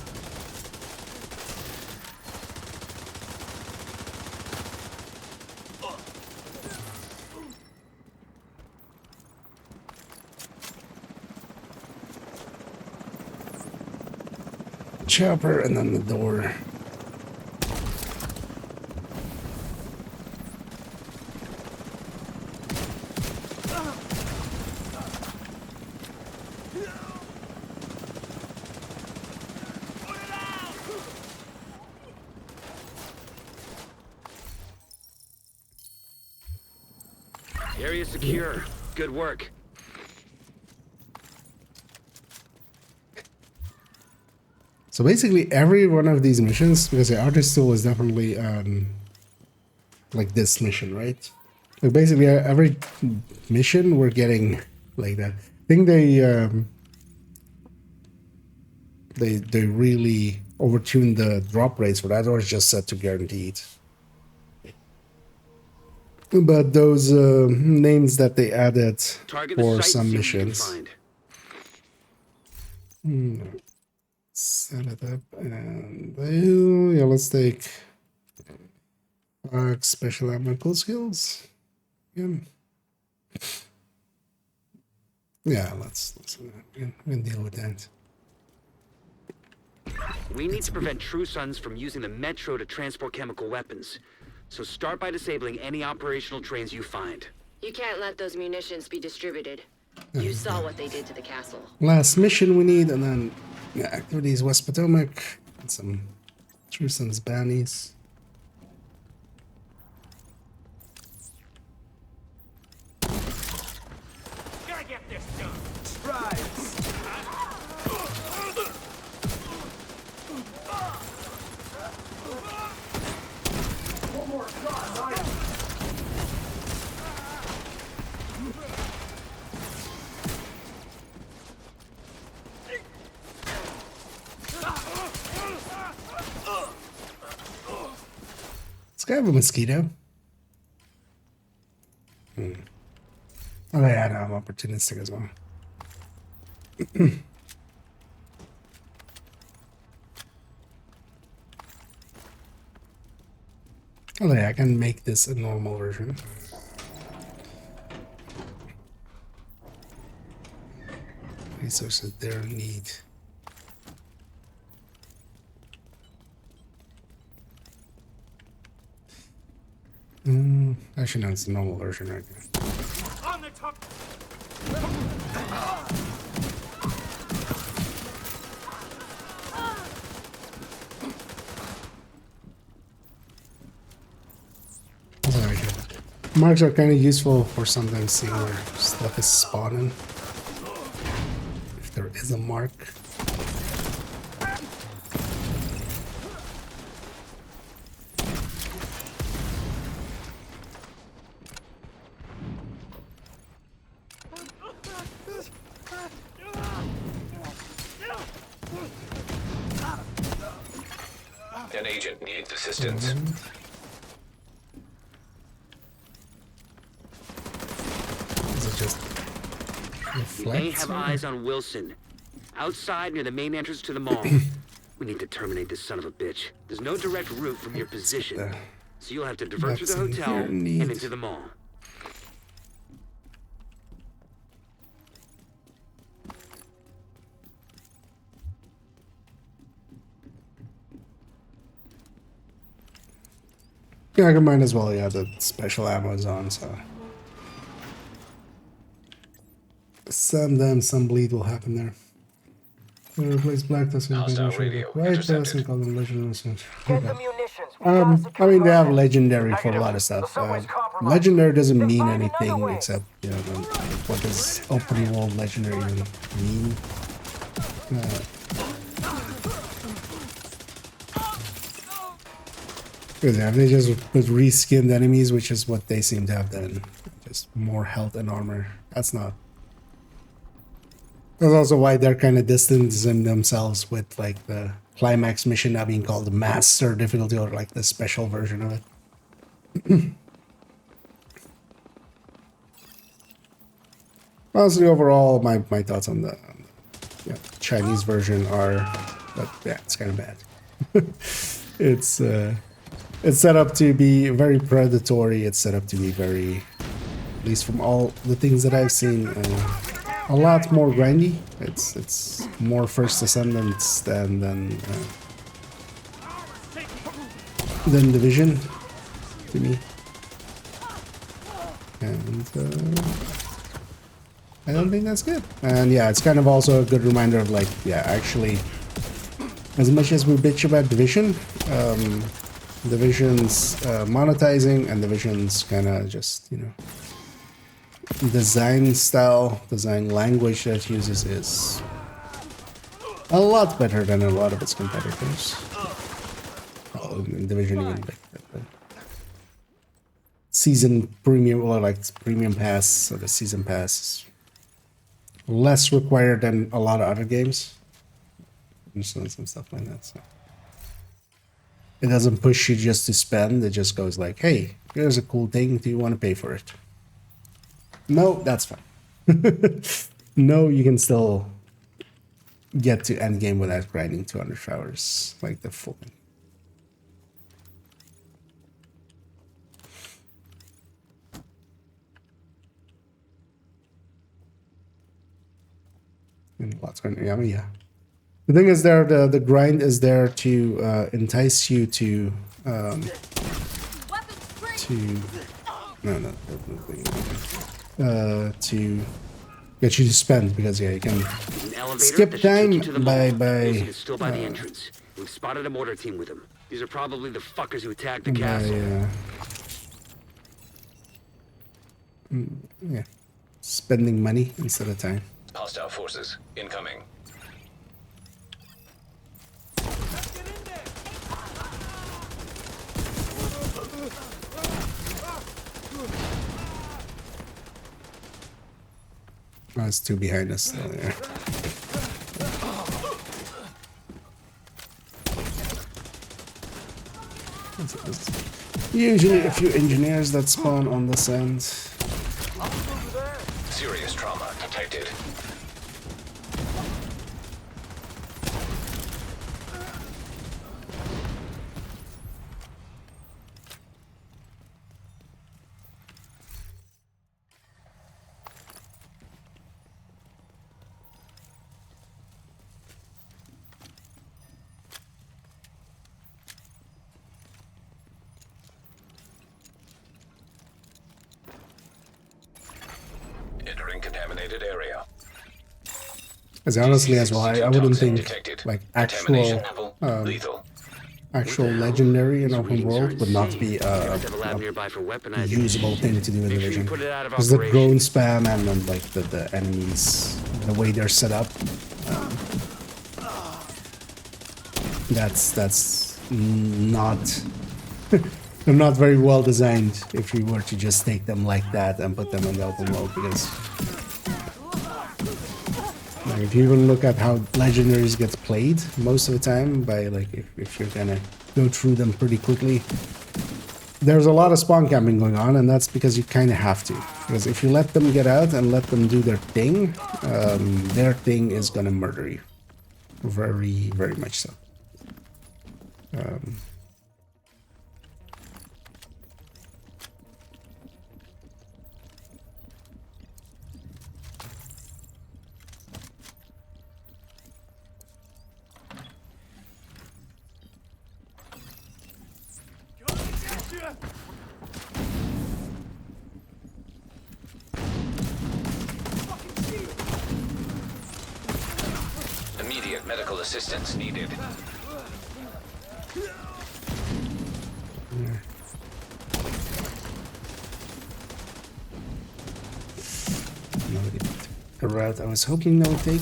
Chopper and then the door. Area secure. Good work. So basically every one of these missions, because the artist tool is definitely like this mission, right? Like basically every mission we're getting like that. I think they really overtuned the drop rates for that, or it's just set to guaranteed. But those names that they added Target the for site some and see what you can missions. find. Set it up and yeah, let's take special medical skills. Yeah, let's we can deal with that. We need to prevent True Sons from using the Metro to transport chemical weapons. So start by disabling any operational trains you find. You can't let those munitions be distributed. You saw what they did to the castle. Last mission we need, and then yeah, activities West Potomac and some True Sons bannies. Gotta get this done. Strides. One more shot, nice. This guy have a mosquito. Oh yeah, no, I'm opportunistic as well. Oh yeah, I can make this a normal version. Resources there need. Actually, no, it's the normal version right now. On the top. That's all right here. Marks are kind of useful for sometimes seeing where stuff is spawning. If there is a mark. An agent needs assistance. Is it just We may reflects? have eyes on Wilson. Outside near the main entrance to the mall. We need to terminate this son of a bitch. There's no direct route from your position. So you'll have to divert through the hotel and into the mall. Yeah, I might as well. Yeah, the special ammo is on, so some bleed will happen there. Replace black dust with white dust and call them legendary. I mean, they have legendary for a lot of stuff. Legendary doesn't mean anything except, you know, what does open world legendary even mean? If they just put reskinned enemies, which is what they seem to have done, just more health and armor. That's not. That's also why they're kind of distancing themselves with like the climax mission now being called the master difficulty or like the special version of it. Honestly, overall, my thoughts on the Chinese version are that yeah, it's kind of bad. It's set up to be very predatory. It's set up to be very, at least from all the things that I've seen, a lot more grindy. It's more first ascendants than Division to me, and I don't think that's good. And yeah, it's kind of also a good reminder of like, yeah, actually, as much as we bitch about Division, Division's monetizing and Division's kind of just, you know, design style, design language that it uses is a lot better than a lot of its competitors. Oh, Division even like the season premium or like premium pass or the season pass is less required than a lot of other games. And some stuff like that. So. It doesn't push you just to spend. It just goes like, hey, here's a cool thing. Do you want to pay for it? No, that's fine. No, you can still get to end game without grinding 200 hours like the full thing. And lots going. Yeah. The thing is, there the grind is there to entice you to to get you to spend, because yeah, you can skip time by still by the entrance. We've spotted a mortar team with them. These are probably the fuckers who attacked the castle. Yeah, spending money instead of time. Hostile forces incoming. Oh, it's two behind us. Oh, yeah. Usually a few engineers that spawn on this end. Serious trauma detected. Entering contaminated area. As honestly as well, I wouldn't think detected. like actual Lethal. actual legendary in open readings are world would not be insane. You have to have a lab nearby for a weaponizing usable shit. thing to do in Make sure you Division. put it out of Because the operation. drone spam and then like the enemies, the way they're set up, that's not they're not very well designed if you were to just take them like that and put them in the open world, because like, if you even look at how legendaries get played most of the time, by like if you're gonna go through them pretty quickly, there's a lot of spawn camping going on, and that's because you kind of have to. Because if you let them get out and let them do their thing is gonna murder you. Very, very much so. Immediate medical assistance needed. The route I was hoping they would take.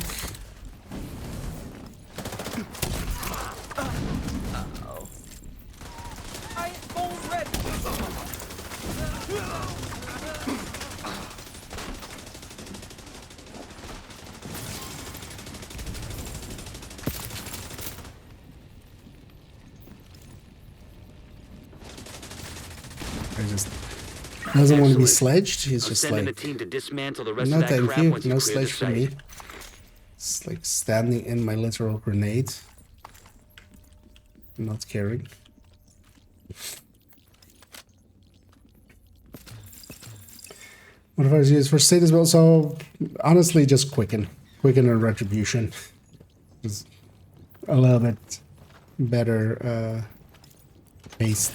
Doesn't want to be sledged. He's just sending like, a team to dismantle the rest no of that thank crap you, once no you clear the sledge for site. me. It's like standing in my literal grenade. Not caring. What if I was used for state as well? So honestly, just quicken and retribution. Just a little bit better paced.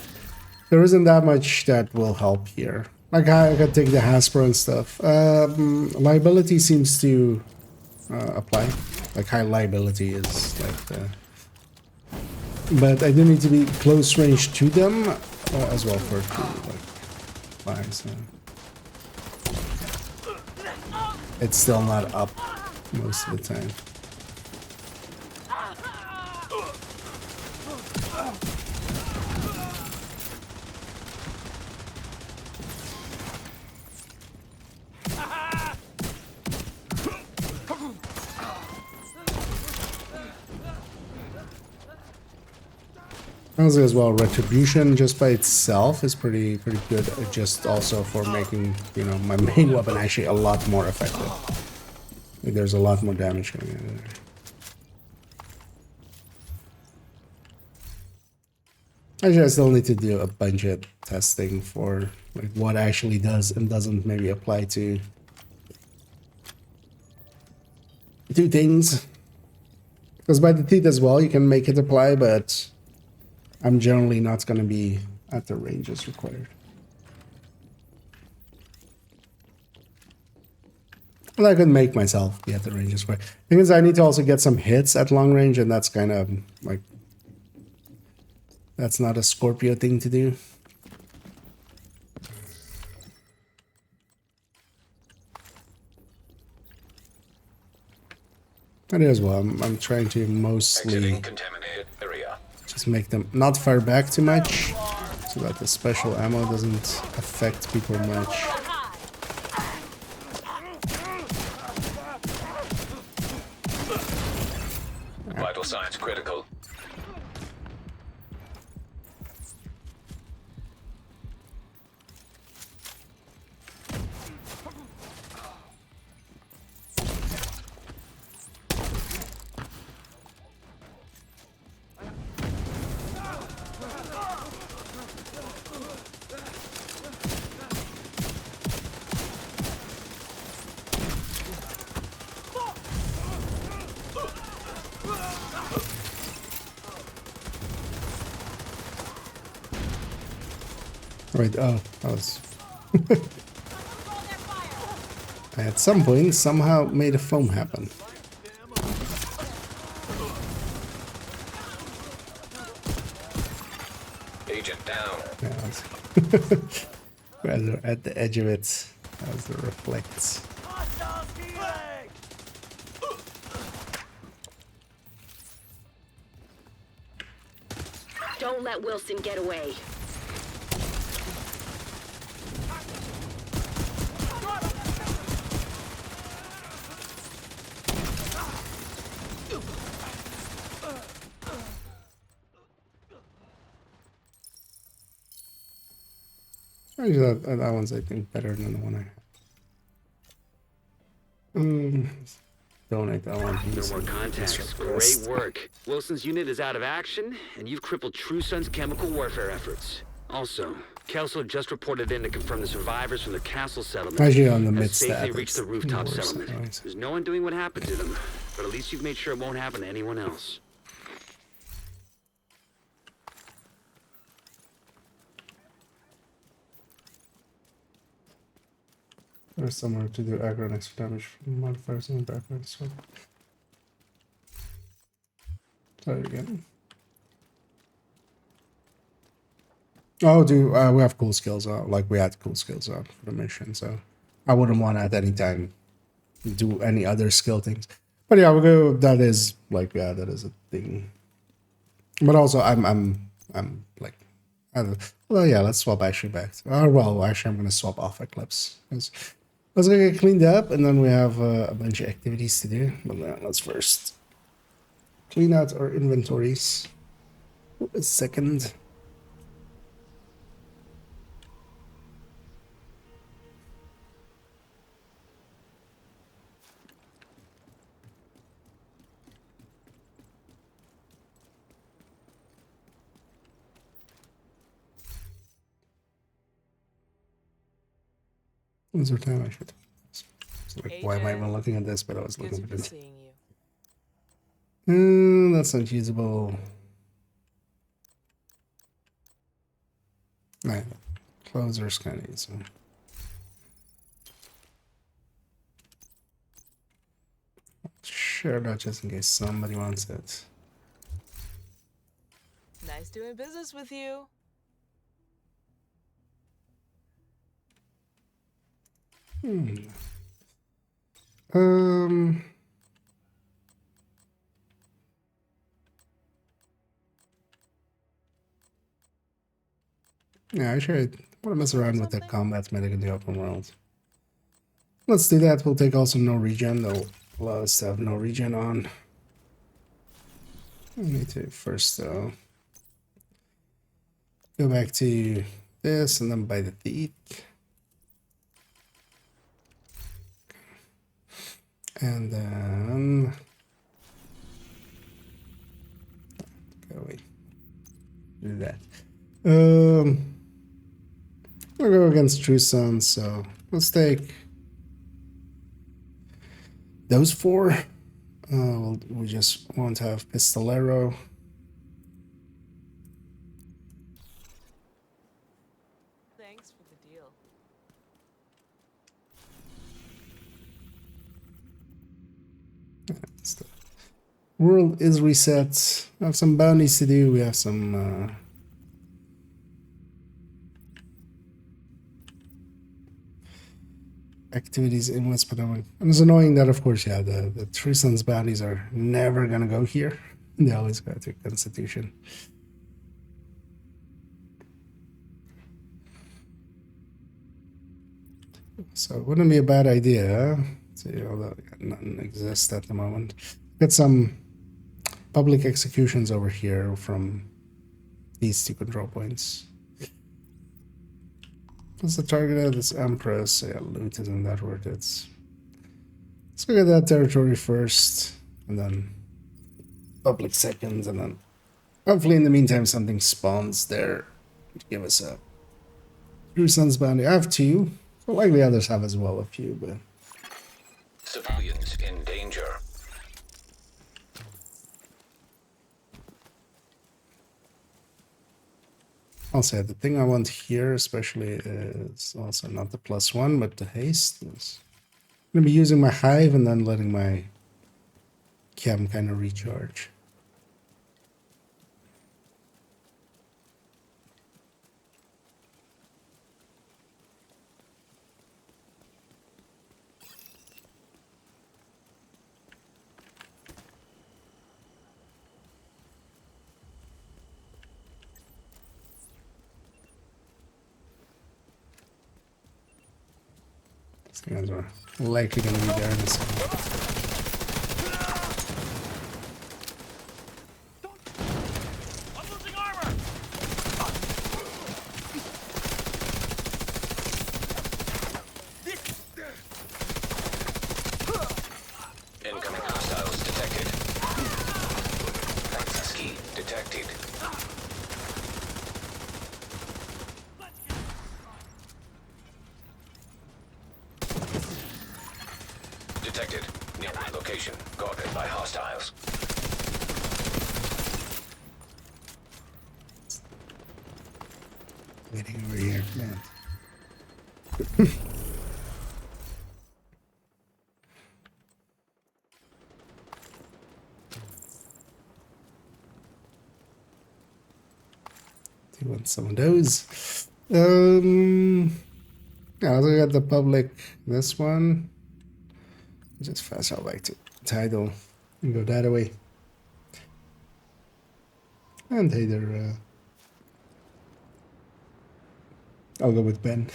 There isn't that much that will help here. Like I could take the Hasbro and stuff. Liability seems to apply. Like high liability is like the... But I do need to be close range to them as well for it to like fly. So it's still not up most of the time. As well, retribution just by itself is pretty good. Just also for making, you know, my main weapon actually a lot more effective. Like, there's a lot more damage going on there. Actually, I still need to do a bunch of testing for like what actually does and doesn't maybe apply to things. Because by the teeth as well, you can make it apply, but I'm generally not going to be at the ranges required. Well, I could make myself be at the ranges required. Thing is, I need to also get some hits at long range, and that's kind of like... That's not a Scorpio thing to do. That is well. I'm trying to mostly just make them not fire back too much, so that the special ammo doesn't affect people much. Vital signs critical. Right, oh, that was... I at some point somehow made a foam happen. Agent down. Yeah, rather at the edge of it as it reflects. Don't let Wilson get away. Actually, that one's, I think, better than the one I have. Donate that one. No more contacts. Great work. Wilson's unit is out of action, and you've crippled True Sun's chemical warfare efforts. Also, Kelso just reported in to confirm the survivors from the castle settlement Actually, on the have mid safely stat, reached the rooftop worse, settlement. anyways. There's no one doing what happened to them, but at least you've made sure it won't happen to anyone else. There's somewhere to do aggro and extra damage from modifiers in the background. So, try it again. Oh, we have cool skills out? Like we had cool skills out for the mission, so I wouldn't want at any time do any other skill things. But yeah, we'll go. That is like, yeah, that is a thing. But also, I'm like, well, yeah, let's swap actually back. Well, actually, I'm gonna swap off Eclipse. Let's go get cleaned up, and then we have a bunch of activities to do. But let's first clean out our inventories. A second. When's our time? I should. So like, why am I even looking at this? But I was looking at it. That's not usable. Nah, closer's kind of easy. Share that just in case somebody wants it. Nice doing business with you. Yeah, I want to mess around with the combat medic in the open world. Let's do that. We'll take also no regen. They'll allow us to have no regen on. I need to first go back to this and then by the teeth. And then go do that. We'll go against True Sun, so let's take those four. We just want to have Pistolero. Thanks for the deal. The world is reset. We have some bounties to do. We have some activities in West Panama. And it's annoying that, of course, yeah, the True Sun's bounties are never gonna go here. They always go to Constitution. So it wouldn't be a bad idea. See, although nothing exists at the moment. Get some public executions over here from these two control points. What's the target of this Empress? Yeah, loot isn't that worth it. Let's look at that territory first, and then public second, and then hopefully in the meantime something spawns there to give us a True Sun's bounty. I have two. Well, likely others have as well a few, but Civilians in danger. I'll say the thing I want here especially is also not the +1, but the haste. I'm gonna be using my hive and then letting my chem kind of recharge. These guys are likely gonna be there in a second. I'm losing armor. Incoming hostiles detected. Access key detected. Detected. Nearby location. Guarded by hostiles. Waiting over here, man. Do you want some of those? Yeah, I'll look at the public. This one. Just fast out back to title and go that way. And either I'll go with Ben.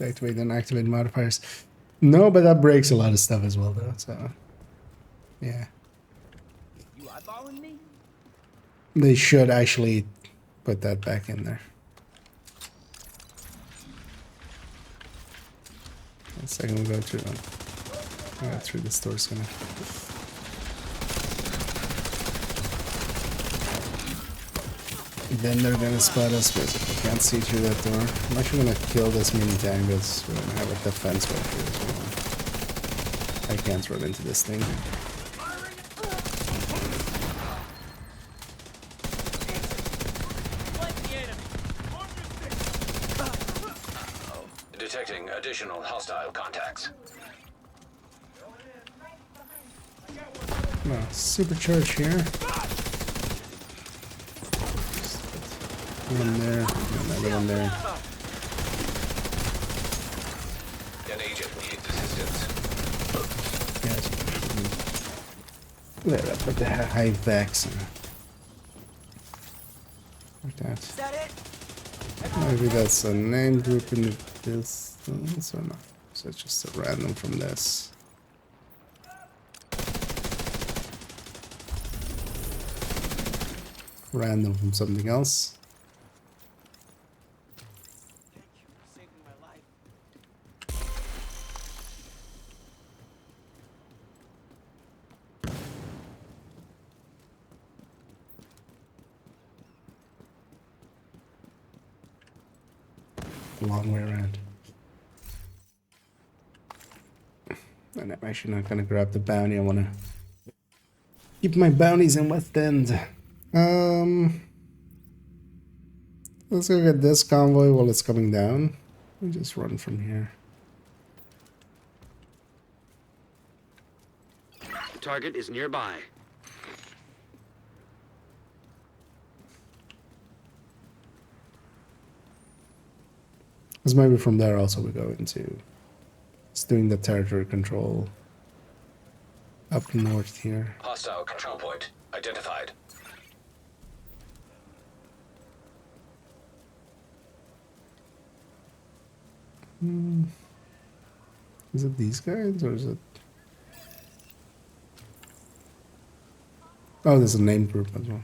Activate and activate modifiers. No, but that breaks a lot of stuff as well, though. So, yeah. You eyeballing me? They should actually put that back in there. A second, we'll go through the store's gonna. Then they're gonna spot us, but I can't see through that door. I'm actually gonna kill this mini tank, but we're gonna have a defense right here as well. I can't run into this thing. Detecting additional hostile contacts. No, supercharge here. One there, another one there. An agent needs assistance. Yes. Let up with the high vex. Like that. Is that it? Maybe that's a name group in the distance or not. So it's just a random from this. Random from something else. Thank you for saving my life. A long way around. And I'm actually not gonna grab the bounty. I wanna keep my bounties in West End. Let's go get this convoy while it's coming down. We just run from here. Target is nearby. Because maybe from there also we go into it's doing the territory control up north here. Hostile control point identified. Is it these guys or is it? Oh, there's a name group as well.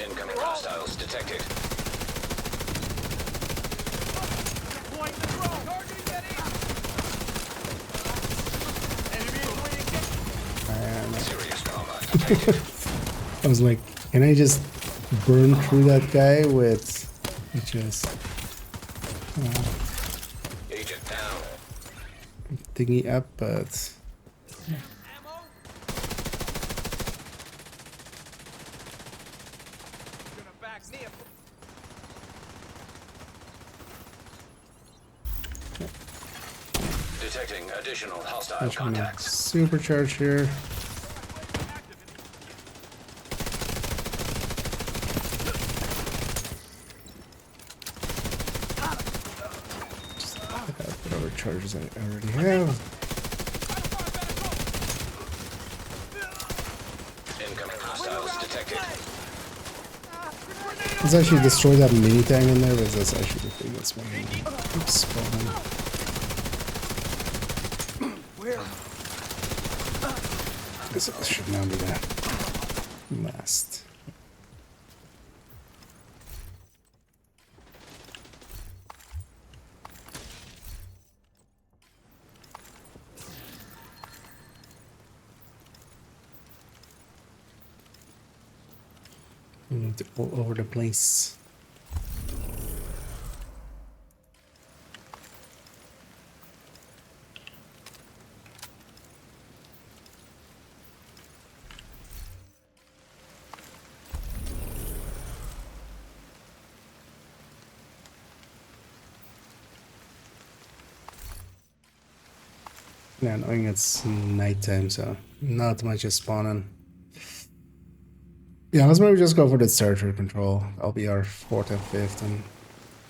Incoming hostiles detected. Point the drone. Targeting Eddie. Serious trauma detected. I was like, can I just burn through that guy with just Agent down. thingy up, but Ammo. Gonna back me up. Detecting additional hostile I'm gonna contacts. supercharge here. charges I already have. Incoming hostiles detected. Let's actually destroy that mini tank in there, because that's actually the thing that's making me keep spawning. This should now be the last. All over the place. Yeah, knowing it's nighttime, so not much is spawning. Yeah, let's maybe just go for the territory control. That'll be our 4th and 5th, and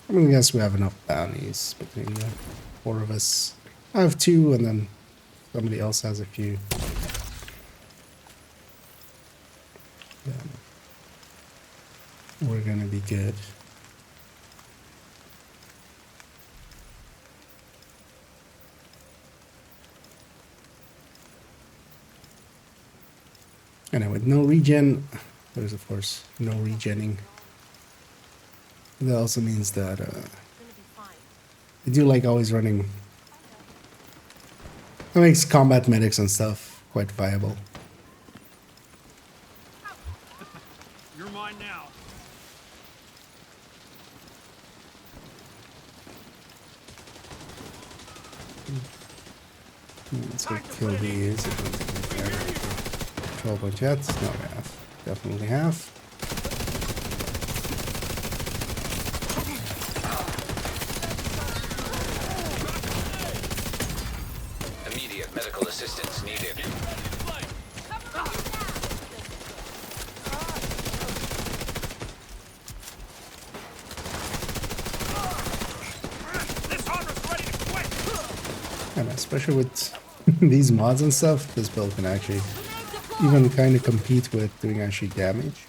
I mean, I guess we have enough bounties between the 4 of us. I have 2, and then somebody else has a few. Yeah. We're gonna be good. And with no regen, there's of course no regenning. That also means that I do like always running. That makes combat medics and stuff quite viable. You're mine now. Let's go kill these. 12 jets? No, we have. Definitely have. Immediate medical assistance needed. This armor's ready to quit. And especially with these mods and stuff, this build can actually even kind of compete with doing actually damage.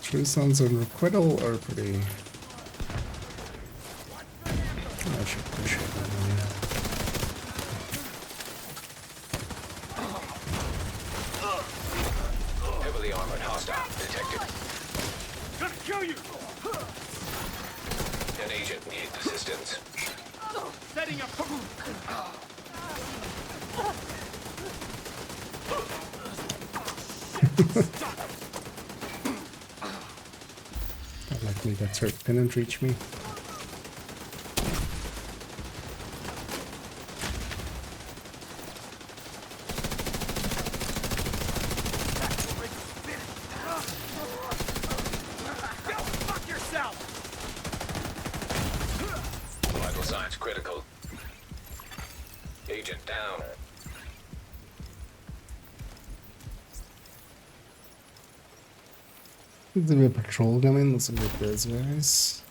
True Sons and Requital are pretty... I should push it. Heavily armored hostile detected. Gonna kill you. An agent needs assistance. Setting up. Not likely that third didn't reach me. Vital signs critical. Agent down. There's a bit of patrol coming. Let's look at those guys.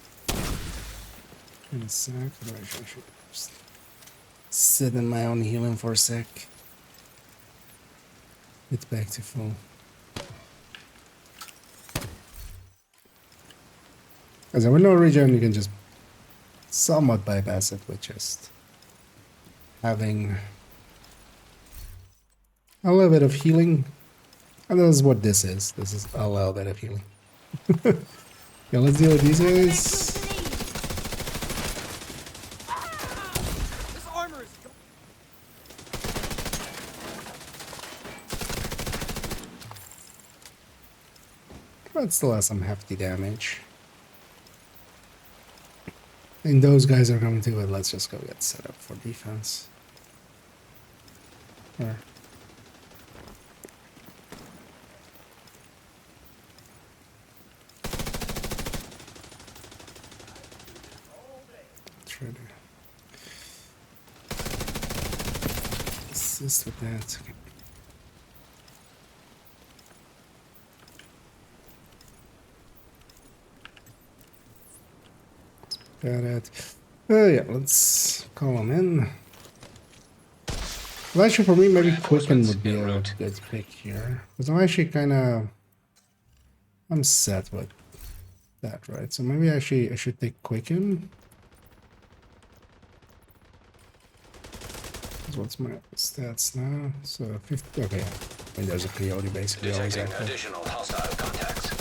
In a sec. I should just sit in my own healing for a sec. Get back to full. As with no regen, you can just somewhat bypass it with just having a little bit of healing. And this is what this is. This is a little bit of healing. Yeah, let's deal with these guys. This armor is. But still has some hefty damage. And those guys are going to, but let's just go get set up for defense. Or try to assist with that. Okay. Got it. Yeah, let's call him in. Well, actually, for me, maybe Quicken would be a good pick here. Because I'm actually kind of... I'm set with that, right? So maybe I should take Quicken. What's my stats now? So 50. Okay, I mean, there's a coyote basically. Detecting additional hostile contacts.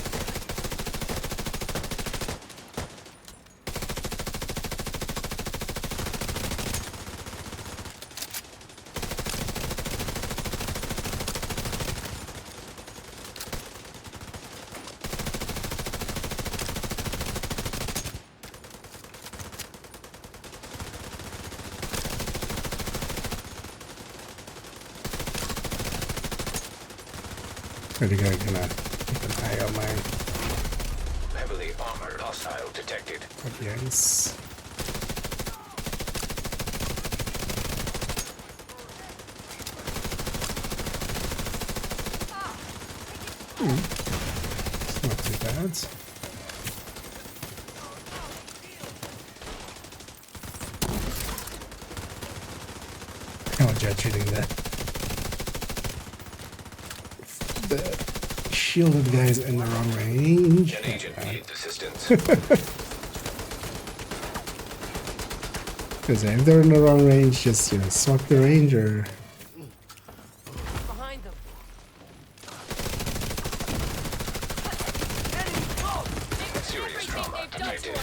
Pretty good, gonna keep an eye on my Heavily armored hostile detected. audience. It's not too bad. Oh, jet shooting that. The shielded guys in the wrong range. An agent needs assistance. Because if they're in the wrong range, just swap the range or. Behind them. Serious trauma detected.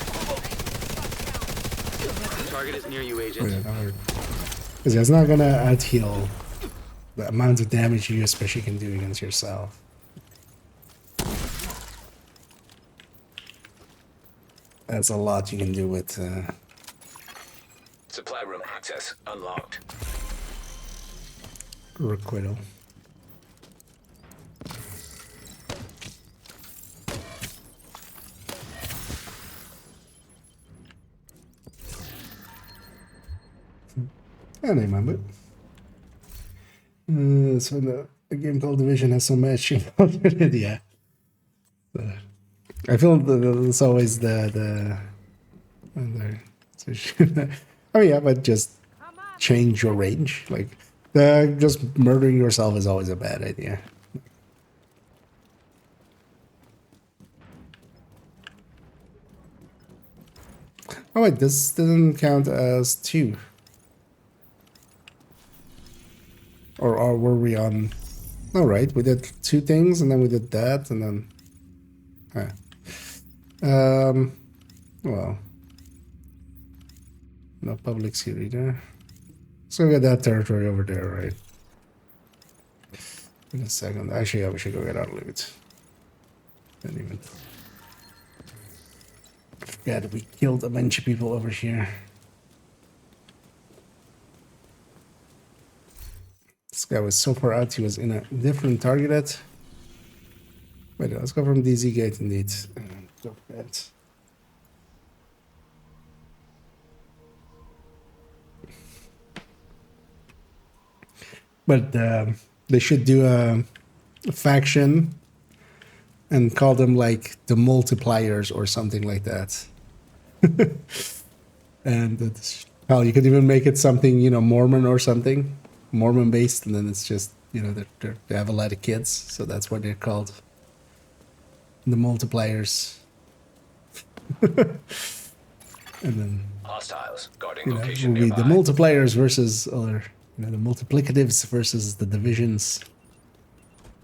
The target is near you, Agent. Because it's not gonna out heal the amount of damage you especially can do against yourself. That's a lot you can do with Supply room access unlocked. Requital. I remember. So the game called Division has so much involved in it, yeah. I feel it's always the I mean, yeah, but just change your range. Like, just murdering yourself is always a bad idea. Oh wait, this didn't count as 2. Or were we on... Oh, right, we did 2 things, and then we did that, and then... Well... No public security there. So we got that territory over there, right? In a second. Actually, yeah, we should go get our loot. Didn't even... forget we killed a bunch of people over here. This guy was so far out, he was in a different targeted. Wait, let's go from DZ gate indeed. Go for that. But they should do a faction and call them like the multipliers or something like that. And that's how you could even make it something, Mormon or something. Mormon based, and then it's just they have a lot of kids, so that's what they're called, the multipliers. And then Hostiles guarding will location be the nearby. multipliers versus other, the multiplicatives versus the divisions.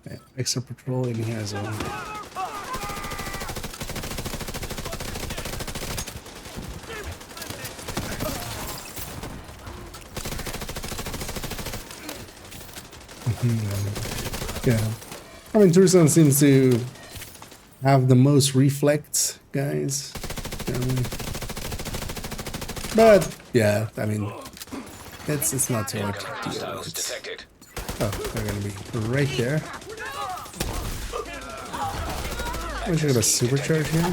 Yeah, extra patrol in here as well. Yeah, I mean, Tucson seems to have the most reflect guys, generally. But yeah, I mean, it's not too hard to deal with. Detected. Oh, they're gonna be right there. I'm just gonna supercharge here.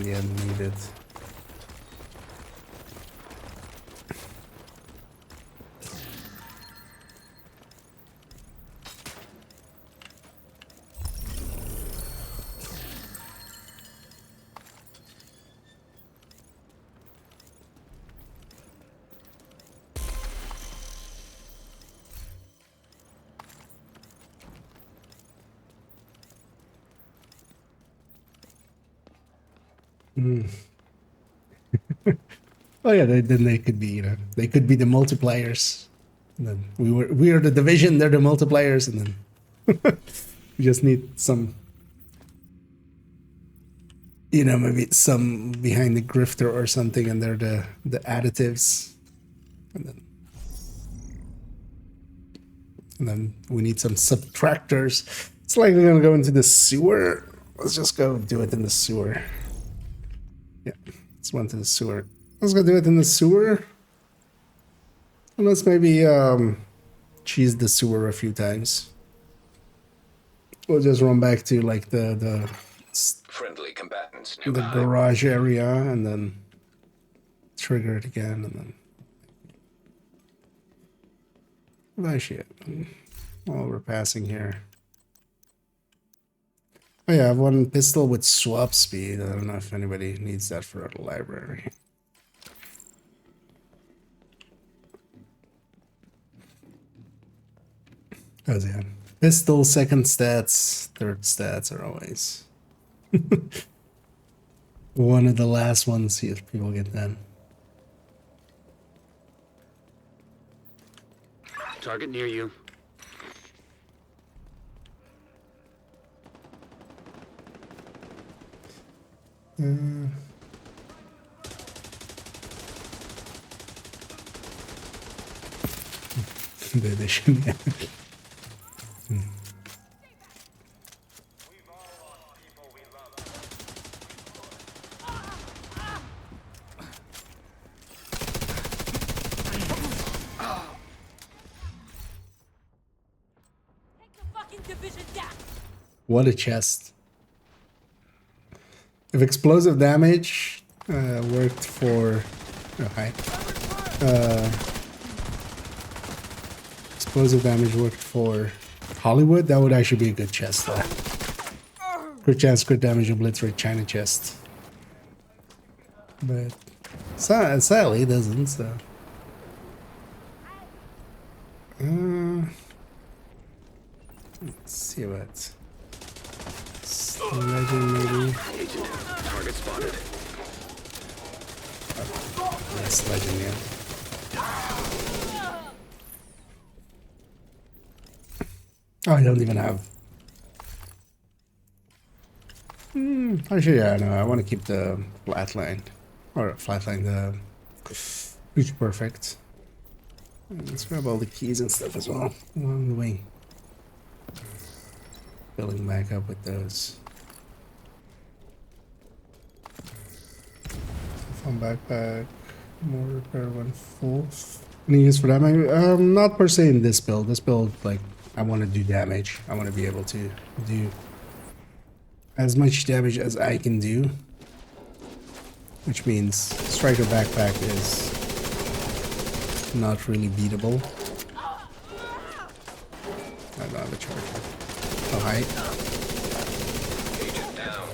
in the end needed. Oh yeah, then they could be, you know, they could be the multipliers. And then we are the division, they're the multipliers, and then we just need some, you know, maybe some behind the grifter or something, and they're the additives, and then we need some subtractors. It's like we're gonna go into the sewer. Let's just go do it in the sewer. Yeah, let's run to the sewer. Let's go do it in the sewer. And let's maybe cheese the sewer a few times. We'll just run back to like the Friendly combatants the nearby. garage area and then trigger it again and then. Oh shit. While we're passing here. Oh yeah, I have one pistol with swap speed. I don't know if anybody needs that for a library. Oh yeah. Pistol, second stats, third stats are always one of the last ones, see if people get them. Target near you. They shouldn't. What a chest. If explosive damage worked for... Oh, hi. Explosive damage worked for Hollywood, that would actually be a good chest though. Crit chance, crit damage, obliterate China chest. But sadly it doesn't, so... let's see what... Legend maybe. Agent, target spotted. That's legend, yeah. Oh, I don't even have. Actually, yeah, no, I want to keep the flatline. Or flatline, the reach perfect. Let's grab all the keys and stuff as well along the way. Building back up with those. Phone backpack, more repair when full. Any use for that? Not per se in this build. This build, like, I want to do damage. I want to be able to do as much damage as I can do. Which means striker backpack is not really beatable. I don't have a charger. Oh, hi. Agent down.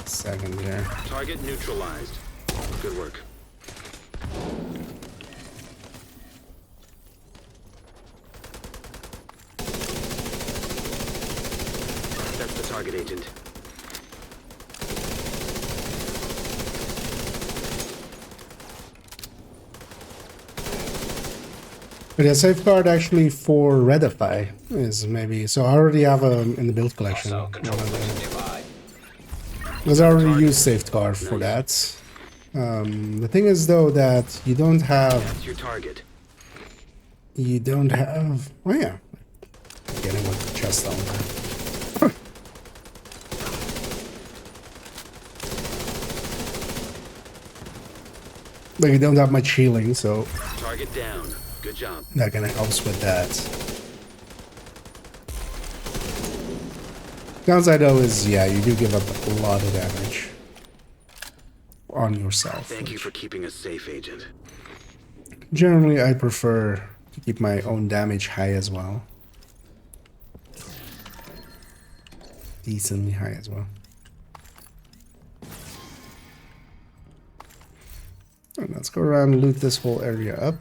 Second there. Target neutralized. Good work. That's the target, Agent. But a safeguard actually for Redify is maybe, so I already have in the build collection. Also, control point nearby. Because I already used safeguard for that. The thing is though that you don't have. That's your target. You don't have. Oh yeah, getting with the chest on there. But you don't have much healing, so Target down. Good job. that kind of helps with that. Downside though is, yeah, you do give up a lot of damage on yourself. Thank you for keeping us safe, Agent. Generally, I prefer to keep my own damage high as well. Decently high as well. And let's go around and loot this whole area up.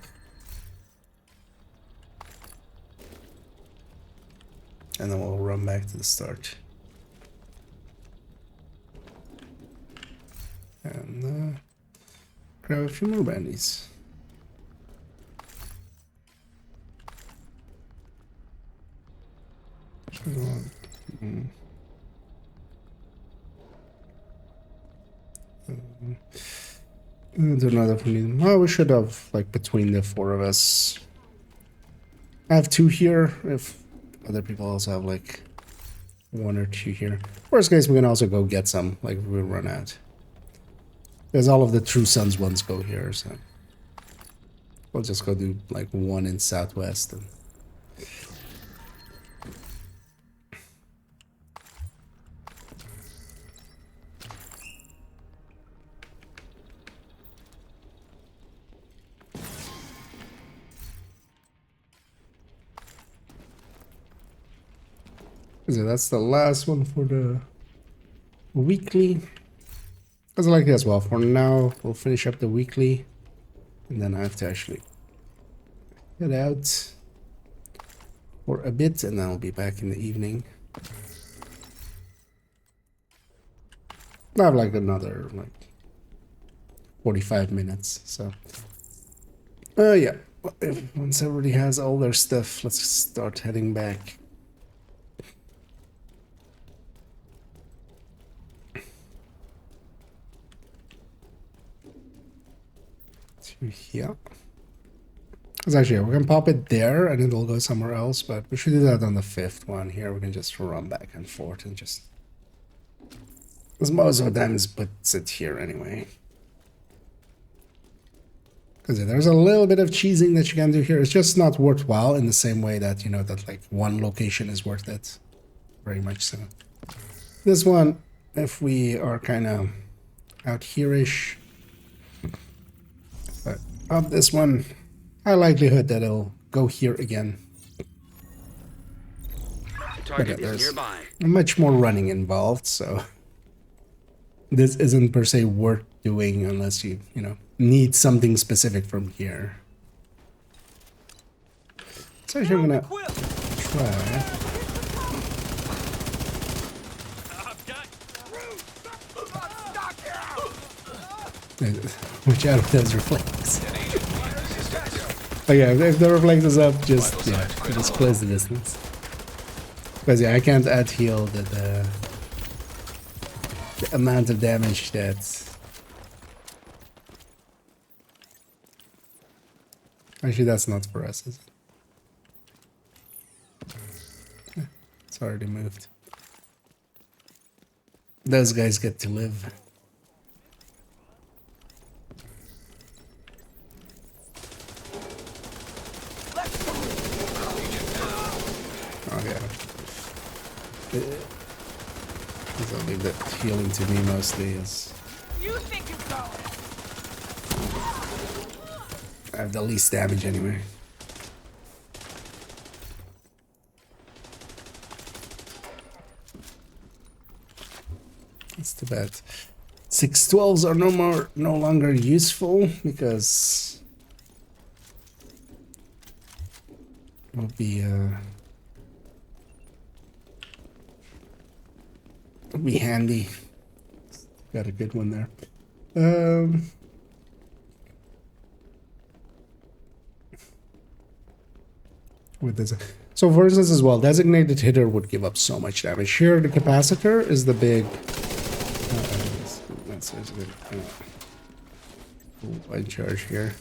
And then we'll run back to the start. And grab a few more bandies. Don't know if we need. Well, we should have, like, between the four of us. I have two here. If other people also have, like, one or two here. Worst case, we can also go get some, like, if we run out. Because all of the True Sons ones go here, so. We'll just go do, like, one in Southwest. And so that's the last one for the weekly. As I like it as well. For now, we'll finish up the weekly. And then I have to actually get out for a bit. And then I'll be back in the evening. I have like another, like, 45 minutes. So, yeah. Once everybody has all their stuff, let's start heading back. Yeah. Because actually, we can pop it there and it'll go somewhere else, but we should do that on the 5th one. Here we can just run back and forth and just... Because most of the time puts it here anyway. Because there's a little bit of cheesing that you can do here. It's just not worthwhile in the same way that, you know, that like one location is worth it. Very much so. This one, if we are kind of out here-ish, but up this one, high likelihood that it'll go here again. Target but there's nearby. Much more running involved, so this isn't per se worth doing unless you know, need something specific from here. So actually I'm gonna try. Which out of those reflects. But yeah, if the reflect is up, just just close the distance. Because yeah, I can't add heal the amount of damage that. Actually, that's not for us, is it? Yeah, it's already moved. Those guys get to live. I'll leave that healing to me mostly as You think it's going? I have the least damage anyway. That's too bad. 612s are no longer useful because will be handy. Got a good one there. With this, so for instance as well, designated hitter would give up so much damage. Here the capacitor is the big that's good. Wide charge here.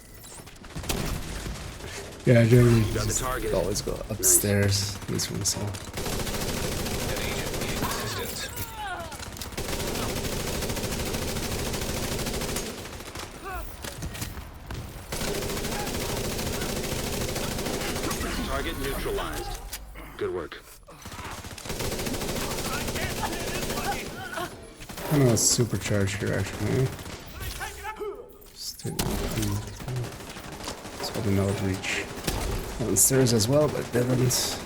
Yeah, generally just always go upstairs. This one, so. Target neutralized. Good work. I'm gonna supercharge here actually. So I don't know it reach downstairs as well, but it didn't.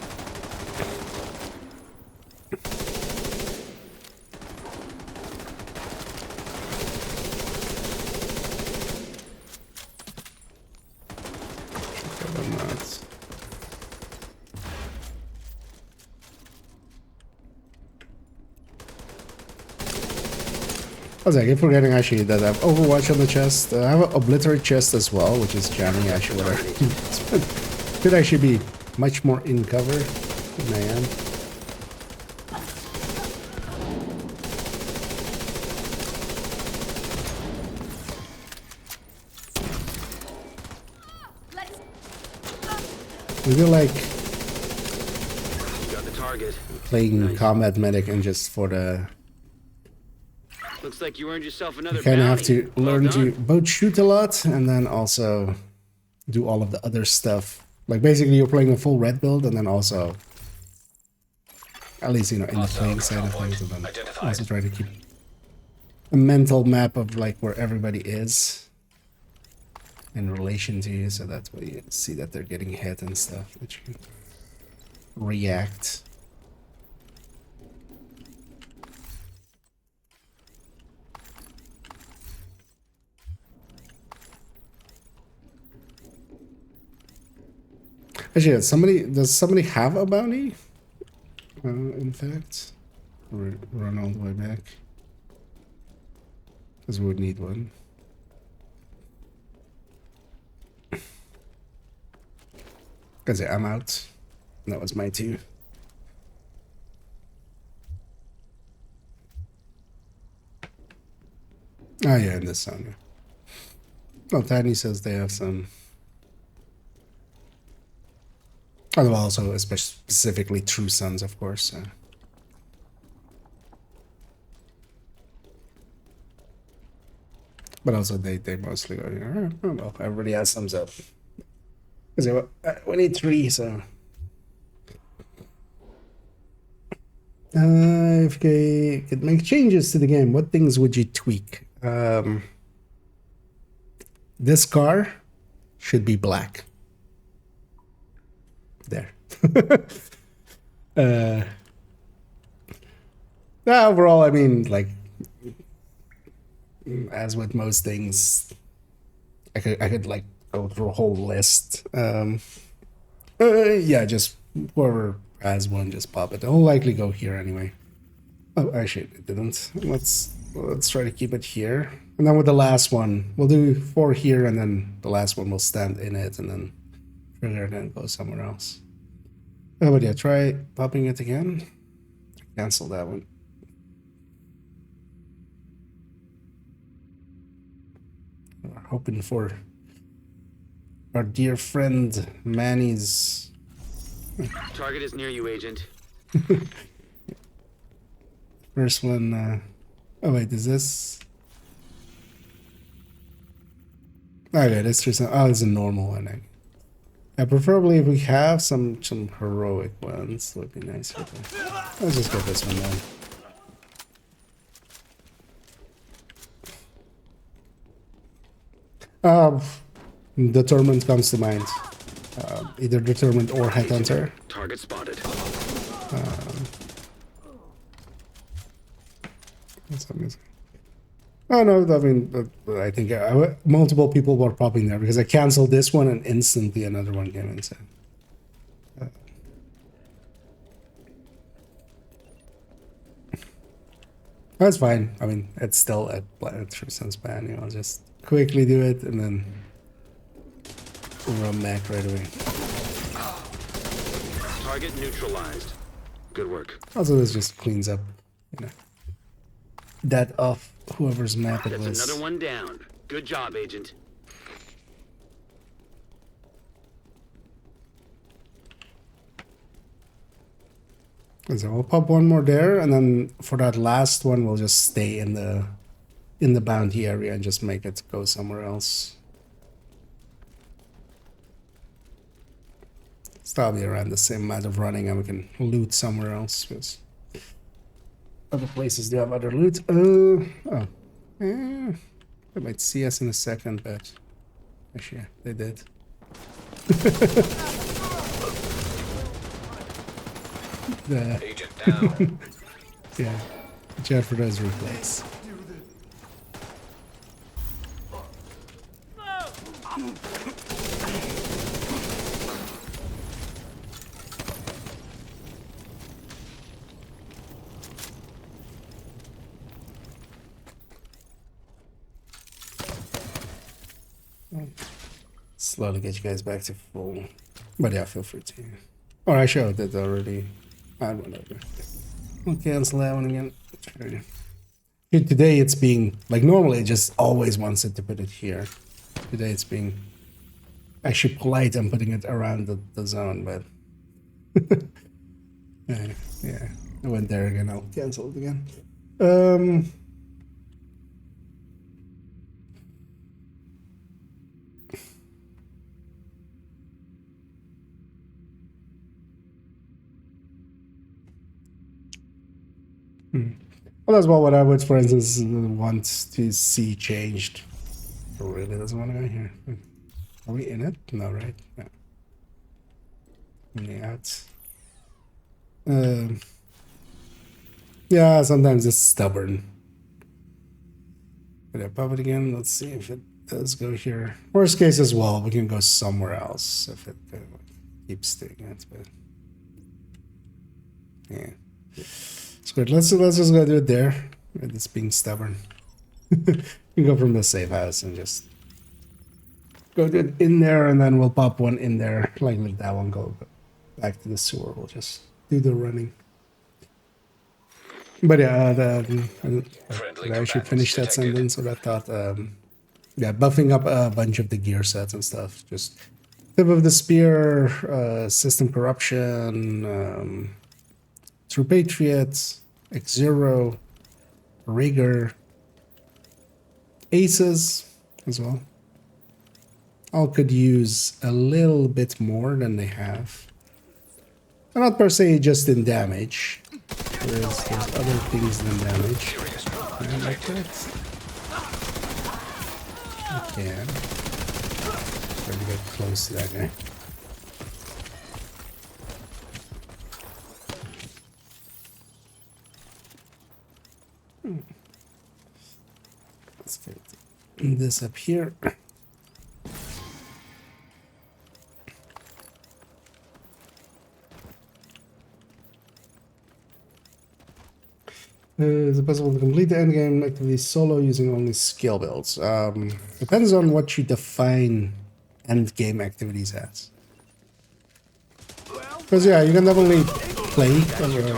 I was like, I keep forgetting actually that I have Overwatch on the chest. I have an Obliterate chest as well, which is jamming actually. Could actually be much more in cover than I am. We feel like Got the target. playing combat medic and just for the. Looks like you earned yourself another You kind of have bounty. to learn to both shoot a lot and then also do all of the other stuff. Like basically you're playing a full red build and then also, at least, you know, in the playing side of things, and then also try to keep a mental map of like where everybody is in relation to you, so that's why you see that they're getting hit and stuff, that you can react. Actually, does somebody have a bounty? In fact, run all the way back. Because we would need one. Because yeah, I'm out. That was my 2. Oh yeah, in this zone, yeah. Well, Tiny says they have some. Oh, well, also specifically True Sons, of course. But also they mostly go, oh, well, everybody has thumbs up. Because we need 3, so. If you could make changes to the game, what things would you tweak? This car should be black. There. Overall, I mean, like, as with most things, I could like go through a whole list. Yeah, just whoever has one, just pop it. I'll likely go here anyway. Oh, actually, it didn't. Let's try to keep it here, and then with the last one, we'll do 4 here, and then the last one will stand in it, and then trigger and then go somewhere else. Oh, but yeah, try popping it again. Cancel that one. We're hoping for our dear friend Manny's. Target is near you, Agent. First one. Oh wait, is this? Okay, that's just. Oh, it's a normal one. Yeah, preferably if we have some heroic ones, would be nice. Let's just get this one then. Determined comes to mind. Either Determined or Headhunter. Target spotted. Oh no, I mean, I think multiple people were popping there because I canceled this one and instantly another one came in. So. That's fine. I mean, it's still a True Sons ban. You know, I'll just quickly do it and then run back right away. Target neutralized. Good work. Also, this just cleans up, you know, that off whoever's map it That's was. another one down. Good job, Agent. And so we'll pop one more there, and then for that last one, we'll just stay in the bounty area and just make it go somewhere else. It's probably around the same amount of running, and we can loot somewhere else. Because other places do have other loot. Oh. They might see us in a second, but actually, yeah, they did. Agent down. Yeah, watch for those replays. Slowly get you guys back to full. But yeah, feel free to. Or I showed that already. Whatever. We'll cancel that one again. Today it's being like normally it just always wants it to put it here. Today it's being actually polite and putting it around the zone, but yeah, I went there again. I'll cancel it again. Well, that's what I would, for instance, want to see changed. It really doesn't want to go here. Are we in it? No, right? No. Only out. Yeah, sometimes it's stubborn. But I pop it again. Let's see if it does go here. Worst case as well, we can go somewhere else if it keeps doing it. But yeah. It's good. Let's just go do it there. It's being stubborn. You can go from the safe house and just go do it in there, and then we'll pop one in there. Like let that one go back to the sewer. We'll just do the running. But yeah, I actually finished that sentence, so I thought, yeah, buffing up a bunch of the gear sets and stuff. Just tip of the spear, system corruption. True Patriots, X0, Rigger, Aces as well. All could use a little bit more than they have. And not per se just in damage. There's other things than damage. Like that. I can. Try to get close to that guy. Let's get this up here. Is it possible to complete the endgame activity solo using only skill builds? Depends on what you define endgame activities as. Because yeah, you can definitely play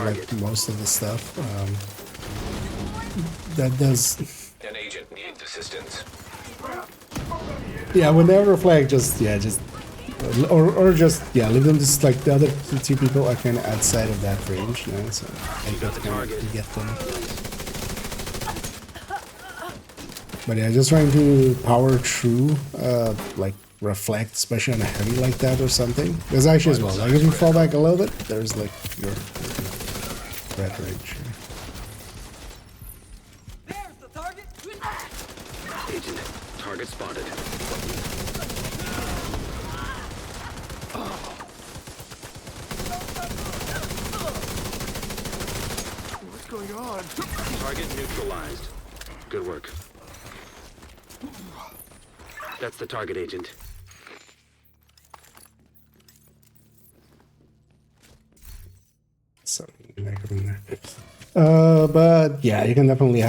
like most of the stuff. That does. An agent needs assistance. Yeah, when they reflect, just or just leave them just like the other two people are kind of outside of that range, you know, so I can get them. But yeah, just trying to power through, like reflect, especially on a heavy like that or something. There's actually as well. Like if you fall back a little bit, there's like your red range. There's the target. Agent, target spotted. What's going on? Target neutralized. Good work. That's the target, Agent. But yeah, you can definitely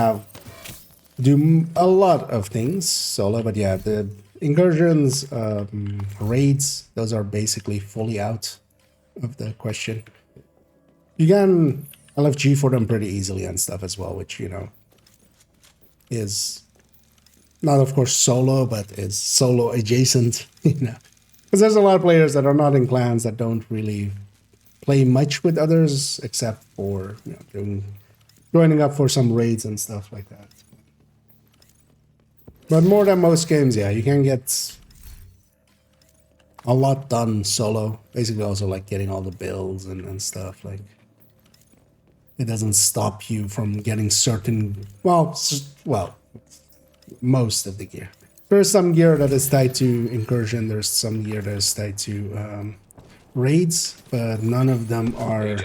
do a lot of things solo. But yeah, the incursions, raids, those are basically fully out of the question. You can LFG for them pretty easily and stuff as well, which, you know, is not, of course, solo, but is solo adjacent, you know. Because there's a lot of players that are not in clans that don't really play much with others, except for, you know, joining up for some raids and stuff like that. But more than most games, yeah, you can get a lot done solo. Basically also like getting all the builds and stuff, like it doesn't stop you from getting certain, well, most of the gear. There's some gear that is tied to incursion, there's some gear that is tied to raids, but none of them are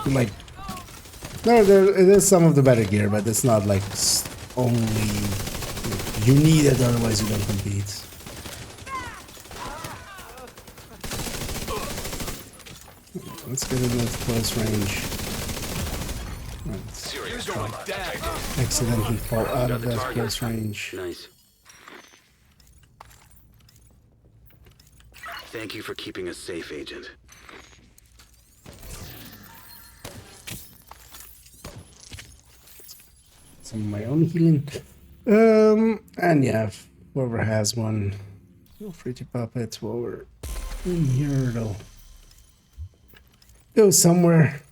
like, no, it is some of the better gear, but it's not like only you need it, otherwise you don't compete. Let's get it at close range. Accidentally fall out of that close range. Nice. Thank you for keeping us safe, Agent. Some of my own healing. And yeah, whoever has one, feel free to pop it while we're in here. It'll go somewhere.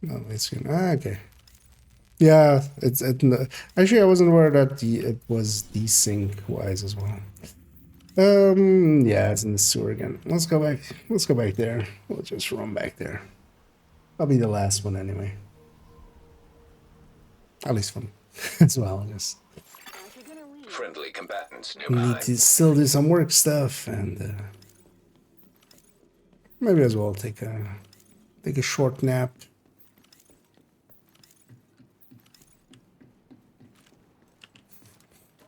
No, it's gonna. Okay. Yeah, it's actually I wasn't aware that it was desync wise as well. Yeah, it's in the sewer again. Let's go back. Let's go back there. We'll just run back there. I'll be the last one anyway. At least from as well. Just Friendly combatants we nearby. need to still do some work stuff, and maybe as well take a short nap.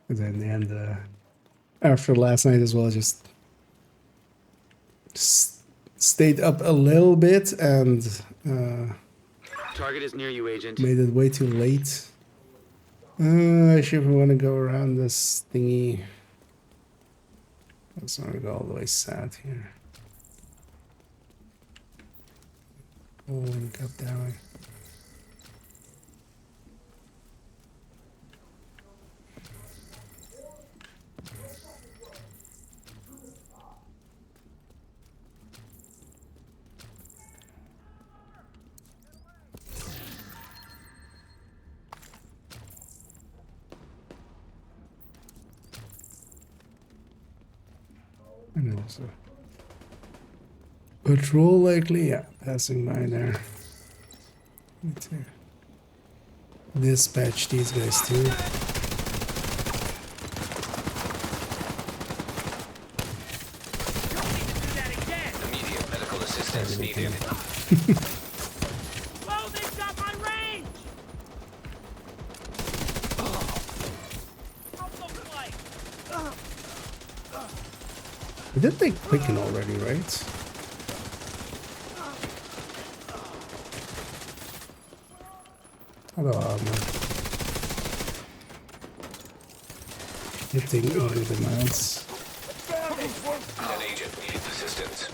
Because in the end, after last night as well, just stayed up a little bit and Target is near you, Agent. made it way too late. Actually, if we want to go around this thingy, let's not go all the way south here. We'll link up that way. And also patrol likely, yeah, passing by there. Need to dispatch these guys too. Immediate medical assistance needed. Whoa, they've got my range! We did take quicken already, right? Hello, armor. Hitting over the mounts. An agent needs assistance.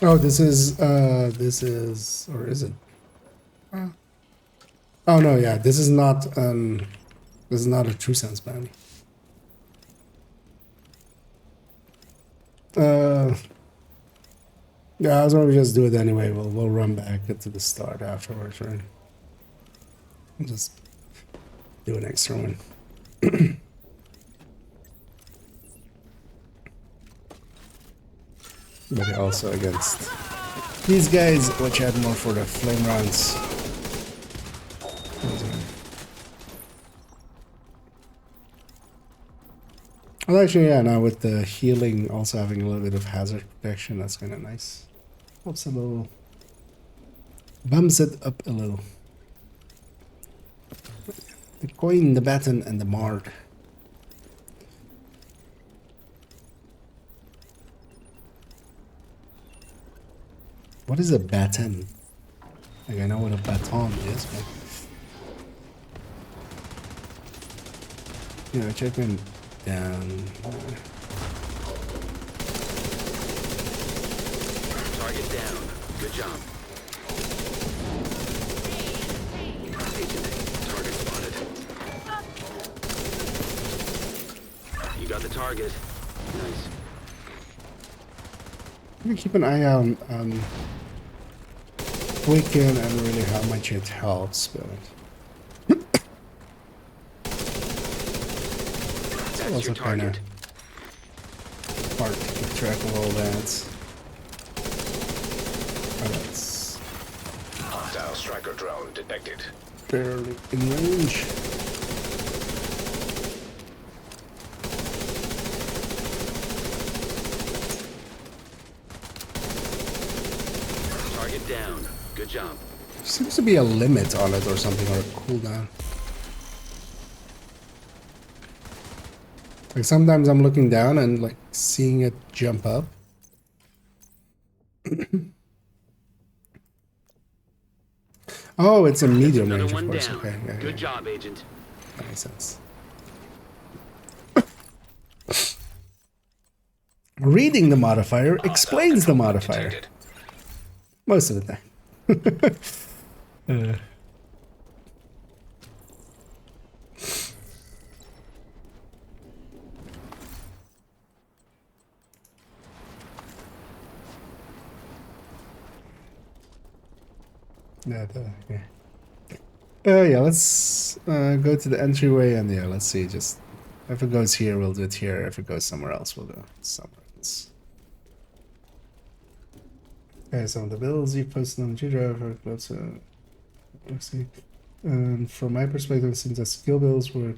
Oh, this is, or is it? Oh no, yeah, this is not a true sense bounty. Yeah, I was gonna just do it anyway. We'll run back to the start afterwards, right? We'll just do an extra one. But also against these guys, which had more for the flame rounds. Well, actually, yeah, now with the healing also having a little bit of hazard protection, that's kind of nice. Helps a little. Bumps it up a little. The coin, the baton, and the mard. What is a baton? Like, I know what a baton is, but... Yeah, check in down. Target down. Good job. Agent, target spotted. You got the target. Nice. I'm gonna keep an eye out on Quicken and really how much it helps, but That's also your kind of target. hard to keep track of all that. Oh, that's Hostile striker drone detected. barely in range. Target down. Good job. Seems to be a limit on it or something, or a cooldown. Like sometimes I'm looking down and like seeing it jump up. Oh, it's a That's medium another range, of one course. down. Okay, yeah, Good yeah. job, Agent. That makes sense. Reading the modifier explains the modifier. Detected. Most of the time. Yeah, let's go to the entryway and yeah, let's see. Just if it goes here, we'll do it here. If it goes somewhere else, we'll go somewhere else. Okay, some of the bills you posted on the G drive are close. Let's see. From my perspective, since the skill bills work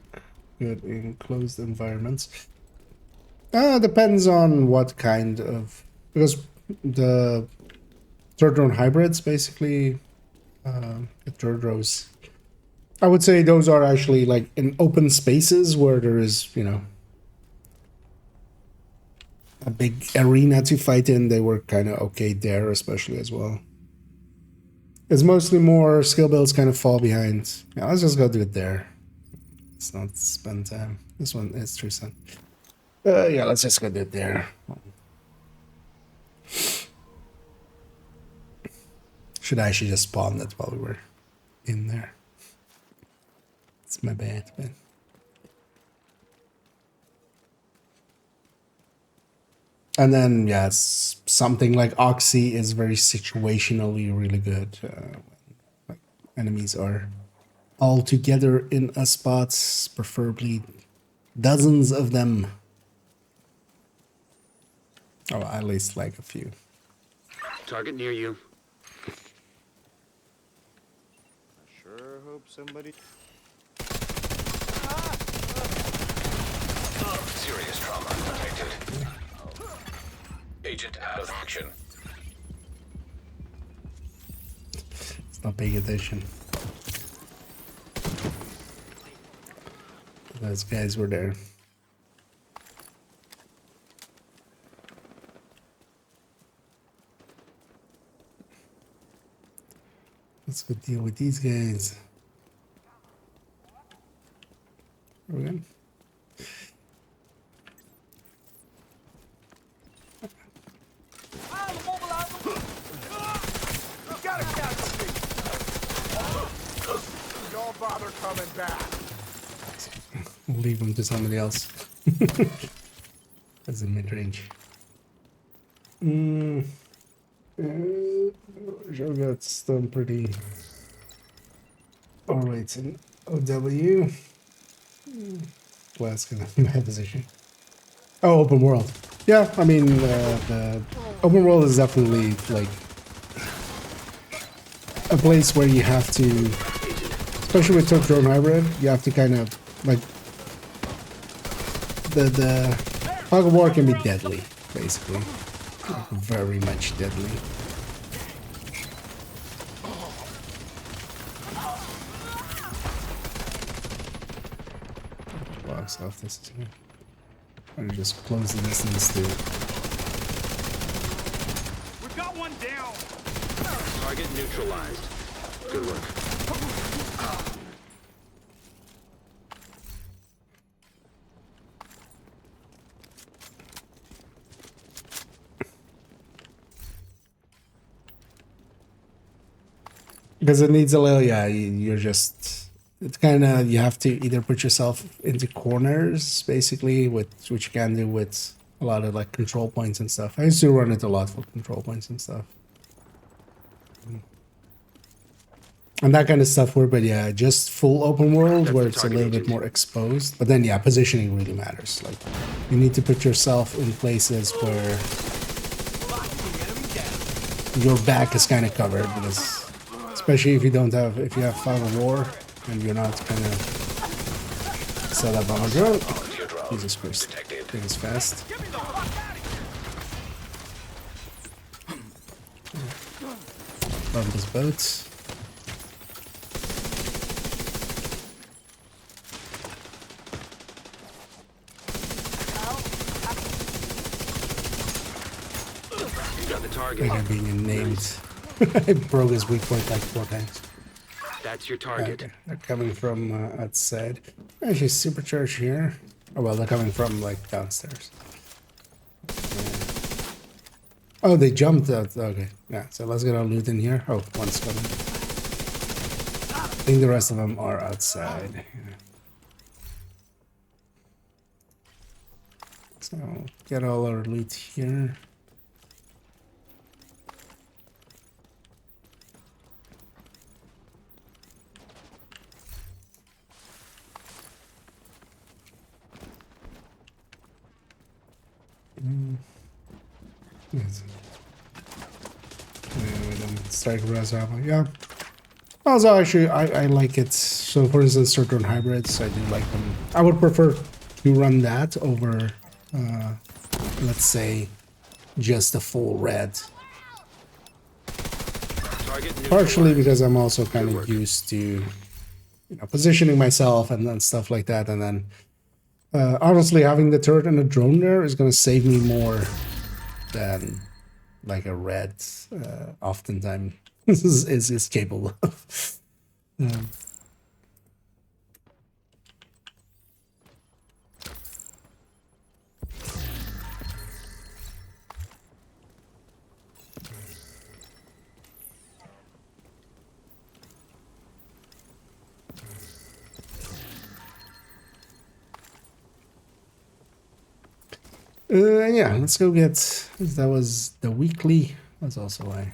good in closed environments, depends on what kind of, because the third drone hybrids basically, the third rows. I would say those are actually like in open spaces where there is, you know, a big arena to fight in. They were kind of okay there, especially as well. It's mostly more skill builds kind of fall behind. Yeah, let's just go do it there. Let's not spend time. This one is true, son. Yeah, let's just go do it there. Should I actually just spawn that while we were in there? It's my bad, man. And then, yes, something like Oxy is very situationally really good. Like enemies are all together in a spot, preferably dozens of them. Oh, at least like a few. Target near you. I sure hope somebody... Serious trauma detected. Agent out of action. It's not paying attention. Those guys were there. Let's go deal with these guys. Are we good? Don't bother coming back. We'll leave them to somebody else. That's a mid-range. Shogun's done pretty alright in OW. Last kind of my position. Oh, open world. Yeah, I mean, the open world is definitely like a place where you have to, especially with Turk Drone Hybrid, you have to kind of like the fog of war can be deadly, basically, like, very much deadly. Blocks off this too. Or just close the distance to. We've got one down. Target neutralized. Good work. Because it needs a little, yeah, you're just, it's kind of, you have to either put yourself into corners, basically, with which you can do with a lot of like control points and stuff. I used to run it a lot for control points and stuff. and that kind of stuff where, but yeah, just full open world That's where the it's a target little bit agent. more exposed. But then yeah, positioning really matters. Like you need to put yourself in places where your back is kind of covered, because especially if you have fog of war and you're not kind of set up on a drone. Jesus Christ, thing is fast. Bump this boat. Got the target. Like being named. I broke his weak point like 4 times. That's your target. Okay. They're coming from outside. Actually, supercharge here. Oh well, they're coming from like downstairs. Oh, they jumped out. Okay, yeah. So let's get our loot in here. Oh, one's coming. I think the rest of them are outside. Yeah. So get all our loot here. Yes. Strike ammo. Yeah. Also, actually, I like it. So, for instance, certain hybrids, I do like them. I would prefer to run that over, let's say, just a full red. Partially because I'm also kind of used to, positioning myself and then stuff like that, and then honestly, having the turret and the drone there is going to save me more than like a red oftentimes is capable of. Yeah, let's go get. That was the weekly. That's also why.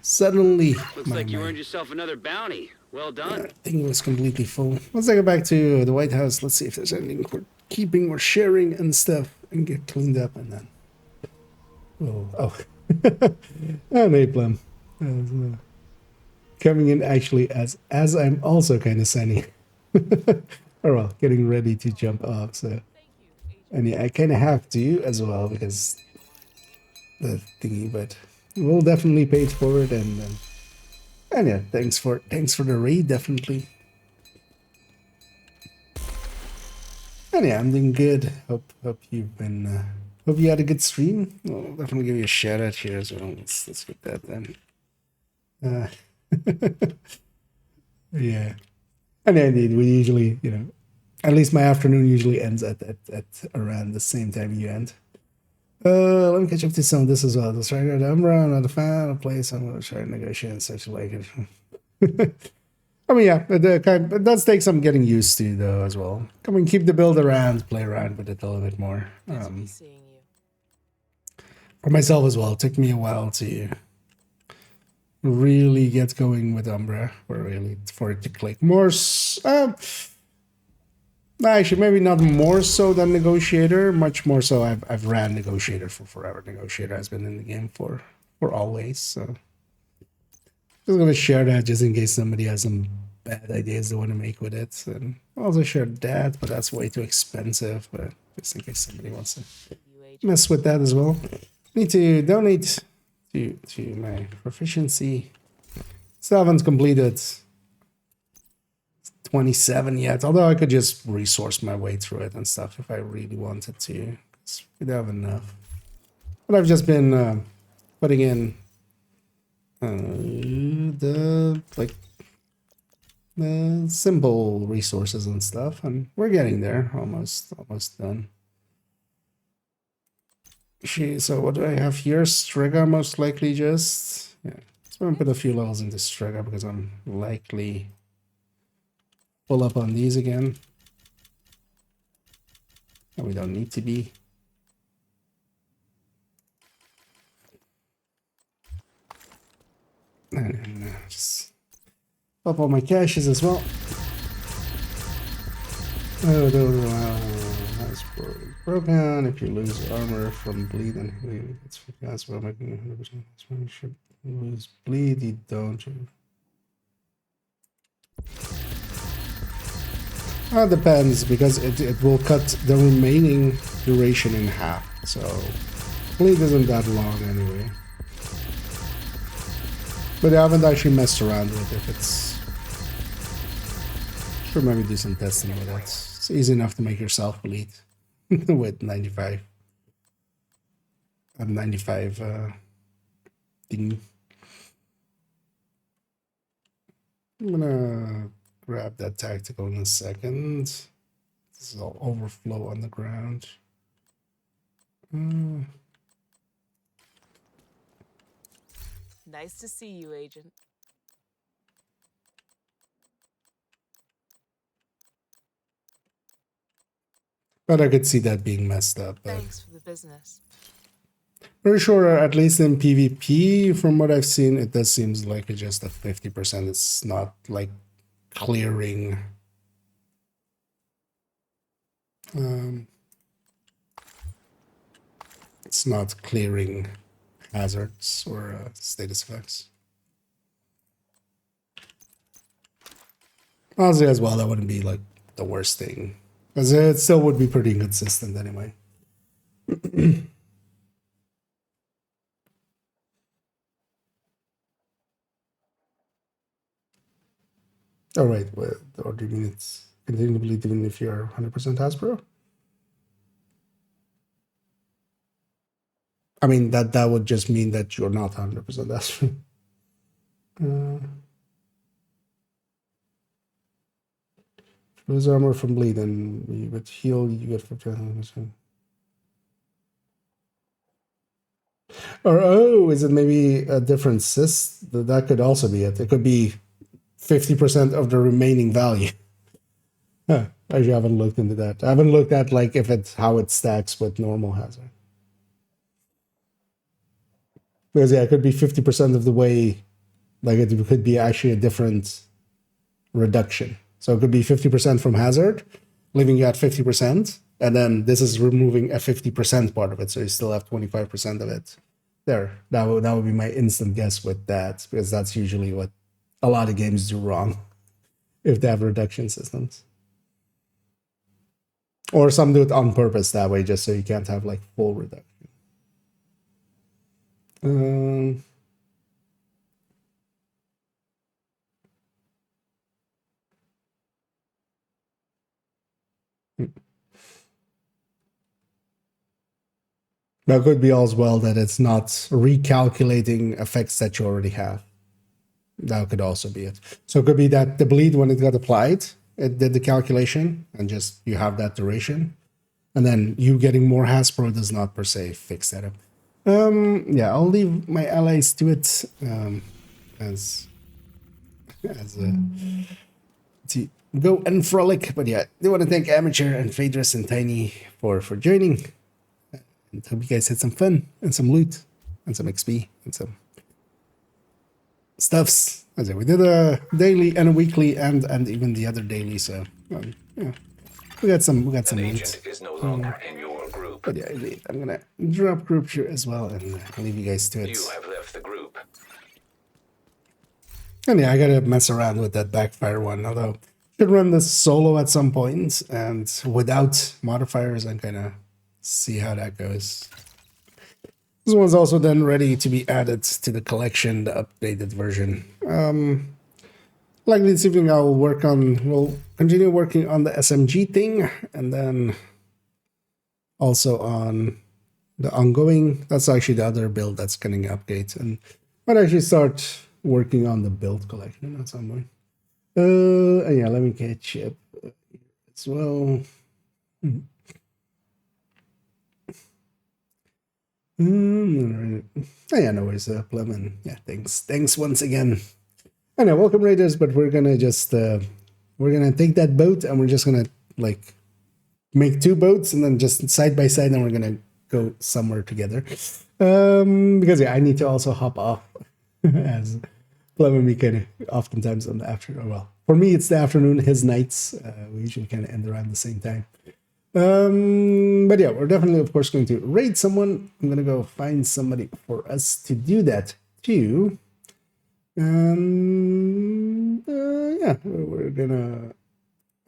Suddenly, Looks like you earned yourself another bounty. Well done. I think it was completely full. Let's take it back to the White House. Let's see if there's anything we're keeping or sharing and stuff, and get cleaned up, and then. Oh, Napalm. Coming in actually as I'm also kind of signing. Or well, getting ready to jump off. So. And yeah, I kind of have to as well because the thingy, but we'll definitely pay it forward, and yeah, thanks for the raid, definitely. And yeah, I'm doing good. Hope you've been hope you had a good stream. I'll definitely give you a shout out here as well. Let's get that then. Yeah, and indeed, we usually at least my afternoon usually ends at around the same time you end. Let me catch up to some of this as well. The striker, the Umbra, another fan, a place, I'm going to try to negotiate and such like it. I mean, yeah, it does take some getting used to, though, as well. Come and keep the build around, play around with it a little bit more. For myself as well, it took me a while to really get going with Umbra, for it to click. Actually, maybe not more so than Negotiator. Much more so, I've ran Negotiator for forever. Negotiator has been in the game for always. So just gonna share that just in case somebody has some bad ideas they want to make with it. And I'll also share that, but that's way too expensive. But just in case somebody wants to mess with that as well. Need to donate to my proficiency. Still haven't completed 27 yet, although I could just resource my way through it and stuff if I really wanted to. We don't have enough. But I've just been putting in the simple resources and stuff, and we're getting there. Almost done. So what do I have here? Strega, most likely just. Yeah. So I'm gonna put a few levels into Strega because I'm likely pull up on these again. And we don't need to be. And just Pop all my caches as well. That's broken. If you lose armor from bleed, and it's that's what making 100%. You should lose bleed. You don't. Well, it depends because it will cut the remaining duration in half. So bleed isn't that long anyway. But I haven't actually messed around with it. It's sure maybe do some testing with it. It's easy enough to make yourself bleed with 95. I'm 95 thing. I'm gonna grab that tactical in a second. This is all overflow on the ground. Nice to see you, Agent. But I could see that being messed up. Thanks for the business. Pretty sure, at least in PvP, from what I've seen, it does seems like it's just a 50%. It's not like clearing. It's not clearing hazards or status effects. Honestly, as well, that wouldn't be like the worst thing, because it still would be pretty inconsistent anyway. Oh, right. Or do you mean it's continue to bleed even if you're 100% Hasbro? I mean, that would just mean that you're not 100% Hasbro. Lose armor from bleed, and you would heal, you get 50%. Or, oh, is it maybe a different sys? That could also be it. It could be 50% of the remaining value. Huh. Actually, I haven't looked into that. I haven't looked at like if it's how it stacks with normal hazard. Because yeah, it could be 50% of the way, like it could be actually a different reduction. So it could be 50% from hazard, leaving you at 50%, and then this is removing a 50% part of it, so you still have 25% of it. There, that would be my instant guess with that, because that's usually what a lot of games do wrong if they have reduction systems. Or some do it on purpose that way, just so you can't have like full reduction. That could be as well that it's not recalculating effects that you already have. That could also be it. So it could be that the bleed, when it got applied, it did the calculation and just you have that duration. And then you getting more Hasbro does not per se fix that up. Yeah, I'll leave my allies to it as to go and frolic. But yeah, I do want to thank Amateur and Phaedrus and Tiny for joining. And hope you guys had some fun and some loot and some XP and some stuffs. As we did a daily and a weekly and even the other daily. So yeah, we got some loot. Is no longer in your group. But yeah, indeed, I'm gonna drop group here as well and leave you guys to it. You have left the group. And yeah, I gotta mess around with that backfire one. Although should run this solo at some point and without modifiers and kind of see how that goes. This one's also then ready to be added to the collection, the updated version. Likely this evening we'll continue working on the SMG thing, and then also on the ongoing, that's actually the other build that's getting updates, and might actually start working on the build collection at some point. Yeah, let me catch up as well. Oh yeah, no worries, Plum, and yeah, thanks once again. I know, welcome raiders, but we're gonna just we're gonna take that boat and we're just gonna like make two boats and then just side by side, and we're gonna go somewhere together. Because yeah, I need to also hop off as play with me kind of oftentimes on the afternoon. Well, for me, it's the afternoon, his nights. We usually kind of end around the same time. But yeah, we're definitely, of course, going to raid someone. I'm going to go find somebody for us to do that too. And yeah, we're gonna.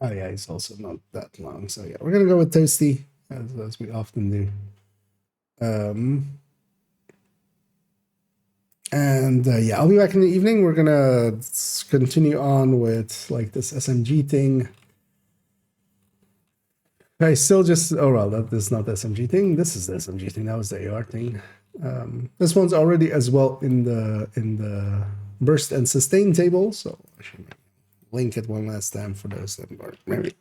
Oh yeah, he's also not that long. So yeah, we're gonna go with Toasty as we often do. And yeah, I'll be back in the evening. We're gonna continue on with like this SMG thing. I still just that is not the SMG thing. This is the SMG thing. That was the AR thing. This one's already as well in the burst and sustain table. So I should link it one last time for those that were maybe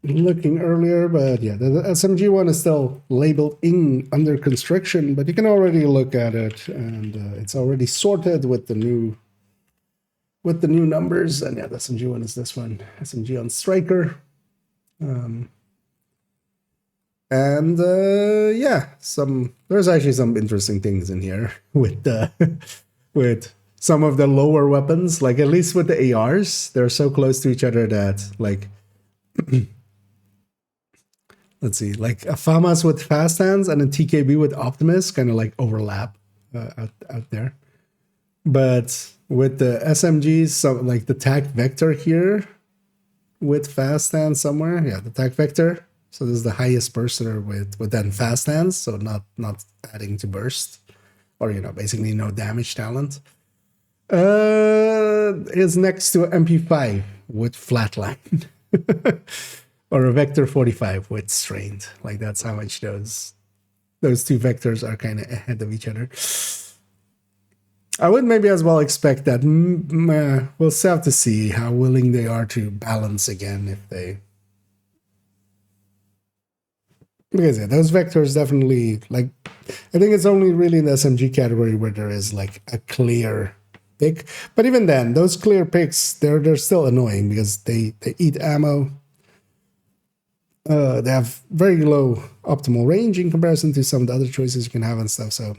looking earlier. But yeah, the SMG one is still labeled under construction, but you can already look at it, and it's already sorted with the new numbers. And yeah, the SMG one is this one, SMG on Striker. Yeah, there's actually some interesting things in here with with some of the lower weapons, like at least with the ARs, they're so close to each other that like let's see, like a FAMAS with fast hands and a TKB with Optimus kind of like overlap out there. But with the SMGs, so like the TAC Vector here with fast hands somewhere, yeah, the TAC Vector. So this is the highest burster with then fast hands, so not adding to burst, or basically no damage talent. Is next to MP5 with flatline, or a Vector 45 with strained. Like that's how much those two vectors are kind of ahead of each other. I would maybe as well expect that. We'll have to see how willing they are to balance again if they. Because yeah, those vectors definitely, like, I think it's only really in the SMG category where there is like a clear pick. But even then, those clear picks, they're still annoying because they eat ammo. They have very low optimal range in comparison to some of the other choices you can have and stuff. So,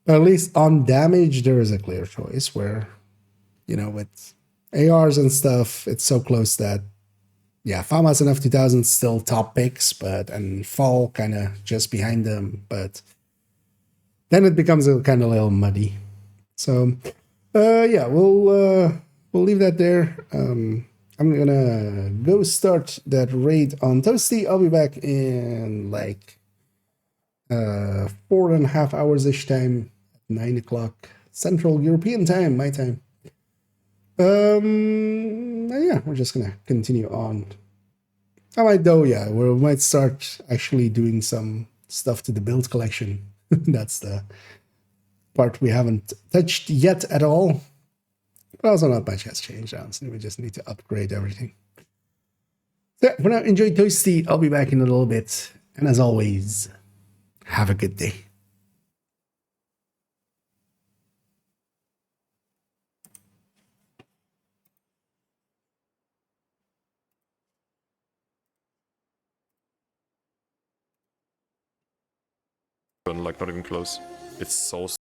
but at least on damage, there is a clear choice where, with ARs and stuff, it's so close that. Yeah, FAMAS and F2000 still top picks, and fall kind of just behind them. But then it becomes a kind of little muddy. So, yeah, we'll leave that there. I'm gonna go start that raid on Toasty. I'll be back in like 4.5 hours ish time, 9 o'clock Central European time, my time. Yeah, we're just gonna continue on. I might though, yeah, we might start actually doing some stuff to the build collection. That's the part we haven't touched yet at all. But also not much has changed, honestly. We just need to upgrade everything. So for now, enjoy Toasty. I'll be back in a little bit. And as always, have a good day. Like not even close. It's so